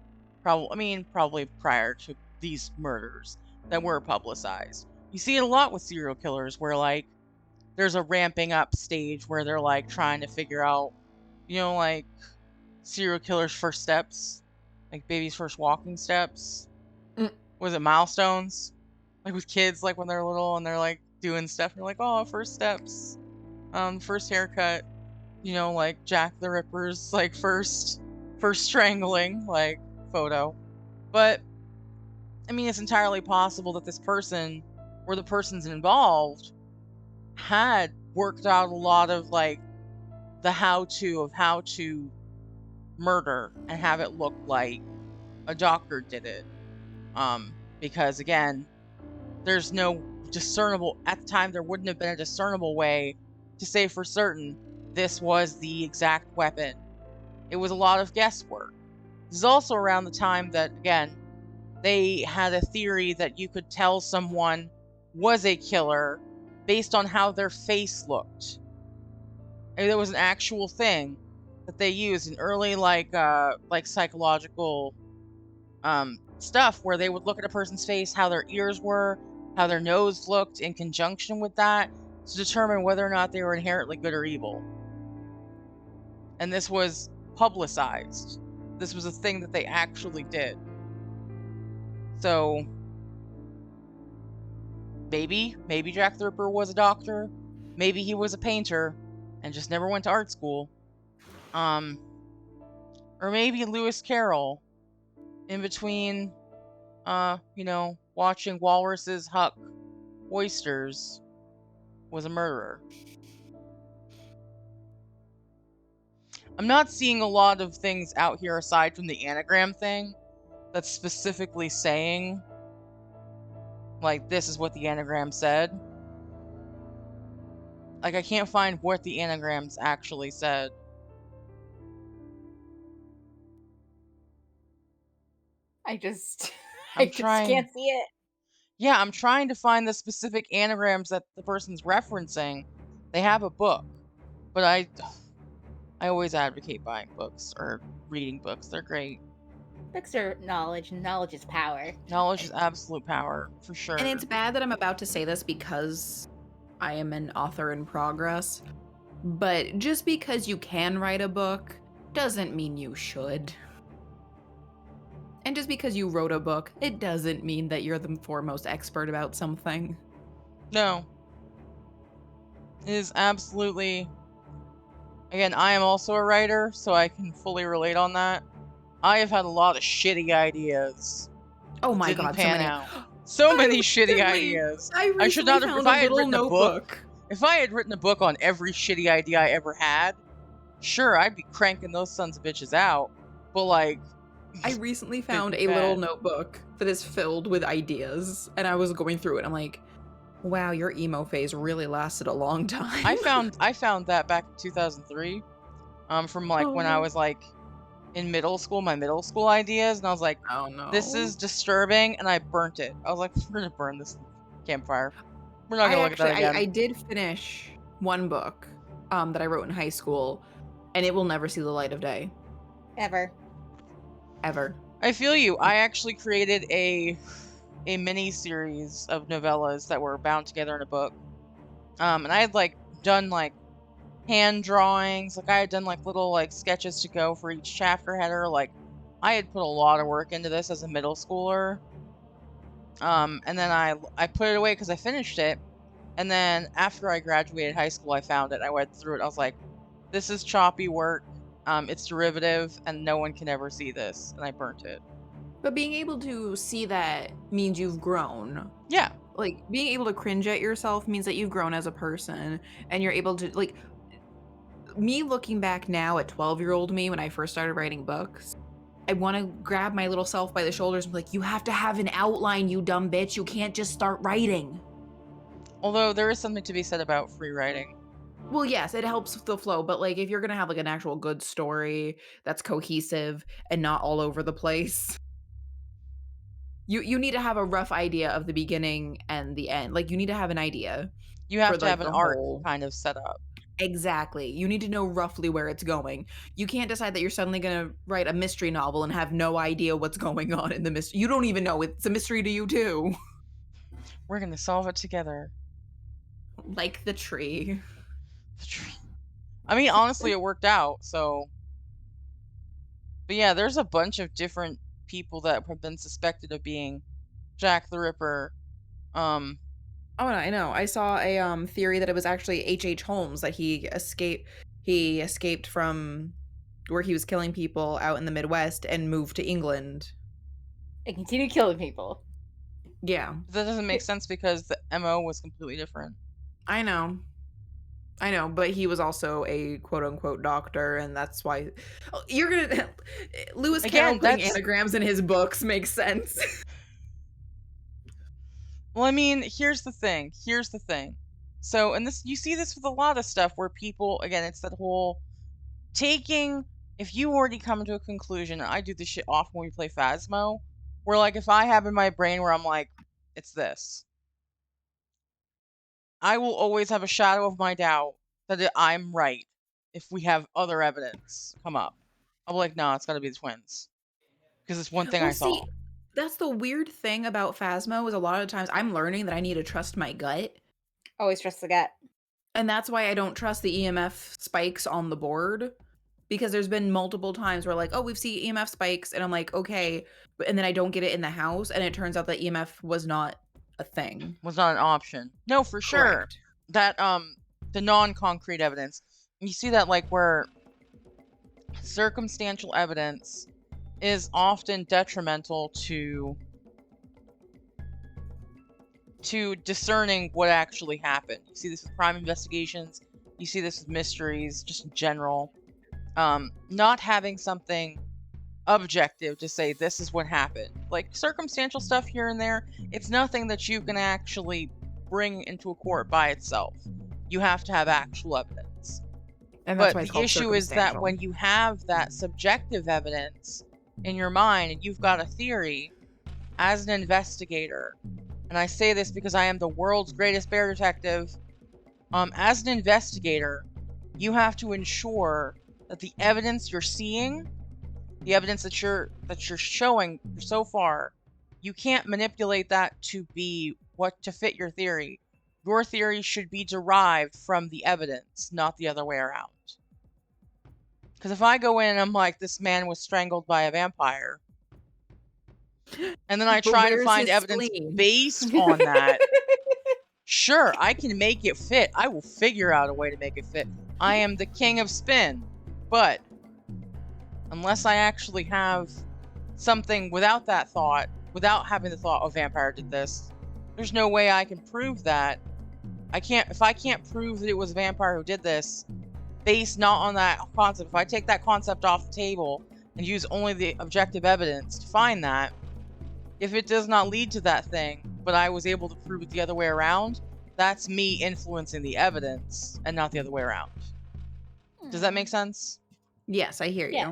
Probably prior to these murders that were publicized. You see it a lot with serial killers where like there's a ramping up stage where they're like trying to figure out, like serial killers' first steps, like baby's first walking steps. Mm. Was it milestones? Like with kids, like when they're little and they're like doing stuff, and you're like, oh, first steps, first haircut, like Jack the Ripper's like first strangling like photo. But I mean, it's entirely possible that this person or the persons involved had worked out a lot of like the how to murder and have it look like a doctor did it. Because again, there's no discernible, at the time there wouldn't have been a discernible way to say for certain this was the exact weapon. It was a lot of guesswork. This is also around the time that, again, they had a theory that you could tell someone was a killer based on how their face looked. And there was an actual thing that they used in early like psychological stuff where they would look at a person's face, how their ears were, how their nose looked in conjunction with that to determine whether or not they were inherently good or evil. And this was publicized. This was a thing that they actually did. So maybe Jack the Ripper was a doctor. Maybe he was a painter and just never went to art school. Or maybe Lewis Carroll, in between, watching walruses huck oysters, was a murderer. I'm not seeing a lot of things out here aside from the anagram thing that's specifically saying, like, this is what the anagram said. Like, I can't find what the anagrams actually said. I just I'm trying. can't see it. Yeah, I'm trying to find the specific anagrams that the person's referencing. They have a book, but I always advocate buying books or reading books. They're great. Books are knowledge. Knowledge is power. Knowledge is absolute power, for sure. And it's bad that I'm about to say this because I am an author in progress, but just because you can write a book doesn't mean you should. And just because you wrote a book, it doesn't mean that you're the foremost expert about something. No. It is absolutely... Again, I am also a writer, so I can fully relate on that. I have had a lot of shitty ideas. Oh my god, so many shitty ideas. I should not have. If I had written a book, if I had written a book on every shitty idea I ever had, sure, I'd be cranking those sons of bitches out. But like, I recently found a little notebook that is filled with ideas, and I was going through it. I'm like, Wow, your emo phase really lasted a long time. I found that back in 2003, from like when I Oh. was like in middle school, my middle school ideas, and I was like, Oh this no. is disturbing, and I burnt it. I was like, we're gonna burn this campfire. We're not gonna look at that I again. did finish one book that I wrote in high school, and it will never see the light of day. Ever. Ever. I feel you. I actually created a mini series of novellas that were bound together in a book. And I had like done like hand drawings, like I had done like little like sketches to go for each chapter header. Like I had put a lot of work into this as a middle schooler. And then I put it away because I finished it. And then after I graduated high school, I found it. I went through it. I was like, this is choppy work. It's derivative, and no one can ever see this. And I burnt it. But being able to see that means you've grown. Yeah. Like, being able to cringe at yourself means that you've grown as a person, and you're able to, like, me looking back now at 12-year-old me when I first started writing books, I want to grab my little self by the shoulders and be like, you have to have an outline, you dumb bitch. You can't just start writing. Although there is something to be said about free writing. Well, yes, it helps with the flow, but like if you're gonna have like an actual good story that's cohesive and not all over the place, you need to have a rough idea of the beginning and the end. Like you need to have an idea You have for to like have an the arc whole. kind of set up. Exactly. You need to know roughly where it's going. You can't decide that you're suddenly gonna write a mystery novel and have no idea what's going on in the mystery. You don't even know. It's a mystery to you too. We're gonna solve it together. Like the tree. I mean, honestly, it worked out, so. But yeah, there's a bunch of different people that have been suspected of being Jack the Ripper. Oh, I know. I saw a theory that it was actually H.H. Holmes, that he escaped from where he was killing people out in the Midwest and moved to England. And continue killing people. Yeah. That doesn't make sense because the MO was completely different. I know, but he was also a quote-unquote doctor, and that's why you're gonna Lewis Carroll putting anagrams in his books makes sense. Well, I mean, here's the thing. So, and this, you see this with a lot of stuff where people, again, it's that whole taking, if you already come to a conclusion, and I do this shit often when we play Phasmo, where like if I have in my brain where I'm like, it's this, I will always have a shadow of my doubt that I'm right if we have other evidence come up. I'll be like, no, it's got to be the twins. Because it's one thing I saw. That's the weird thing about Phasmo is a lot of times I'm learning that I need to trust my gut. Always trust the gut. And that's why I don't trust the EMF spikes on the board. Because there's been multiple times where like, oh, we've seen EMF spikes. And I'm like, okay. And then I don't get it in the house. And it turns out that EMF was not a thing. Was not an option. No, for sure. Correct. That, the non-concrete evidence. You see that like where circumstantial evidence is often detrimental to discerning what actually happened. You see this with crime investigations. You see this with mysteries, just in general. Not having something objective to say this is what happened. Like circumstantial stuff here and there, it's nothing that you can actually bring into a court by itself. You have to have actual evidence. And that's but the issue is that when you have that subjective evidence in your mind and you've got a theory, as an investigator, and I say this because I am the world's greatest bear detective, as an investigator, you have to ensure that the evidence you're seeing, the evidence that you're showing so far, you can't manipulate that to be to fit your theory. Your theory should be derived from the evidence, not the other way around. Because if I go in and I'm like, this man was strangled by a vampire, and then I try to find evidence based on that, sure, I can make it fit. I will figure out a way to make it fit. I am the king of spin. But unless I actually have something without that thought, without having the thought, oh, vampire did this, there's no way I can prove that. If I can't prove that it was a vampire who did this, based not on that concept, if I take that concept off the table and use only the objective evidence to find that, if it does not lead to that thing, but I was able to prove it the other way around, that's me influencing the evidence and not the other way around. Does that make sense? Yes, I hear Yeah.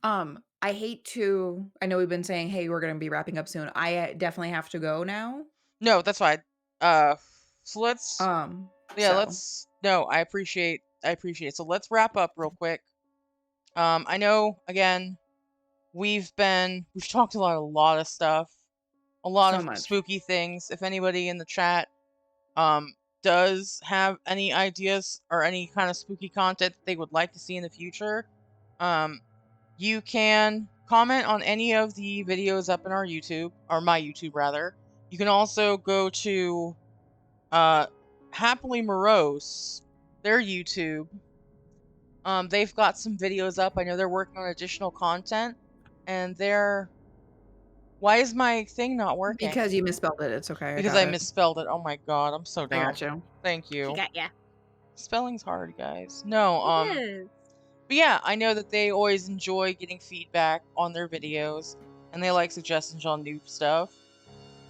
you. I hate to. I know we've been saying, "Hey, we're gonna be wrapping up soon." I definitely have to go now. No, that's fine. So let's So no, I appreciate it. So let's wrap up real quick. I know again we've talked a lot of stuff, a lot so of much. spooky things. If anybody in the chat does have any ideas or any kind of spooky content that they would like to see in the future, you can comment on any of the videos up in our YouTube, or my YouTube rather. You can also go to Happily Morose, their YouTube. They've got some videos up. I know they're working on additional content, and why is my thing not working? Because you misspelled it. It's okay. Because got I it. misspelled it. Oh my god, I'm so dumb. I got you. Thank She you. got ya. Spelling's hard, guys. No, It is. but yeah, I know that they always enjoy getting feedback on their videos, and they like suggestions on new stuff.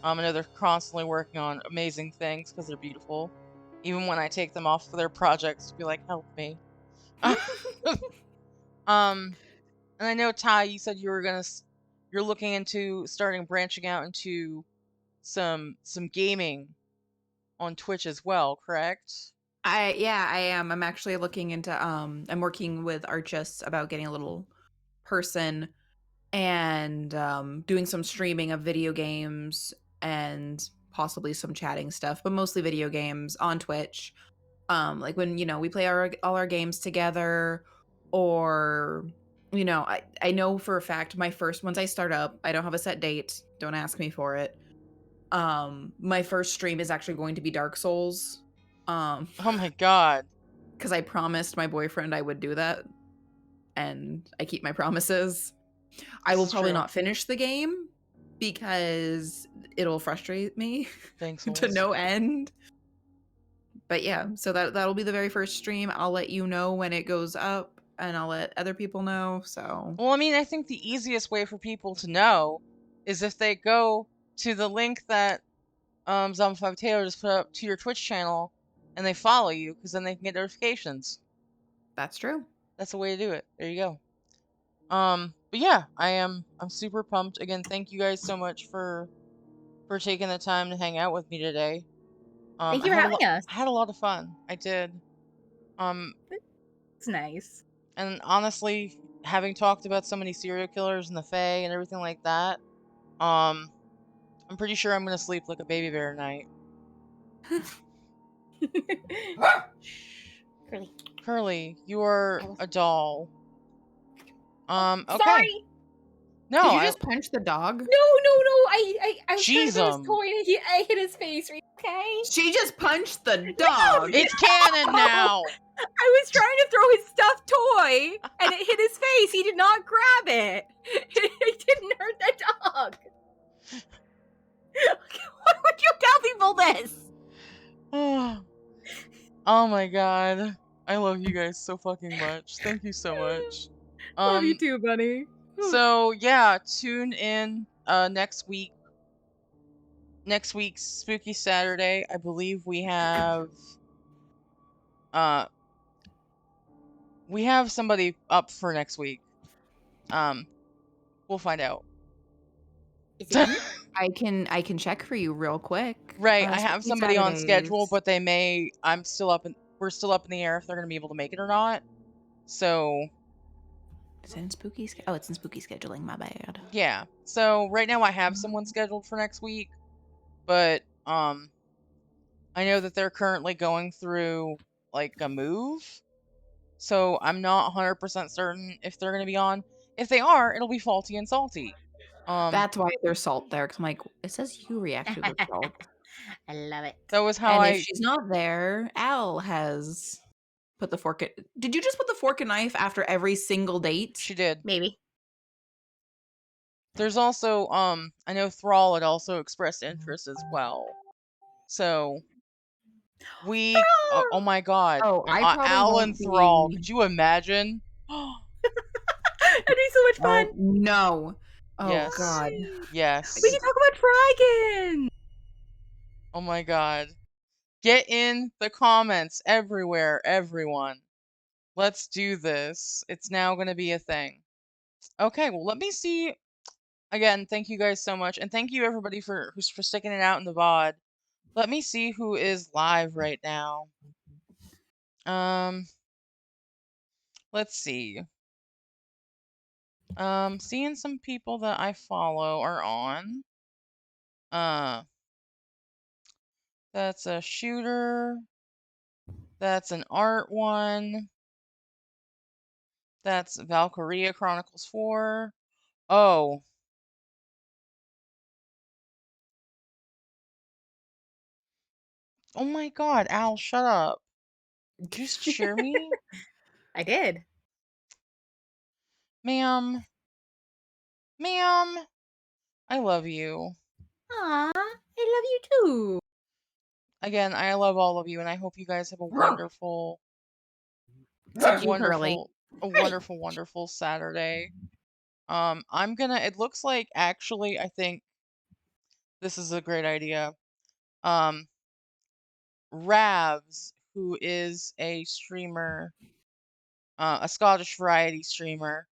I know they're constantly working on amazing things because they're beautiful. Even when I take them off of their projects to be like, help me. And I know Ty, you said you're looking into branching out into some gaming on Twitch as well, correct? I am. I'm actually looking into I'm working with Archis about getting a little person and doing some streaming of video games and possibly some chatting stuff, but mostly video games on Twitch. Like when, we play all our games together, or I know for a fact my first, once I start up, I don't have a set date, don't ask me for it. My first stream is actually going to be Dark Souls. Oh my god. Because I promised my boyfriend I would do that, and I keep my promises. I will probably not finish the game because it'll frustrate me to no end. But yeah, so that'll be the very first stream. I'll let you know when it goes up, and I'll let other people know. So well, I mean, I think the easiest way for people to know is if they go to the link that Zombie5 Taylor just put up to your Twitch channel and they follow you, because then they can get notifications. That's true. That's the way to do it. There you go. But yeah, I'm super pumped. Again, thank you guys so much for taking the time to hang out with me today. Thank you for having us. I had a lot of fun. I did. It's nice. And honestly, having talked about so many serial killers and the Fae and everything like that, I'm pretty sure I'm gonna sleep like a baby bear tonight. Curly, you are a doll. Okay. Sorry. No, did you just punch the dog? No. I was trying to throw his toy and I hit his face. Are you okay? She just punched the dog. It's canon now. I was trying to throw his stuffed toy and it hit his face. He did not grab it. It didn't hurt the dog. Why would you tell people this? Oh my god. I love you guys so fucking much. Thank you so much. Love you too, buddy. So yeah, tune in next week. Next week's Spooky Saturday, I believe we have somebody up for next week. We'll find out. I can check for you real quick. Right, I have somebody on schedule, but we're still up in the air if they're gonna be able to make it or not. So is it in spooky? Oh, it's in spooky scheduling. My bad. Yeah. So right now I have someone scheduled for next week, but I know that they're currently going through like a move, so I'm not 100% certain if they're gonna be on. If they are, it'll be Faulty and Salty. That's why there's salt there. Cause I'm like, it says you react to the salt. I love it. That was how if she's not there, Al has put the fork. Did you just put the fork and knife after every single date? She did. Maybe. There's also I know Thrall had also expressed interest as well. So we oh my god. Oh, Al and Thrall. Could you imagine? That'd be so much fun. Oh, no. Oh yes. god. Yes. We can talk about Trigon. Oh my god. Get in the comments everywhere, everyone. Let's do this. It's now going to be a thing. Okay, well, let me see. Again, thank you guys so much. And thank you everybody for sticking it out in the VOD. Let me see who is live right now. Let's see. Seeing some people that I follow are on. That's a shooter. That's an art one. That's Valkyria Chronicles 4. Oh. Oh my god, Al, shut up. Did you just cheer me? I did. Ma'am. Ma'am. I love you. Aw, I love you too. Again, I love all of you, and I hope you guys have a wonderful, Except you, Hurley. wonderful Saturday. I'm gonna, it looks like, actually, I think this is a great idea. Ravs, who is a streamer, a Scottish variety streamer,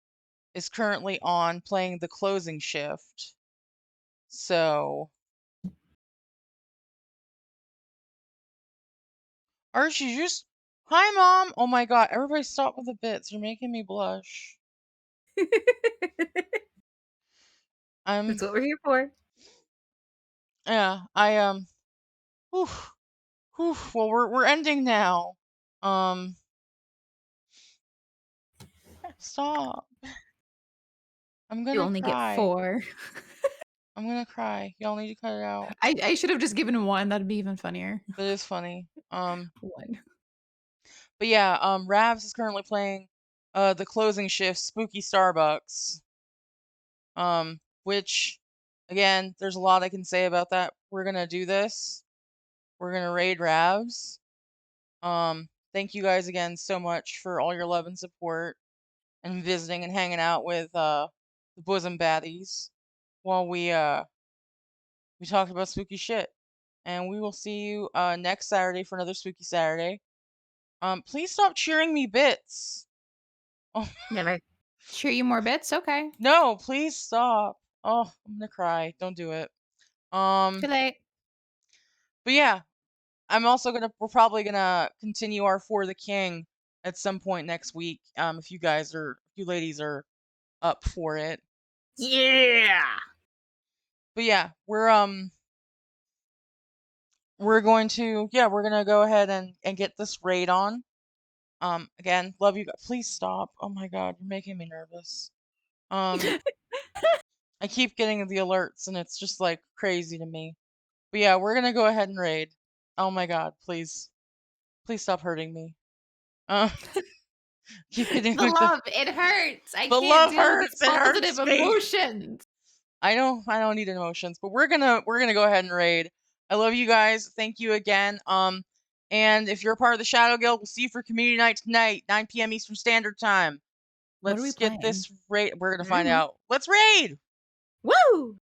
is currently on playing the closing shift. So, Archie, just, hi mom. Oh my god, everybody stop with the bits. You're making me blush. That's what we're here for. Yeah, whew, whew, well, we're ending now. Stop. I'm You gonna only get cry. 4. I'm gonna cry. Y'all need to cut it out. I should have just given 1. That'd be even funnier. That is funny. 1. But yeah, Ravs is currently playing the closing shift, Spooky Starbucks. Which, again, there's a lot I can say about that. We're gonna do this. We're gonna raid Ravs. Thank you guys again so much for all your love and support and visiting and hanging out with the Bosom Baddies while we talked about spooky shit. And we will see you next Saturday for another spooky Saturday. Please stop cheering me bits. Oh. Never. Cheer you more bits? Okay. No, please stop. Oh, I'm gonna cry. Don't do it. Too late. But yeah, we're probably gonna continue our For the King at some point next week. If you ladies are up for it. Yeah. But yeah, we're gonna go ahead and get this raid on. Again, love you guys. Please stop. Oh my god, you're making me nervous. I keep getting the alerts and it's just like crazy to me. But yeah, we're gonna go ahead and raid. Oh my god, please. Please stop hurting me. Keep getting The like love, it hurts. I the can't love deal with hurts. its It positive hurts me. emotions. I don't need emotions, but we're gonna go ahead and raid. I love you guys. Thank you again. And if you're a part of the Shadow Guild, we'll see you for community night tonight, 9 p.m. Eastern Standard Time. What are we Let's get playing? this raid. We're gonna find out. Let's raid. Woo!